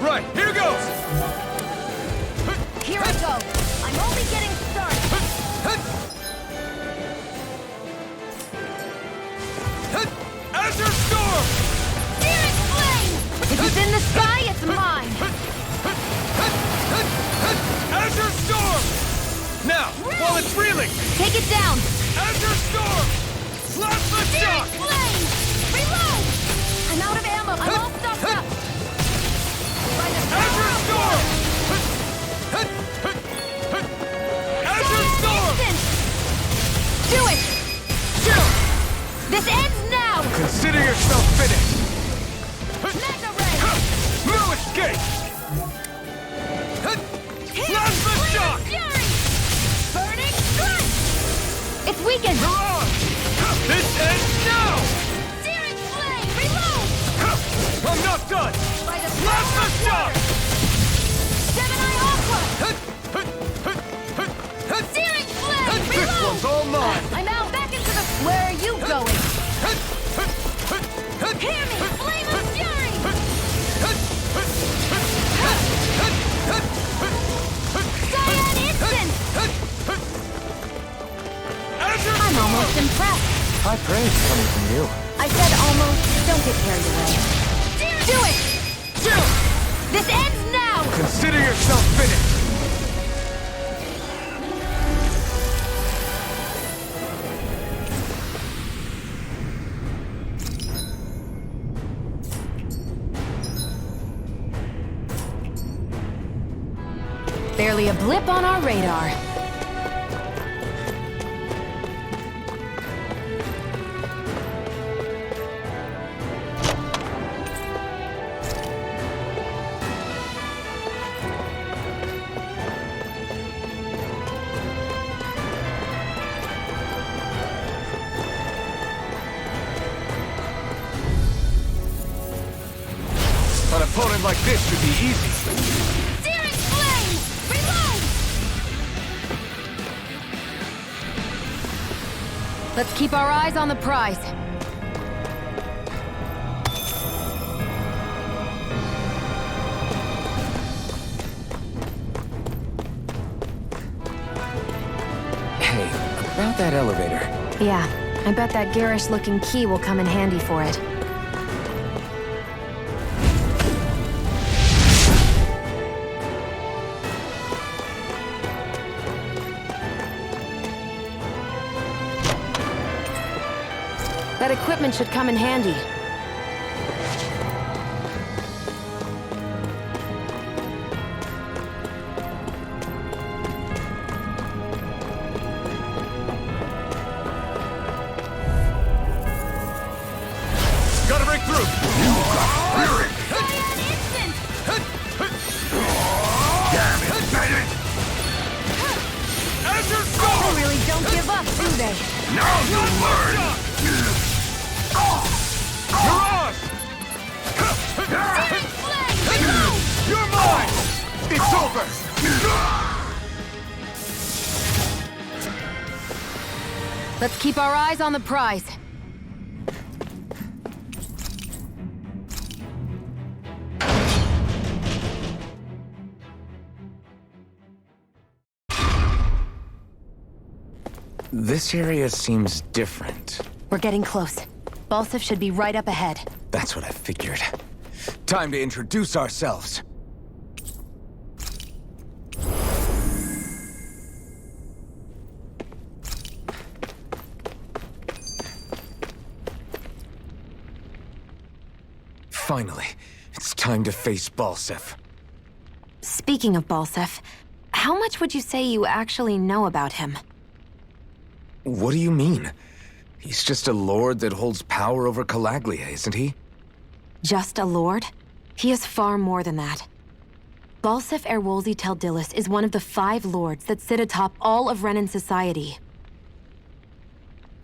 Right, here goes! Here I go! I'm only getting started! Azure Storm! Searing flame! If it's in the sky, it's mine! Azure Storm! Now, while it's reeling! Take it down! Azure Storm! Flash the Searing shock! flame! Reload! I'm out of ammo! I'm all stuffed up! By the power Azure of Storm! Azure Storm! instant! Do it! This ends now! Consider yourself finished. Mega ray! No escape! Flash the shock! Fury! Burning strike! It's weakened! Mirage! This ends now! Searing flame! Reload! I'm not done! By the Flash power the of shock! Gemini Aqua! Searing flame! This Reload! one's all mine. I'm out back into the... Where are you going? Hear me! Flame of Fury! Zionne instant! Azure I'm almost impressed. High praise coming from you. I said almost. Don't get carried away. Do it! This ends now! Consider yourself finished! Barely a blip on our radar. An opponent like this should be easy. Searing flames! Reload! Let's keep our eyes on the prize. Hey, about that elevator. Yeah, I bet that garish-looking key will come in handy for it. That equipment should come in handy. Gotta break through! Damn it, bandit! As you go! They really don't give up, do they? Now you'll learn! Mirage! You're mine! It's over! Let's keep our eyes on the prize. This area seems different. We're getting close. Balseph should be right up ahead. That's what I figured. Time to introduce ourselves. Finally, it's time to face Balseph. Speaking of Balseph, how much would you say you actually know about him? What do you mean? He's just a lord that holds power over Calaglia, isn't he? Just a lord? He is far more than that. Balseph Erwolzi Teldillis is one of the 5 lords that sit atop all of Renan society.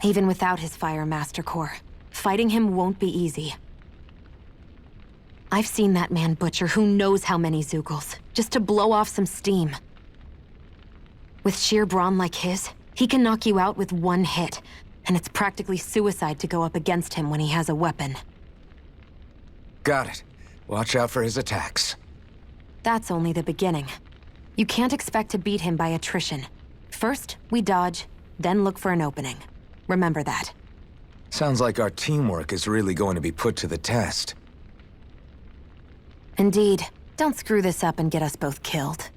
Even without his Fire Master Corps, fighting him won't be easy. I've seen that man butcher who knows how many Zeugles, just to blow off some steam. With sheer brawn like his, he can knock you out with one hit, and it's practically suicide to go up against him when he has a weapon. Got it. Watch out for his attacks. That's only the beginning. You can't expect to beat him by attrition. First, we dodge, then look for an opening. Remember that. Sounds like our teamwork is really going to be put to the test. Indeed. Don't screw this up and get us both killed.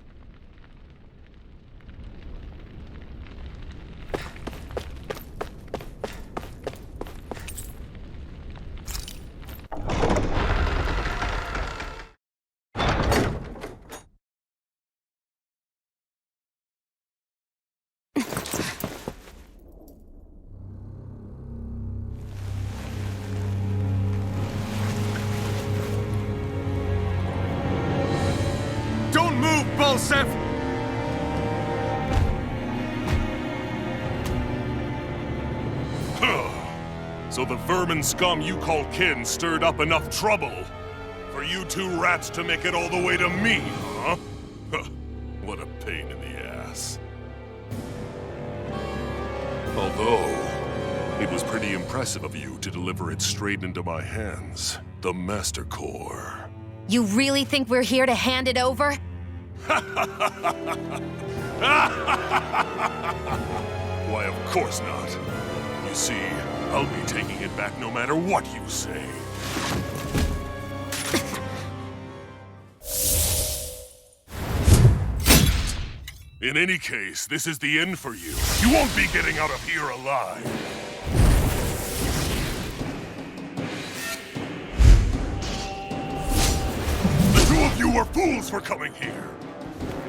Balseph! So the vermin scum you call kin stirred up enough trouble for you 2 rats to make it all the way to me, huh? What a pain in the ass. Although, it was pretty impressive of you to deliver it straight into my hands. The Master Core. You really think we're here to hand it over? Why, of course not. You see, I'll be taking it back no matter what you say. In any case, this is the end for you. You won't be getting out of here alive. The two of you were fools for coming here.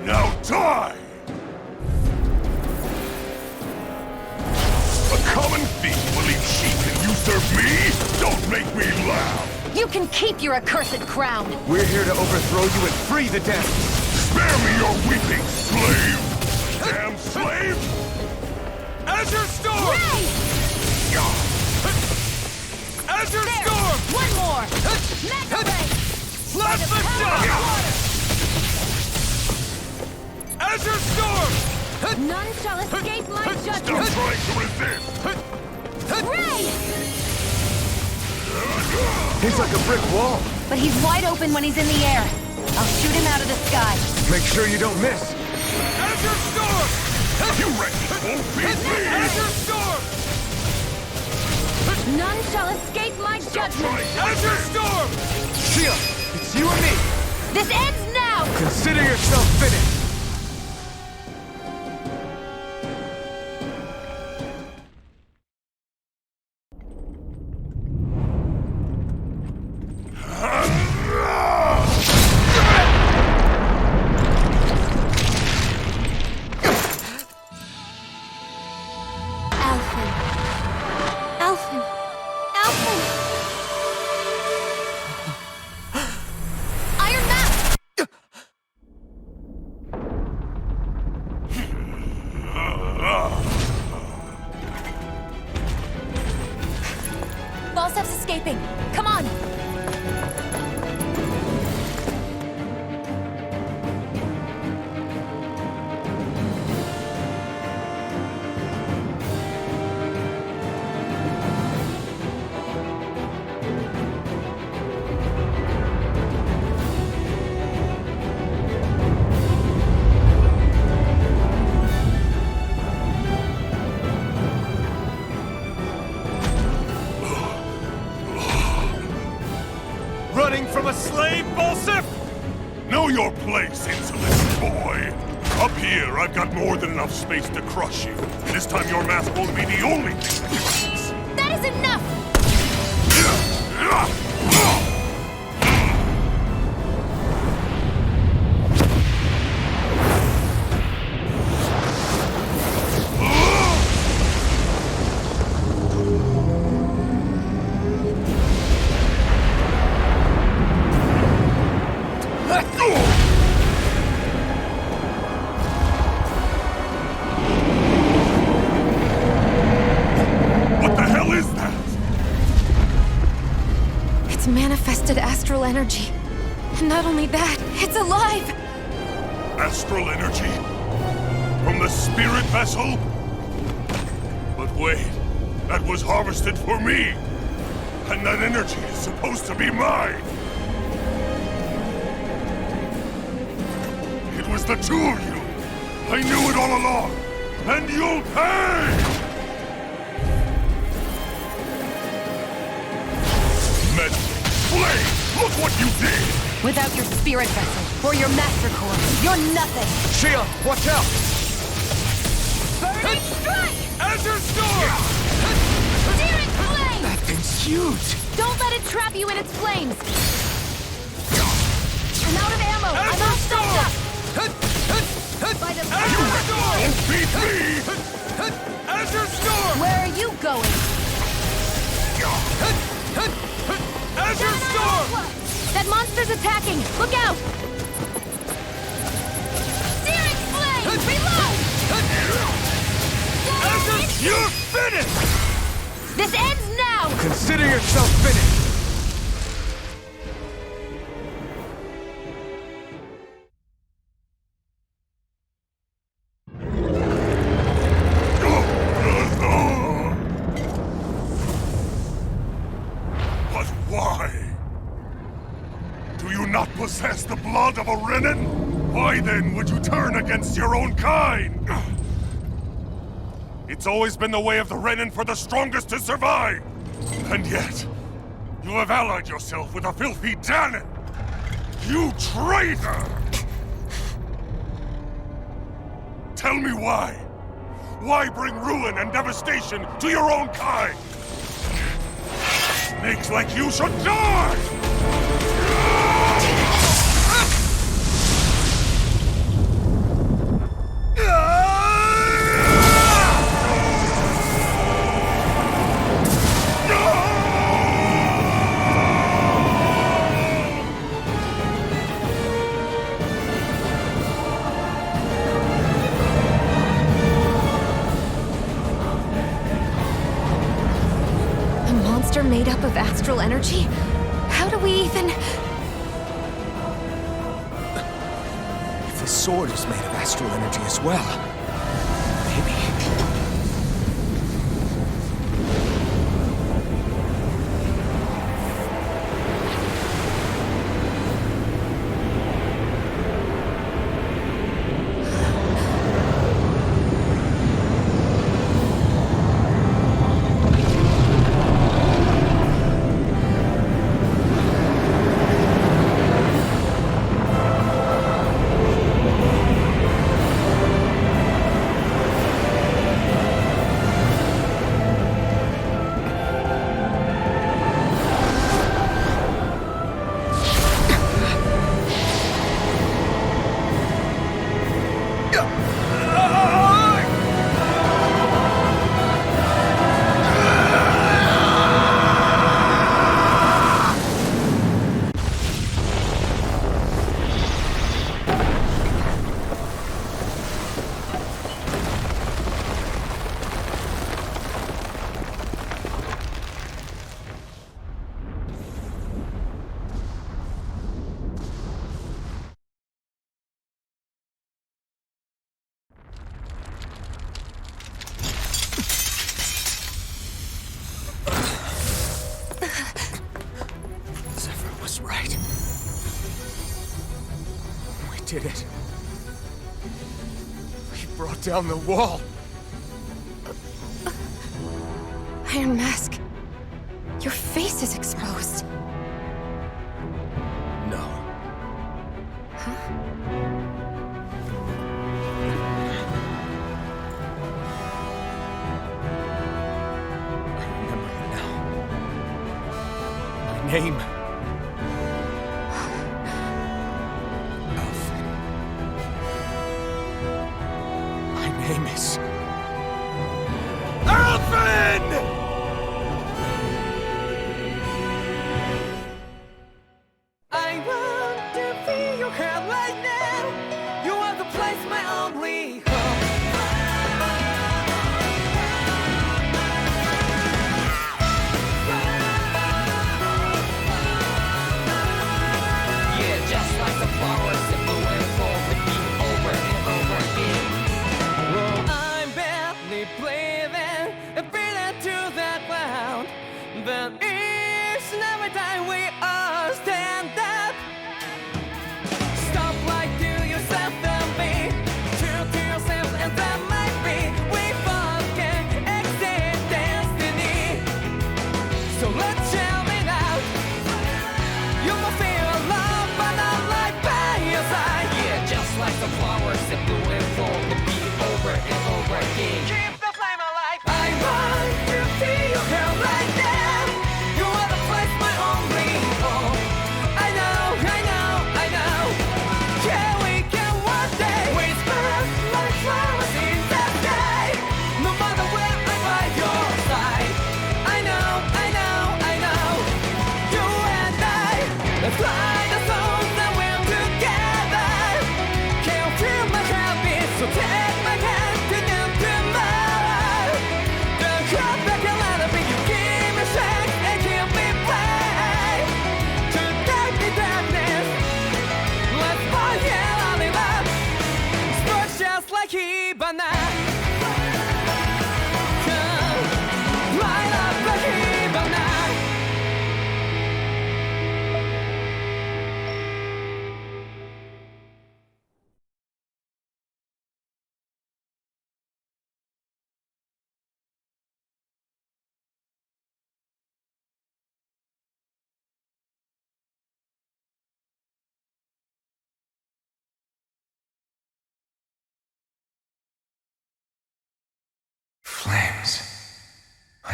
Now die! A common thief will eat sheep and you serve me? Don't make me laugh! You can keep your accursed crown! We're here to overthrow you and free the damned! Spare me your weeping, slave! Damn slave! Azure Storm! Ray! Azure There! Storm! One more! Mega Ray! Plasma Shock! Azure Storm! None shall escape my Stop judgment! trying to resist! Ray! He's like a brick wall. But he's wide open when he's in the air. I'll shoot him out of the sky. Make sure you don't miss. Azure Storm! You reckon it won't beat me? Azure Storm! None shall escape my judgment. Azure Storm! Sheila, it's you and me. This ends now! Consider yourself finished. Balseph's escaping! Come on! Running from a slave, Balseph? Know your place, insolent boy! Up here, I've got more than enough space to crush you. This time your mask won't be the only thing that counts. That is enough! What the hell is that? It's manifested astral energy. And not only that, it's alive! Astral energy? From the spirit vessel? But wait, that was harvested for me! And that energy is supposed to be mine! It was the two of you! I knew it all along! And you'll pay! Meddling! Flame! Look what you did! Without your spirit vessel, or your master core, you're nothing! Sheila, watch out! Burning strike! Azure Storm! Searing flame! That thing's huge! Don't let it trap you in its flames! I'm out of ammo! I'm all Azure stuffed Storm! up! By the Azure Storm! Don't beat me! Azure Storm! Where are you going? Azure Storm! That monster's attacking! Look out! Searing flame! Reload! Azure, you're finished! This ends now! Consider yourself finished! But why? Do you not possess the blood of a Renin? Why then would you turn against your own kind? It's always been the way of the Renin for the strongest to survive! And yet, you have allied yourself with a filthy Dahnan! You traitor! Tell me why? Why bring ruin and devastation to your own kind? Snakes like you should die! Made up of astral energy? How do we even... If the sword is made of astral energy as well, maybe... Did it. We brought down the wall. Iron Mask, your face is exposed. No. Huh? I remember it now. My name. I know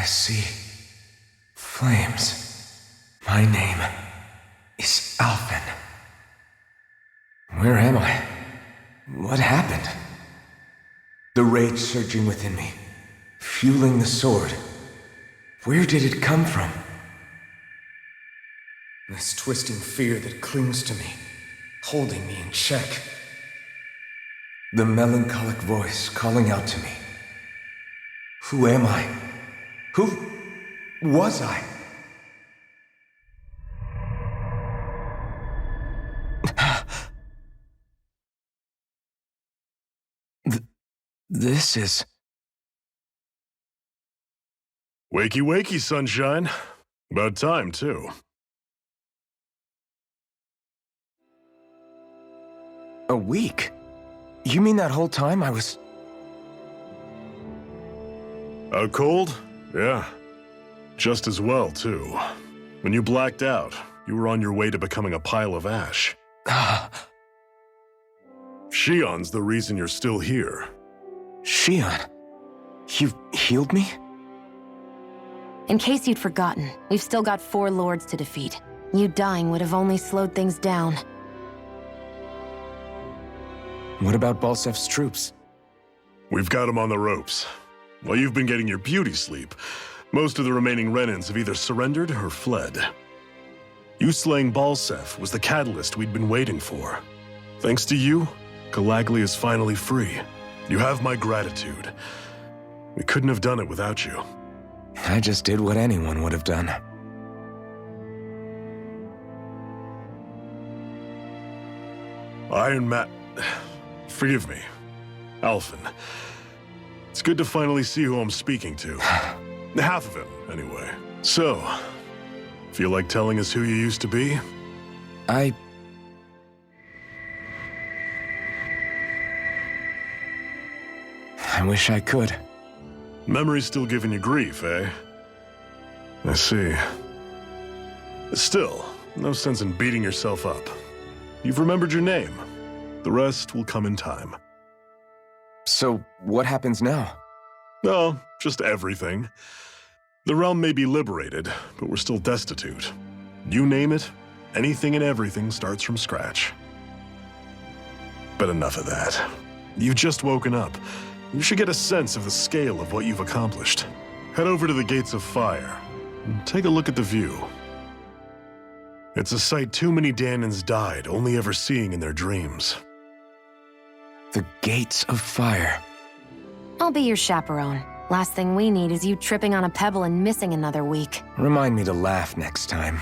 see flames. My name is Alphen. Where am I? What happened? The rage surging within me, fueling the sword. Where did it come from? This twisting fear that clings to me, holding me in check. The melancholic voice calling out to me. Who am I? Who was I? This is... Wakey wakey, sunshine. About time, too. A week? You mean that whole time I was... Out cold? Yeah. Just as well, too. When you blacked out, you were on your way to becoming a pile of ash. Shion's the reason you're still here. Shion? You healed me? In case you'd forgotten, we've still got 4 lords to defeat. You dying would have only slowed things down. What about Balsef's troops? We've got them on the ropes. While you've been getting your beauty sleep, most of the remaining Renans have either surrendered or fled. You slaying Balseph was the catalyst we'd been waiting for. Thanks to you, Calaglia is finally free. You have my gratitude. We couldn't have done it without you. I just did what anyone would have done. Iron Man... Forgive me. Alphen. It's good to finally see who I'm speaking to. Half of him, anyway. So, feel like telling us who you used to be? I wish I could. Memory's still giving you grief, eh? I see. Still, no sense in beating yourself up. You've remembered your name. The rest will come in time. So, what happens now? Oh, just everything. The realm may be liberated, but we're still destitute. You name it, anything and everything starts from scratch. But enough of that. You've just woken up. You should get a sense of the scale of what you've accomplished. Head over to the Gates of Fire and take a look at the view. It's a sight too many Dahnans died only ever seeing in their dreams. The Gates of Fire. I'll be your chaperone. Last thing we need is you tripping on a pebble and missing another week. Remind me to laugh next time.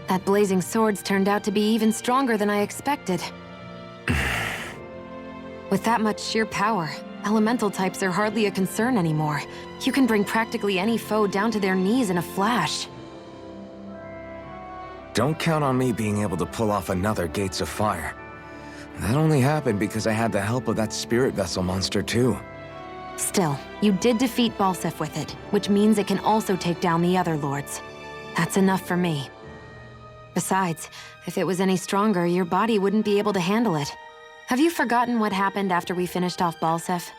That blazing sword's turned out to be even stronger than I expected. With that much sheer power, elemental types are hardly a concern anymore. You can bring practically any foe down to their knees in a flash. Don't count on me being able to pull off another Gates of Fire. That only happened because I had the help of that spirit vessel monster too. Still, you did defeat Balseph with it, which means it can also take down the other lords. That's enough for me. Besides, if it was any stronger, your body wouldn't be able to handle it. Have you forgotten what happened after we finished off Balseph?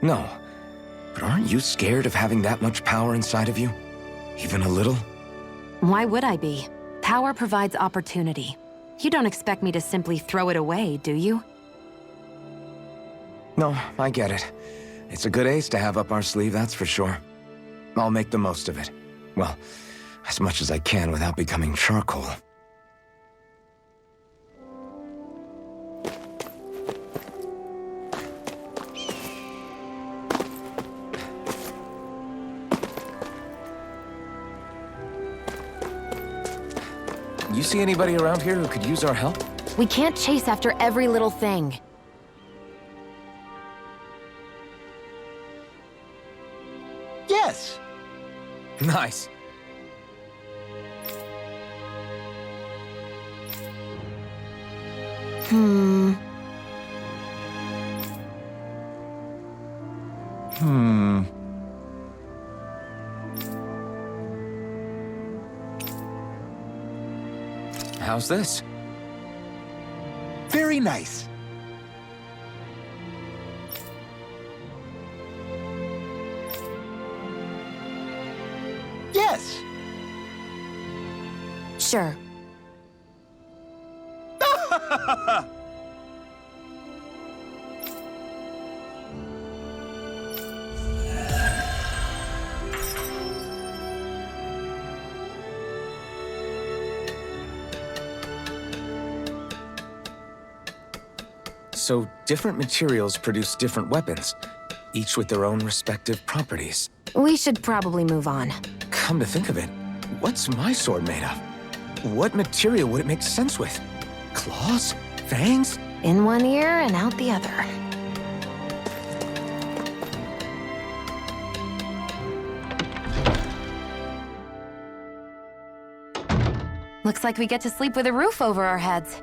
No. But aren't you scared of having that much power inside of you? Even a little? Why would I be? Power provides opportunity. You don't expect me to simply throw it away, do you? No, I get it. It's a good ace to have up our sleeve, that's for sure. I'll make the most of it. Well, as much as I can without becoming charcoal. You see anybody around here who could use our help? We can't chase after every little thing. Yes! Nice. How's this? Very nice. Yes. Sure. So different materials produce different weapons, each with their own respective properties. We should probably move on. Come to think of it, what's my sword made of? What material would it make sense with? Claws? Fangs? In one ear and out the other. Looks like we get to sleep with a roof over our heads.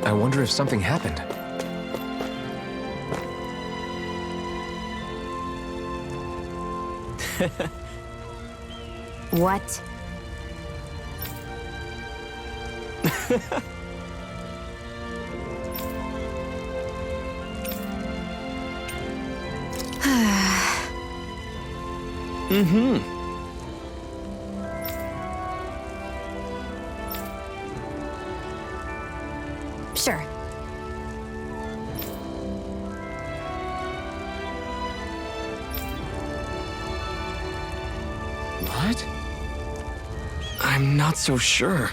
I wonder if something happened. What? Sure. What? I'm not so sure.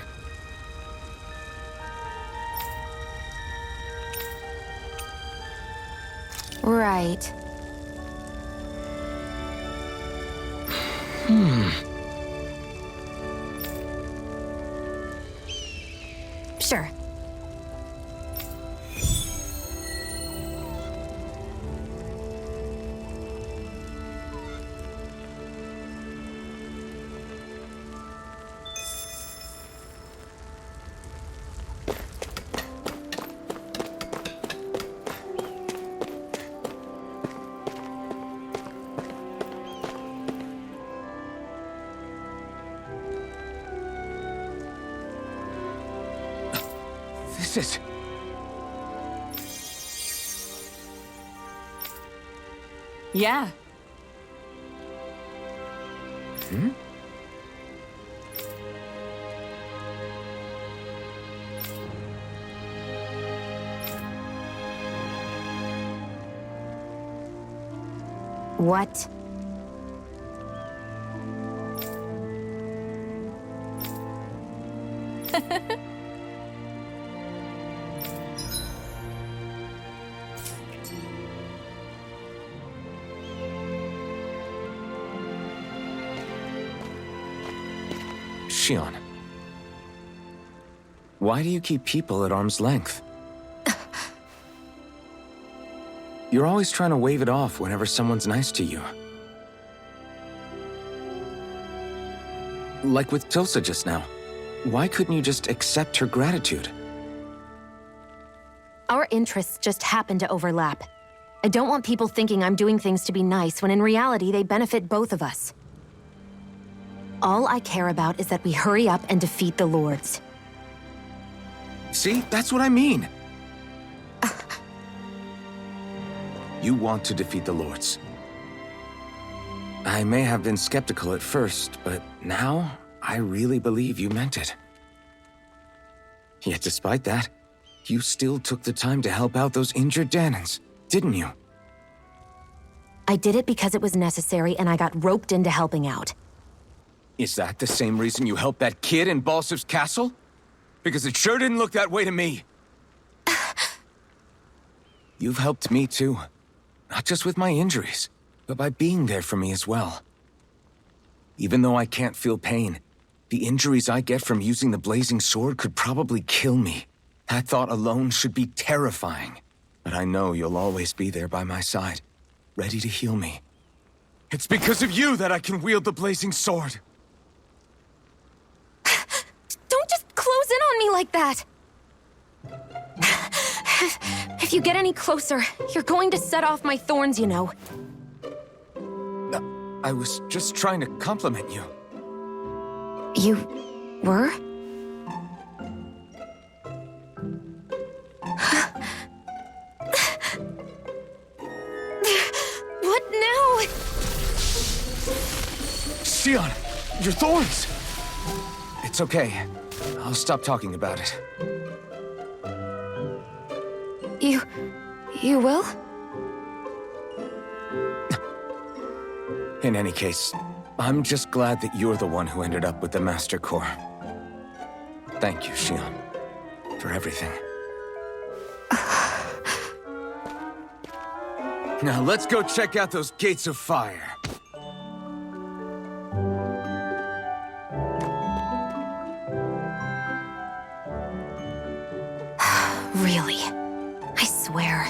Right. Sure. This is... Yeah. What? Zionne. Why do you keep people at arm's length? You're always trying to wave it off whenever someone's nice to you. Like with Tilsa just now. Why couldn't you just accept her gratitude? Our interests just happen to overlap. I don't want people thinking I'm doing things to be nice when in reality they benefit both of us. All I care about is that we hurry up and defeat the Lords. See? That's what I mean. You want to defeat the Lords. I may have been skeptical at first, but now I really believe you meant it. Yet despite that, you still took the time to help out those injured Dahnans, didn't you? I did it because it was necessary and I got roped into helping out. Is that the same reason you helped that kid in Balsef's castle? Because it sure didn't look that way to me. You've helped me too. Not just with my injuries, but by being there for me as well. Even though I can't feel pain, the injuries I get from using the blazing sword could probably kill me. That thought alone should be terrifying. But I know you'll always be there by my side, ready to heal me. It's because of you that I can wield the blazing sword. Don't just close in on me like that! If you get any closer, you're going to set off my thorns, you know. I was just trying to compliment you. You were? What now? Zionne, your thorns! It's okay. I'll stop talking about it. You will? In any case, I'm just glad that you're the one who ended up with the Master Core. Thank you, Zionne, for everything. Now let's go check out those gates of fire. Really? I swear.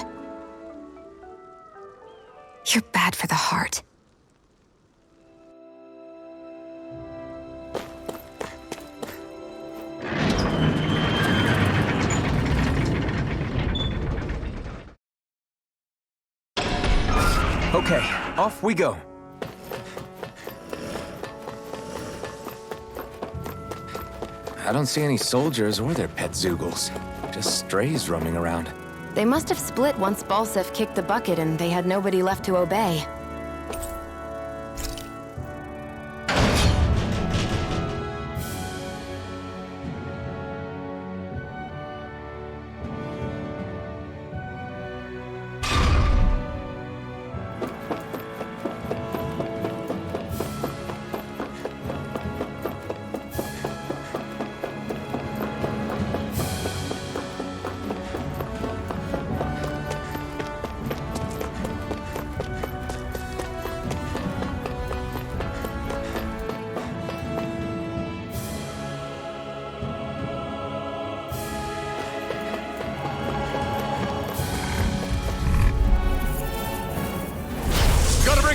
You're bad for the heart. Okay, off we go. I don't see any soldiers or their pet Zeugles. Just strays roaming around. They must have split once Balseph kicked the bucket and they had nobody left to obey.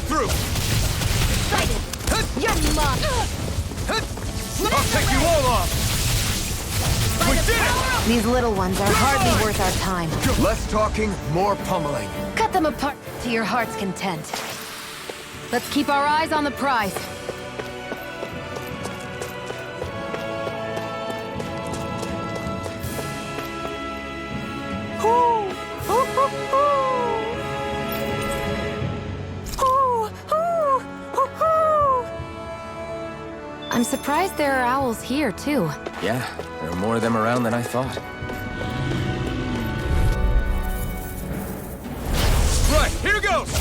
Through! Excited! You're mine! I'll take you all off! We did it! These little ones are hardly worth our time. Less talking, more pummeling. Cut them apart to your heart's content. Let's keep our eyes on the prize. I'm surprised there are owls here, too. Yeah, there are more of them around than I thought. Right, here goes!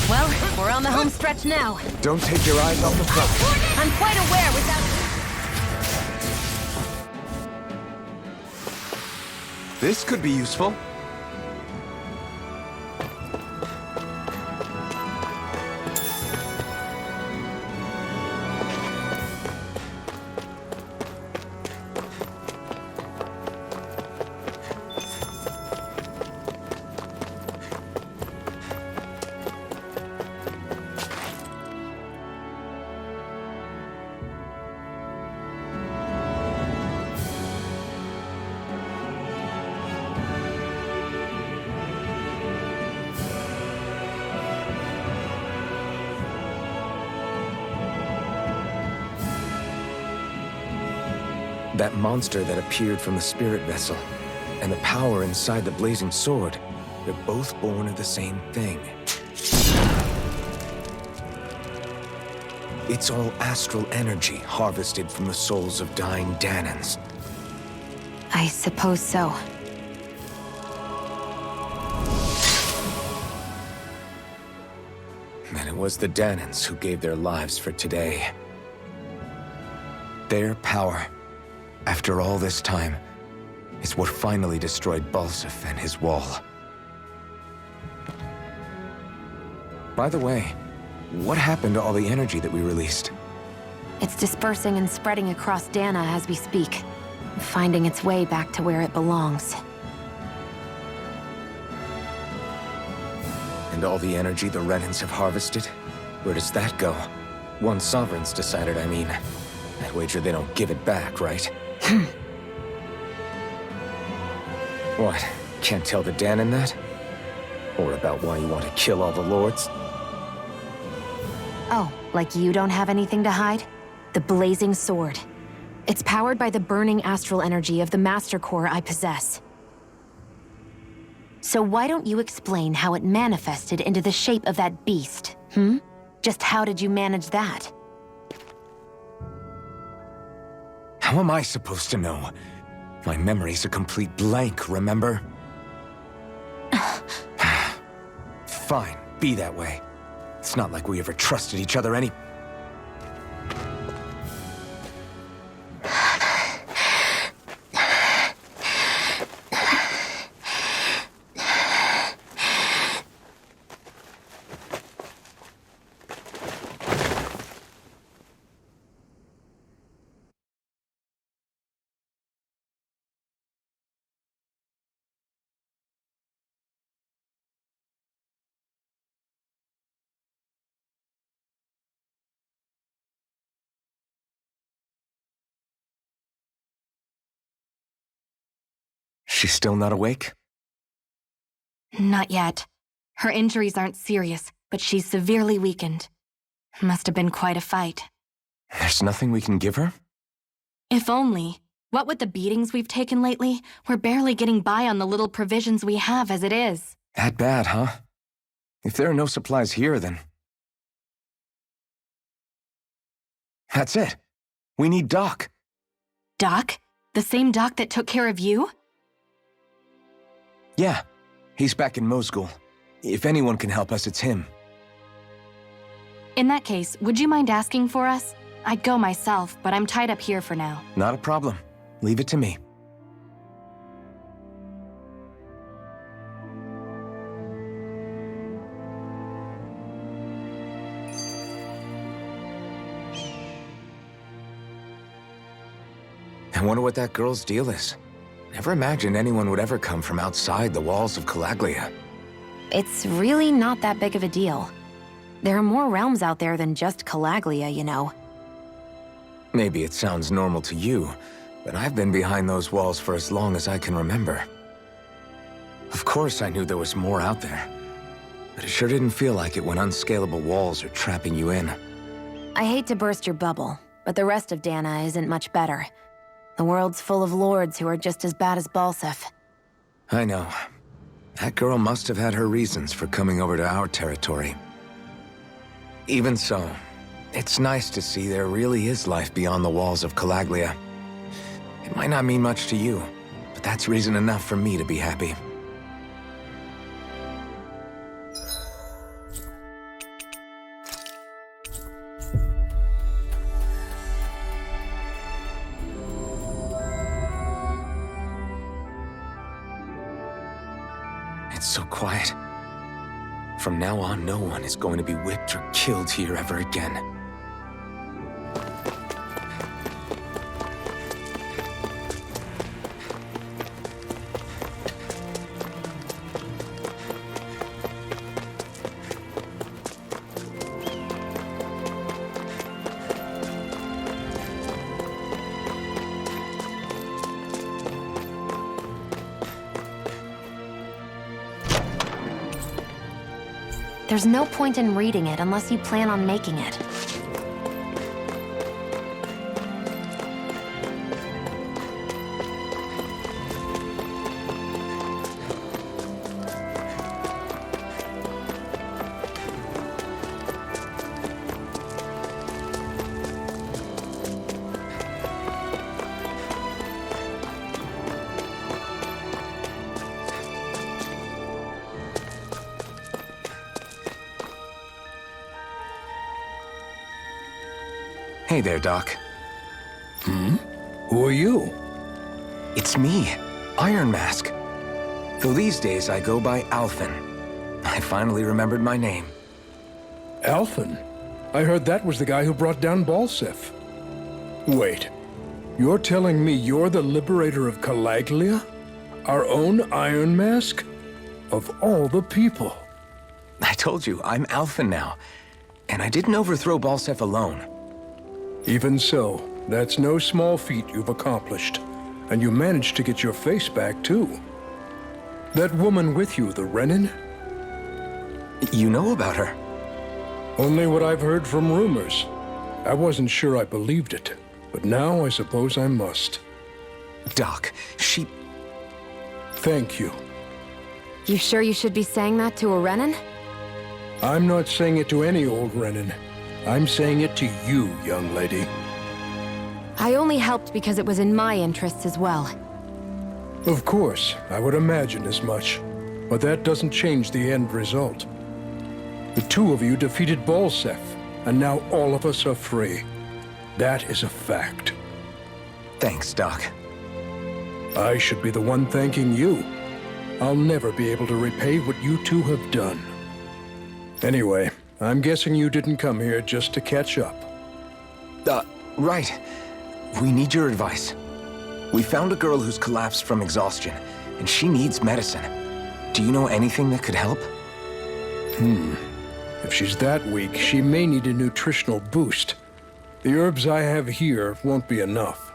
Well, we're on the home stretch now. Don't take your eyes off the front. I'm quite aware without... This could be useful. That monster that appeared from the spirit vessel, and the power inside the blazing sword, they're both born of the same thing. It's all astral energy harvested from the souls of dying Dahnans. I suppose so. And it was the Dahnans who gave their lives for today. Their power, after all this time, is what finally destroyed Balseph and his wall. By the way, what happened to all the energy that we released? It's dispersing and spreading across Dahnan as we speak, finding its way back to where it belongs. And all the energy the Renans have harvested? Where does that go? Once Sovereign's decided, I mean. I'd wager they don't give it back, right? What? Can't tell the Dahnan that? Or about why you want to kill all the lords? Oh, like you don't have anything to hide? The Blazing Sword. It's powered by the burning astral energy of the Master Core I possess. So why don't you explain how it manifested into the shape of that beast, hmm? Just how did you manage that? How am I supposed to know? My memory's a complete blank, remember? Fine, be that way. It's not like we ever trusted each other any... She's still not awake? Not yet. Her injuries aren't serious, but she's severely weakened. Must have been quite a fight. There's nothing we can give her? If only. What with the beatings we've taken lately, we're barely getting by on the little provisions we have as it is. That bad, huh? If there are no supplies here, then... That's it. We need Doc. Doc? The same Doc that took care of you? Yeah, he's back in Mosgul. If anyone can help us, it's him. In that case, would you mind asking for us? I'd go myself, but I'm tied up here for now. Not a problem. Leave it to me. I wonder what that girl's deal is. Never imagined anyone would ever come from outside the walls of Calaglia. It's really not that big of a deal. There are more realms out there than just Calaglia, you know. Maybe it sounds normal to you, but I've been behind those walls for as long as I can remember. Of course I knew there was more out there, but it sure didn't feel like it when unscalable walls are trapping you in. I hate to burst your bubble, but the rest of Dahnan isn't much better. The world's full of lords who are just as bad as Balseph. I know. That girl must have had her reasons for coming over to our territory. Even so, it's nice to see there really is life beyond the walls of Calaglia. It might not mean much to you, but that's reason enough for me to be happy. It's so quiet. From now on, no one is going to be whipped or killed here ever again. There's no point in reading it unless you plan on making it. Hey there, Doc. Who are you? It's me, Iron Mask. Though these days I go by Alphen. I finally remembered my name. Alphen? I heard that was the guy who brought down Balseph. Wait, you're telling me you're the liberator of Calaglia? Our own Iron Mask? Of all the people. I told you, I'm Alphen now. And I didn't overthrow Balseph alone. Even so, that's no small feat you've accomplished. And you managed to get your face back, too. That woman with you, the Renin? You know about her? Only what I've heard from rumors. I wasn't sure I believed it, but now I suppose I must. Doc, she... Thank you. You sure you should be saying that to a Renin? I'm not saying it to any old Renin. I'm saying it to you, young lady. I only helped because it was in my interests as well. Of course, I would imagine as much. But that doesn't change the end result. The two of you defeated Balseph, and now all of us are free. That is a fact. Thanks, Doc. I should be the one thanking you. I'll never be able to repay what you two have done. Anyway, I'm guessing you didn't come here just to catch up. Right. We need your advice. We found a girl who's collapsed from exhaustion, and she needs medicine. Do you know anything that could help? If she's that weak, she may need a nutritional boost. The herbs I have here won't be enough.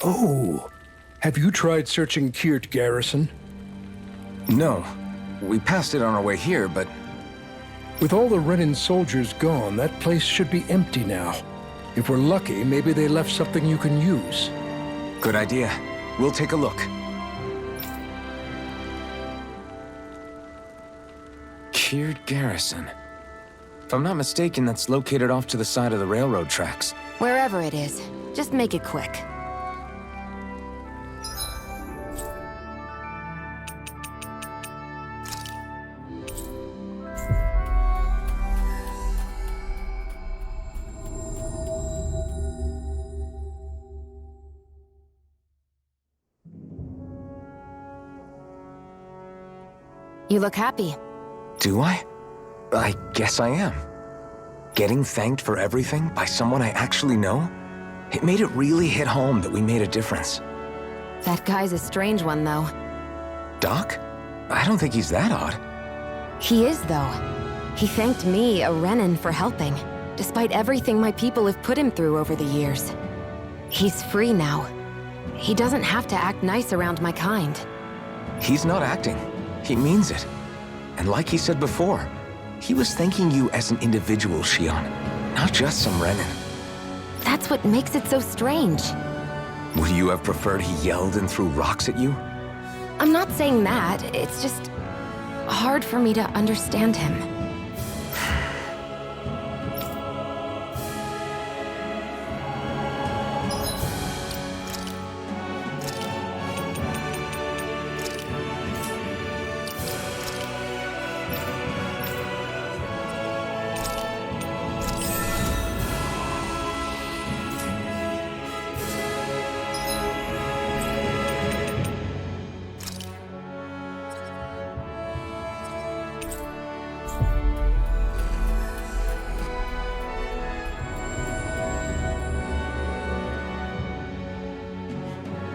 Oh, have you tried searching Kyrd Garrison? No. We passed it on our way here, but... With all the Renin soldiers gone, that place should be empty now. If we're lucky, maybe they left something you can use. Good idea. We'll take a look. Kyrd Garrison. If I'm not mistaken, that's located off to the side of the railroad tracks. Wherever it is, just make it quick. You look happy. Do I? I guess I am. Getting thanked for everything by someone I actually know? It made it really hit home that we made a difference. That guy's a strange one, though. Doc? I don't think he's that odd. He is, though. He thanked me, a Renin, for helping, despite everything my people have put him through over the years. He's free now. He doesn't have to act nice around my kind. He's not acting. He means it. And like he said before, he was thanking you as an individual, Xion, not just some Renin. That's what makes it so strange. Would you have preferred he yelled and threw rocks at you? I'm not saying that. It's just hard for me to understand him.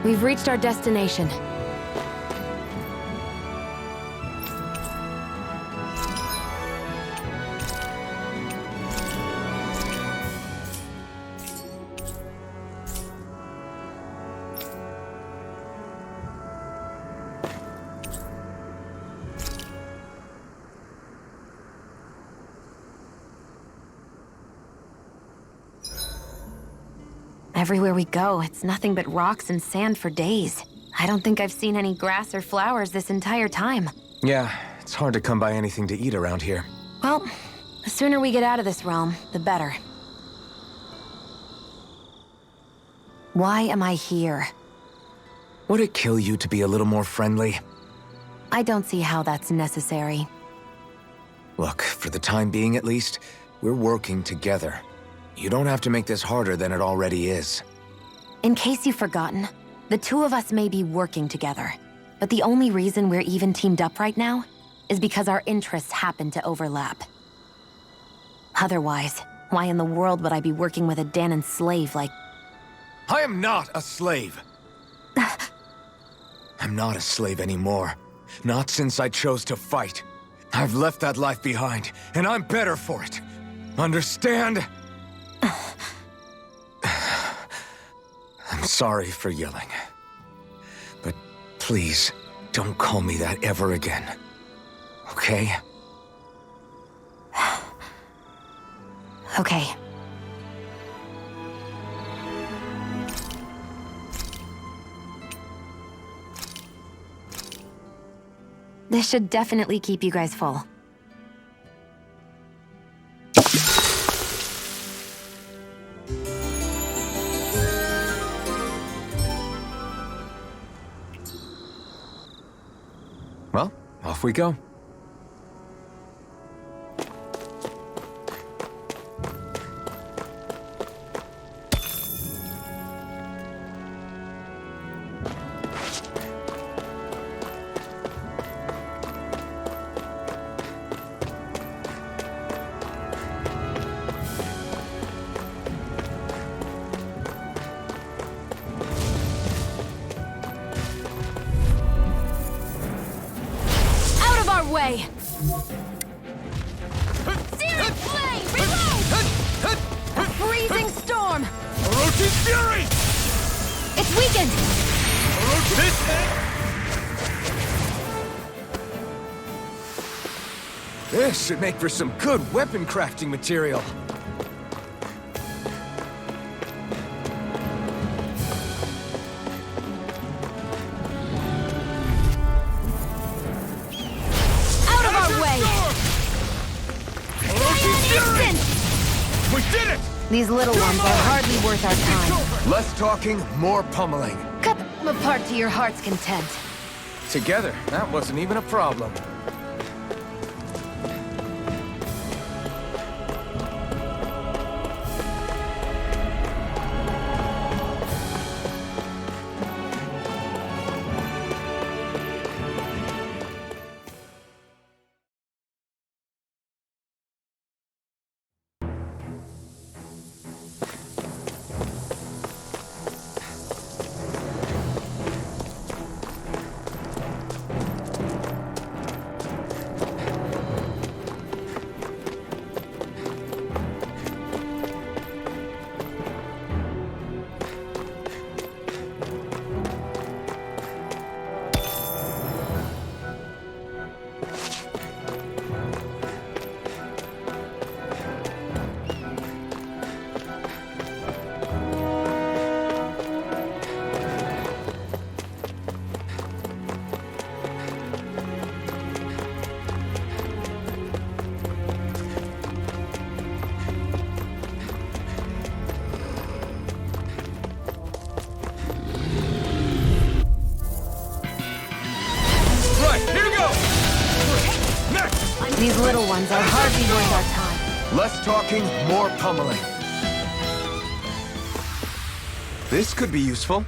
We've reached our destination. Everywhere we go, it's nothing but rocks and sand for days. I don't think I've seen any grass or flowers this entire time. Yeah, it's hard to come by anything to eat around here. Well, the sooner we get out of this realm, the better. Why am I here? Would it kill you to be a little more friendly? I don't see how that's necessary. Look, for the time being at least, we're working together. You don't have to make this harder than it already is. In case you've forgotten, the two of us may be working together, but the only reason we're even teamed up right now is because our interests happen to overlap. Otherwise, why in the world would I be working with a Dahnan slave like... I am not a slave. I'm not a slave anymore. Not since I chose to fight. I've left that life behind, and I'm better for it. Understand? I'm sorry for yelling. But please, don't call me that ever again. Okay? Okay. This should definitely keep you guys full. Well, off we go. Way. Searing flame! Reload! A freezing storm! Orochi's fury! It's weakened! This should make for some good weapon crafting material. We did it! These little ones are hardly worth our time. Less talking, more pummeling. Cut them apart to your heart's content. Together, that wasn't even a problem. These little ones are hardly worth our time. Less talking, more pummeling. This could be useful.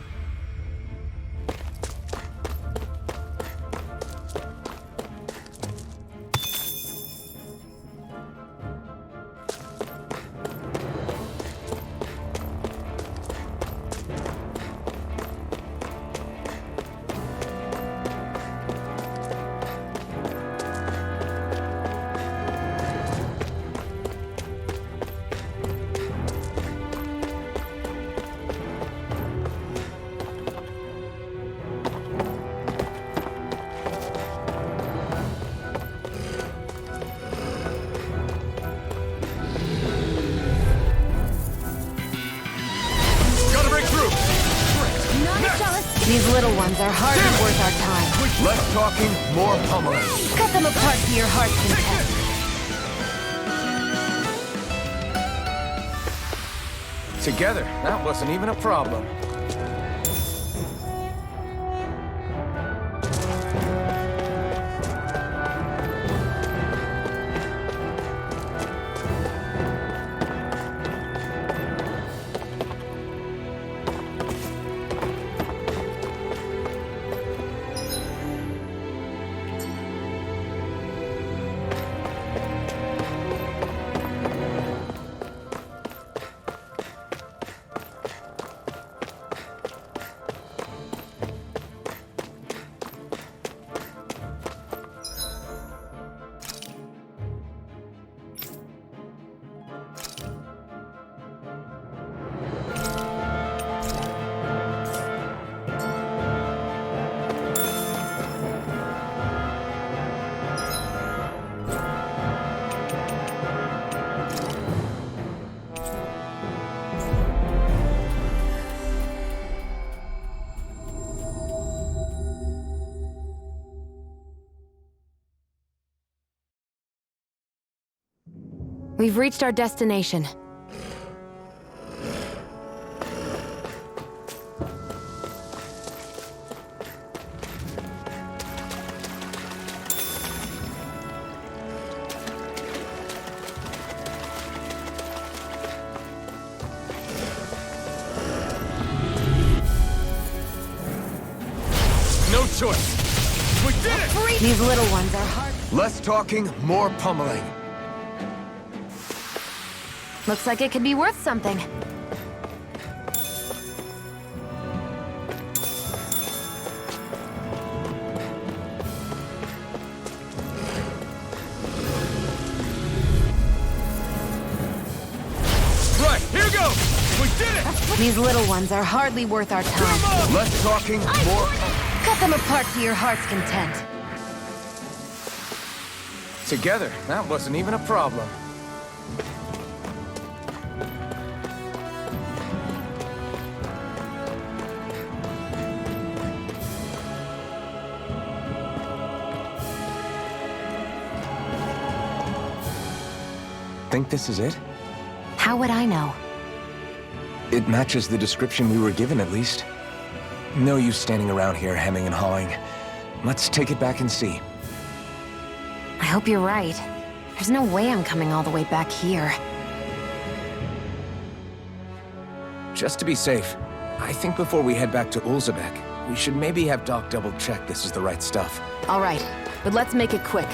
These little ones are hardly worth our time. Less talking, more pummeling. Cut them apart to your heart's content. Together, that wasn't even a problem. We've reached our destination. No choice. We did it! These little ones are hard. Less talking, more pummeling. Looks like it could be worth something. Right, here goes! We did it! These little ones are hardly worth our time. Less talking, more... Cut them apart to your heart's content. Together, that wasn't even a problem. Think this is it? How would I know? It matches the description we were given, at least. No use standing around here hemming and hawing. Let's take it back and see. I hope you're right. There's no way I'm coming all the way back here. Just to be safe, I think before we head back to Ulzebek, we should maybe have Doc double-check this is the right stuff. All right, but let's make it quick.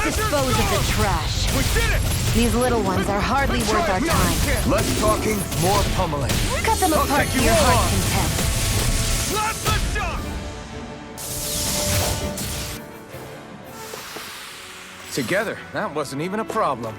Dispose of the trash. We did it! These little ones are hardly worth our time. Less talking, more pummeling. Cut them apart to your heart's content. Let the shot! Together, that wasn't even a problem.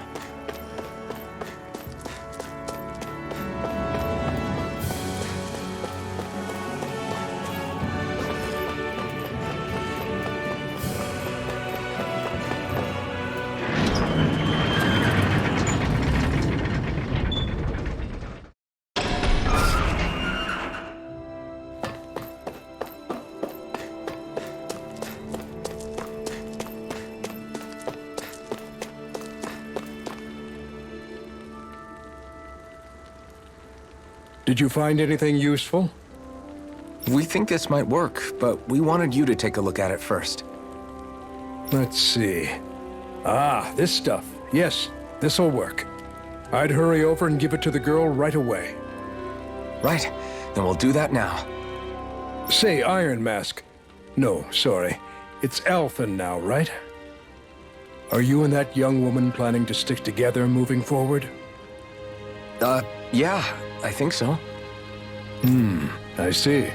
Did you find anything useful? We think this might work, but we wanted you to take a look at it first. Let's see. Ah, this stuff. Yes, this'll work. I'd hurry over and give it to the girl right away. Right, then we'll do that now. Say, Iron Mask. No, sorry. It's Alphen now, right? Are you and that young woman planning to stick together moving forward? Yeah, I think so. I see.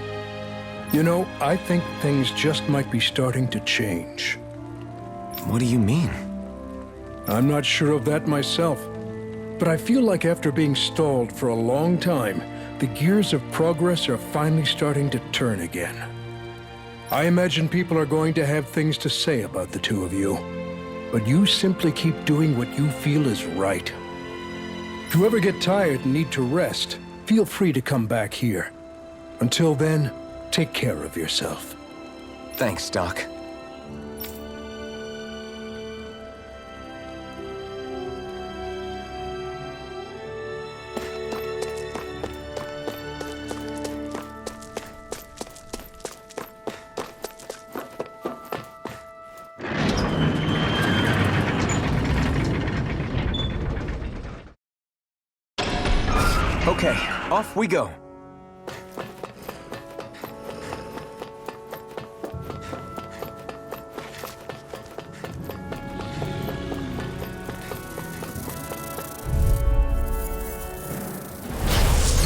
You know, I think things just might be starting to change. What do you mean? I'm not sure of that myself, but I feel like after being stalled for a long time, the gears of progress are finally starting to turn again. I imagine people are going to have things to say about the two of you, but you simply keep doing what you feel is right. If you ever get tired and need to rest, feel free to come back here. Until then, take care of yourself. Thanks, Doc. Okay, off we go.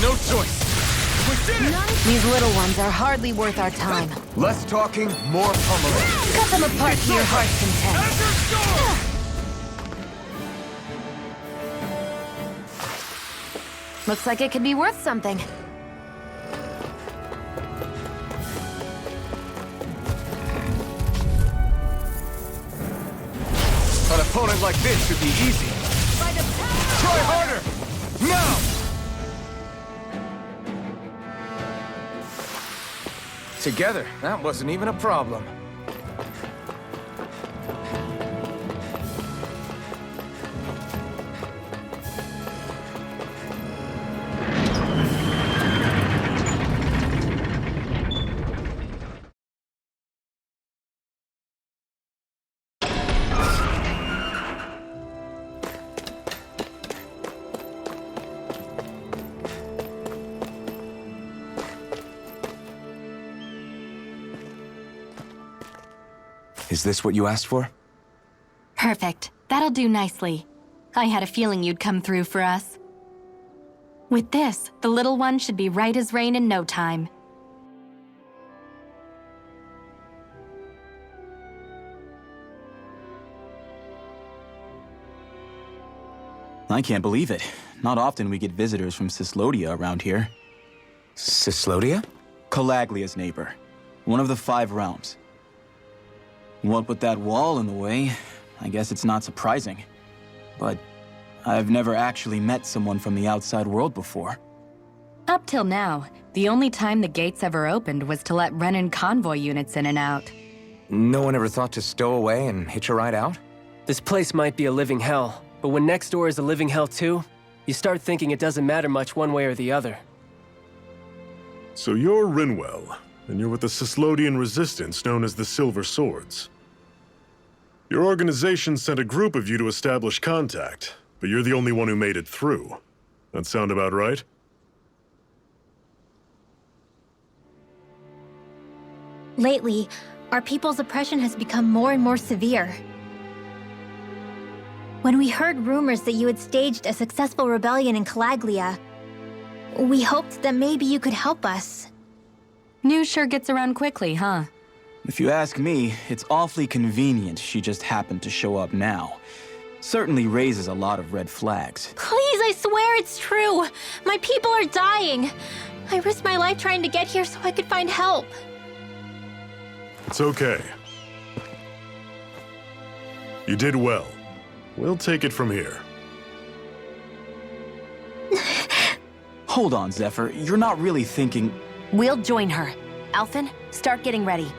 No choice. We did it! These little ones are hardly worth our time. Less talking, more pummeling. Cut them apart to your heart's content. Looks like it could be worth something. opponent like this should be easy. By the power! Try harder! Now! Together, that wasn't even a problem. Is this what you asked for? Perfect. That'll do nicely. I had a feeling you'd come through for us. With this, the little one should be right as rain in no time. I can't believe it. Not often we get visitors from Cislodia around here. Cislodia? Calaglia's neighbor. One of the 5 realms. What with that wall in the way, I guess it's not surprising. But I've never actually met someone from the outside world before. Up till now, the only time the gates ever opened was to let Renin convoy units in and out. No one ever thought to stow away and hitch a ride out? This place might be a living hell, but when next door is a living hell too, you start thinking it doesn't matter much one way or the other. So you're Rinwell, and you're with the Cislodian resistance known as the Silver Swords. Your organization sent a group of you to establish contact, but you're the only one who made it through. That sound about right? Lately, our people's oppression has become more and more severe. When we heard rumors that you had staged a successful rebellion in Calaglia, we hoped that maybe you could help us. News sure gets around quickly, huh? If you ask me, it's awfully convenient she just happened to show up now. Certainly raises a lot of red flags. Please, I swear it's true! My people are dying! I risked my life trying to get here so I could find help. It's okay. You did well. We'll take it from here. Hold on, Zephyr. You're not really thinking... We'll join her. Alphen, start getting ready.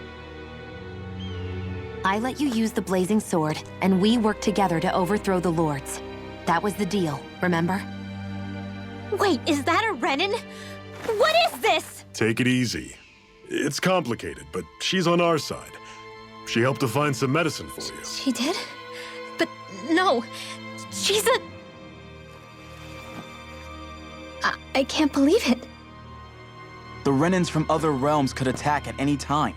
I let you use the blazing sword, and we worked together to overthrow the lords. That was the deal, remember? Wait, is that a Renin? What is this? Take it easy. It's complicated, but she's on our side. She helped to find some medicine for you. She did? But no, she's a... I can't believe it. The Renins from other realms could attack at any time.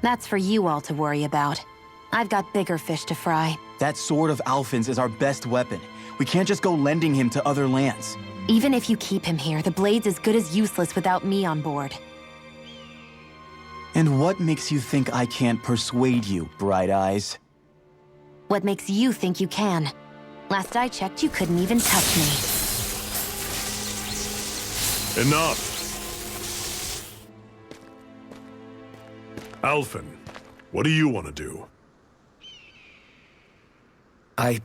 That's for you all to worry about. I've got bigger fish to fry. That sword of Alphen's is our best weapon. We can't just go lending him to other lands. Even if you keep him here, the blade's as good as useless without me on board. And what makes you think I can't persuade you, Bright Eyes? What makes you think you can? Last I checked, you couldn't even touch me. Enough! Alphen, what do you want to do? I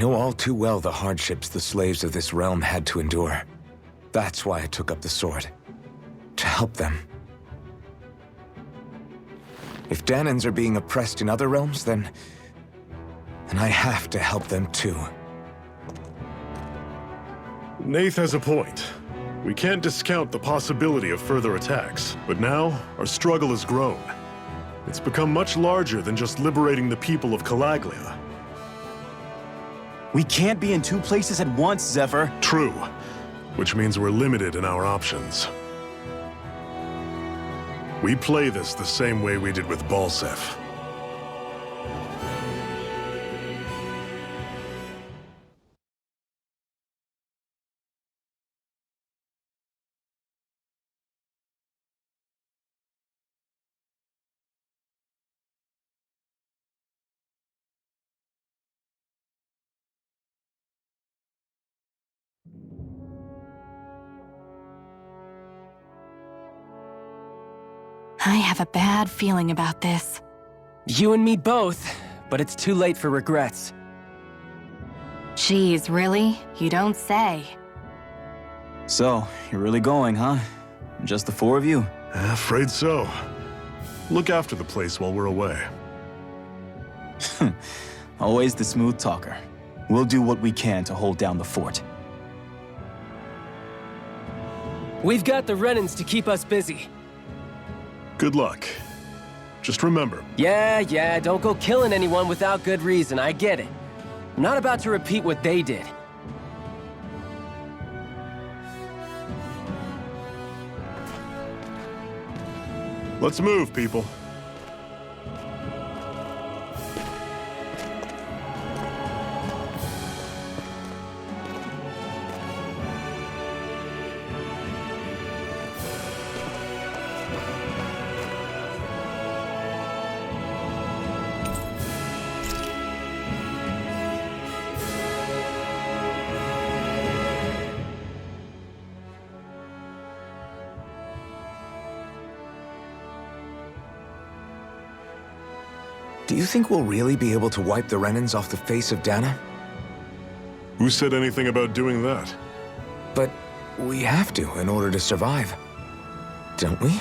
know all too well the hardships the slaves of this realm had to endure. That's why I took up the sword. To help them. If Dahnans are being oppressed in other realms, then I have to help them too. Nath has a point. We can't discount the possibility of further attacks, but now our struggle has grown. It's become much larger than just liberating the people of Calaglia. We can't be in 2 places at once, Zephyr. True, which means we're limited in our options. We play this the same way we did with Balseph. I have a bad feeling about this. You and me both, but it's too late for regrets. Geez, really? You don't say. So, you're really going, huh? Just the four of you? Afraid so. Look after the place while we're away. Always the smooth talker. We'll do what we can to hold down the fort. We've got the Renans to keep us busy. Good luck. Just remember. Yeah, don't go killing anyone without good reason, I get it. I'm not about to repeat what they did. Let's move, people. Do you think we'll really be able to wipe the Renans off the face of Dahnan? Who said anything about doing that? But we have to in order to survive. Don't we?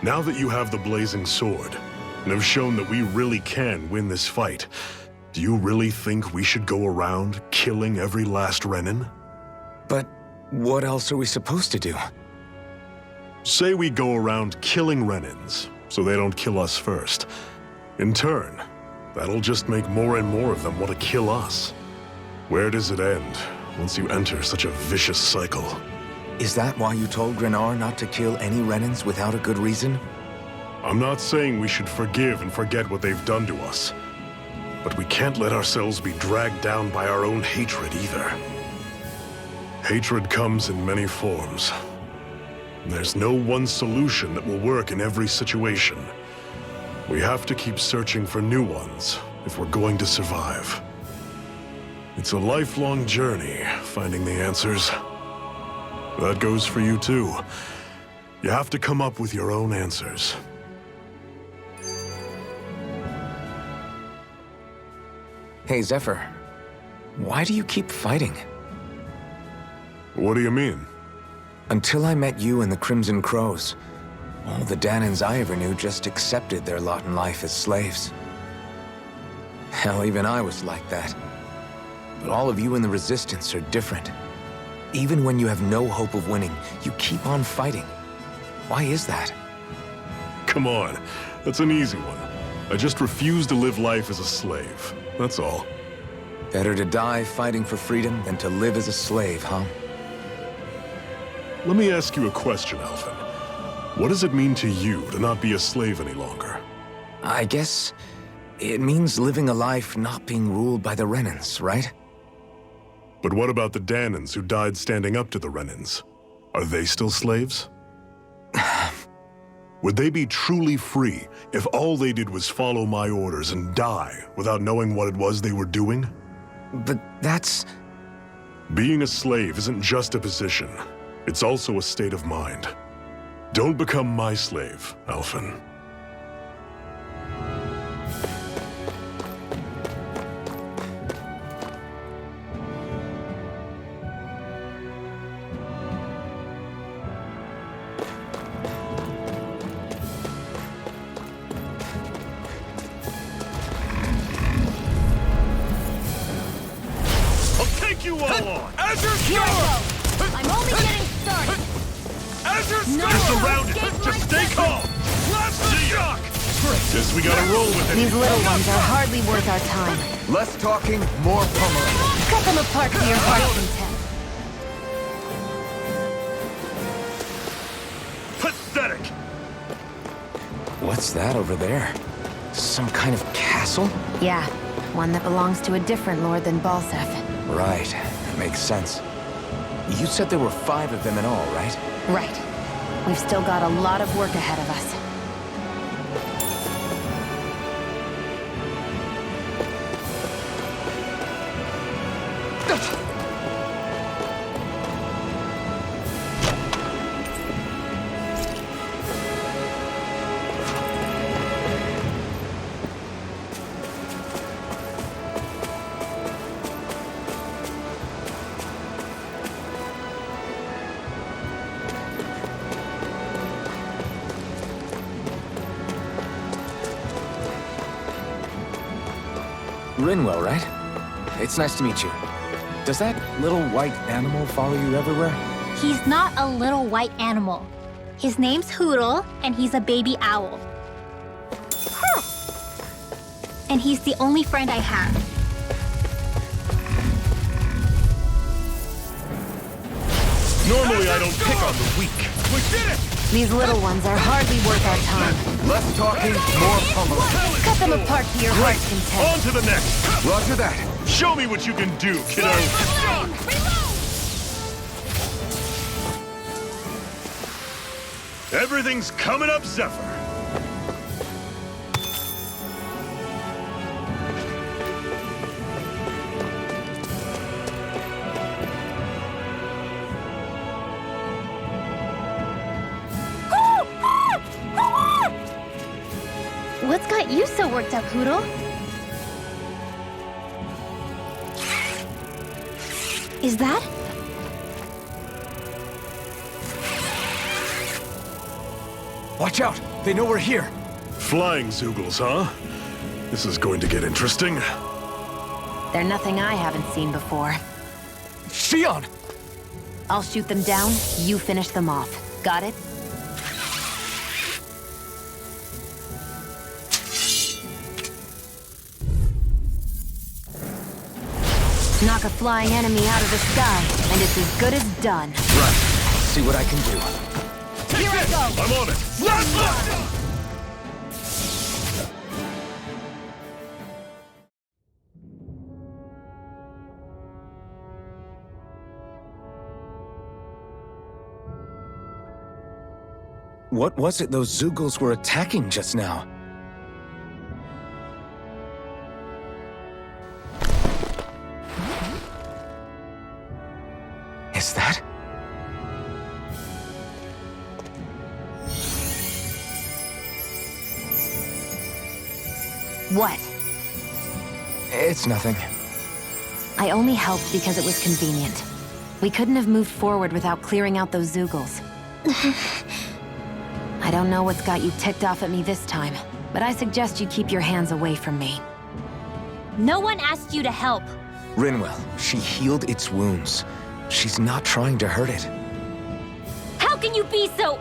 Now that you have the blazing sword, and have shown that we really can win this fight, do you really think we should go around killing every last Renan? But what else are we supposed to do? Say we go around killing Renans, so they don't kill us first. In turn, that'll just make more and more of them want to kill us. Where does it end once you enter such a vicious cycle? Is that why you told Grenar not to kill any Renans without a good reason? I'm not saying we should forgive and forget what they've done to us, but we can't let ourselves be dragged down by our own hatred either. Hatred comes in many forms. There's no one solution that will work in every situation. We have to keep searching for new ones if we're going to survive. It's a lifelong journey, finding the answers. That goes for you too. You have to come up with your own answers. Hey, Zephyr. Why do you keep fighting? What do you mean? Until I met you and the Crimson Crows, all the Dahnans I ever knew just accepted their lot in life as slaves. Hell, even I was like that. But all of you in the Resistance are different. Even when you have no hope of winning, you keep on fighting. Why is that? Come on, that's an easy one. I just refuse to live life as a slave, that's all. Better to die fighting for freedom than to live as a slave, huh? Let me ask you a question, Alphen. What does it mean to you to not be a slave any longer? I guess it means living a life not being ruled by the Renans, right? But what about the Dahnans who died standing up to the Renans? Are they still slaves? Would they be truly free if all they did was follow my orders and die without knowing what it was they were doing? But that's... Being a slave isn't just a position. It's also a state of mind. Don't become my slave, Alphen. I'll take you all on! As you're Here I go! I'm only getting started! As you're No! You're surrounded! Escape Just my stay second. calm! Blast the shock! Guess we gotta roll with it. These little ones are hardly worth our time. Less talking, more pummeling. Cut them apart to your heart's content. Pathetic! What's that over there? Some kind of castle? Yeah, one that belongs to a different lord than Balseph. Right, that makes sense. You said there were 5 of them in all, right? Right. We've still got a lot of work ahead of us. Rinwell, right? It's nice to meet you. Does that little white animal follow you everywhere? He's not a little white animal. His name's Hoodle, and he's a baby owl. And he's the only friend I have. Normally I don't pick on the weak. We did it! These little ones are hardly worth our time. Less talking, more pummeling. Cut them apart to your heart's content. On to the next. Roger that. Show me what you can do, kiddo. Everything's coming up, Zephyr. What's got you so worked up, Hoodle? Is that? Watch out! They know we're here! Flying Zeugles, huh? This is going to get interesting. They're nothing I haven't seen before. Zionne! I'll shoot them down, you finish them off. Got it? Knock a flying enemy out of the sky, and it's as good as done. Right. See what I can do. Here I go! I'm on it. What was it those Zeugles were attacking just now? Is that? What? It's nothing. I only helped because it was convenient. We couldn't have moved forward without clearing out those Zeugles. I don't know what's got you ticked off at me this time, but I suggest you keep your hands away from me. No one asked you to help. Rinwell, she healed its wounds. She's not trying to hurt it. How can you be so...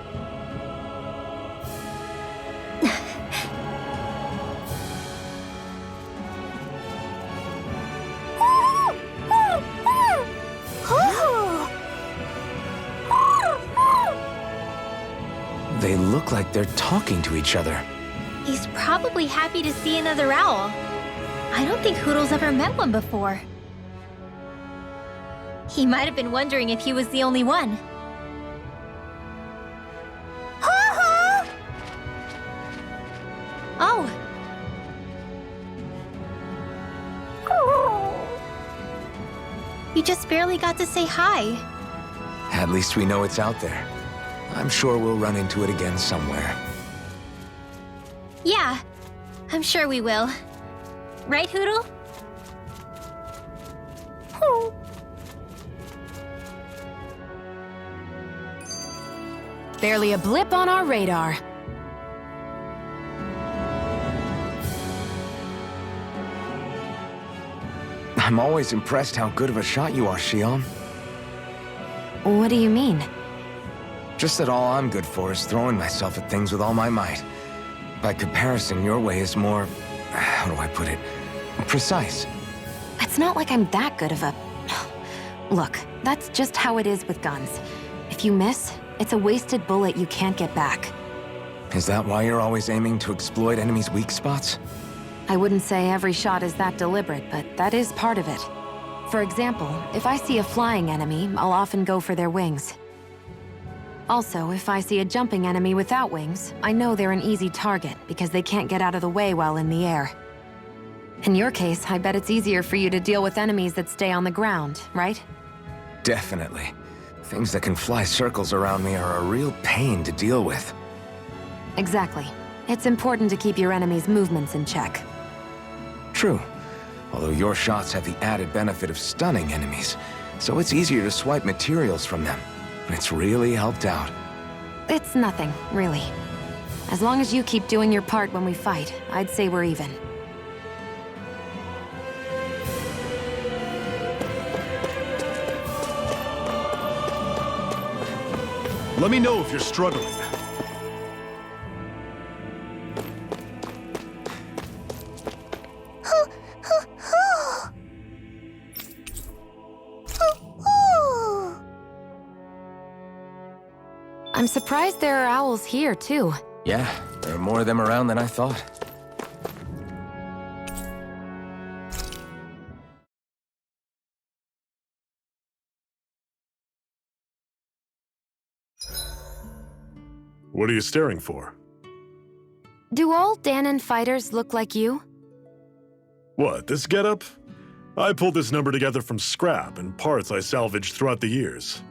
They look like they're talking to each other. He's probably happy to see another owl. I don't think Hoodle's ever met one before. He might have been wondering if he was the only one. Oh. You just barely got to say hi. At least we know it's out there. I'm sure we'll run into it again somewhere. Yeah, I'm sure we will. Right, Hoodle? Barely a blip on our radar. I'm always impressed how good of a shot you are, Zionne. What do you mean? Just that all I'm good for is throwing myself at things with all my might. By comparison, your way is more... how do I put it? Precise. It's not like I'm that good of a... Look, that's just how it is with guns. If you miss, it's a wasted bullet you can't get back. Is that why you're always aiming to exploit enemies' weak spots? I wouldn't say every shot is that deliberate, but that is part of it. For example, if I see a flying enemy, I'll often go for their wings. Also, if I see a jumping enemy without wings, I know they're an easy target because they can't get out of the way while in the air. In your case, I bet it's easier for you to deal with enemies that stay on the ground, right? Definitely. Things that can fly circles around me are a real pain to deal with. Exactly. It's important to keep your enemy's movements in check. True. Although your shots have the added benefit of stunning enemies, so it's easier to swipe materials from them. It's really helped out. It's nothing, really. As long as you keep doing your part when we fight, I'd say we're even. Let me know if you're struggling. I'm surprised there are owls here, too. Yeah, there are more of them around than I thought. What are you staring for? Do all Dahnan fighters look like you? What, this getup? I pulled this number together from scrap and parts I salvaged throughout the years.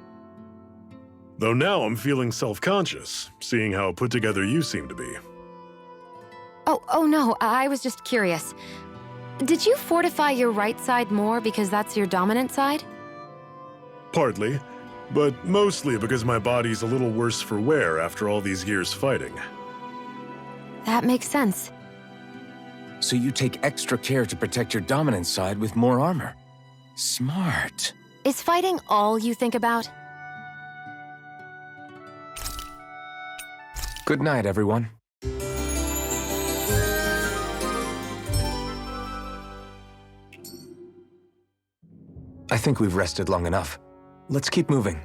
Though now I'm feeling self-conscious, seeing how put together you seem to be. Oh no, I was just curious. Did you fortify your right side more because that's your dominant side? Partly, but mostly because my body's a little worse for wear after all these years fighting. That makes sense. So you take extra care to protect your dominant side with more armor. Smart. Is fighting all you think about? Good night, everyone. I think we've rested long enough. Let's keep moving.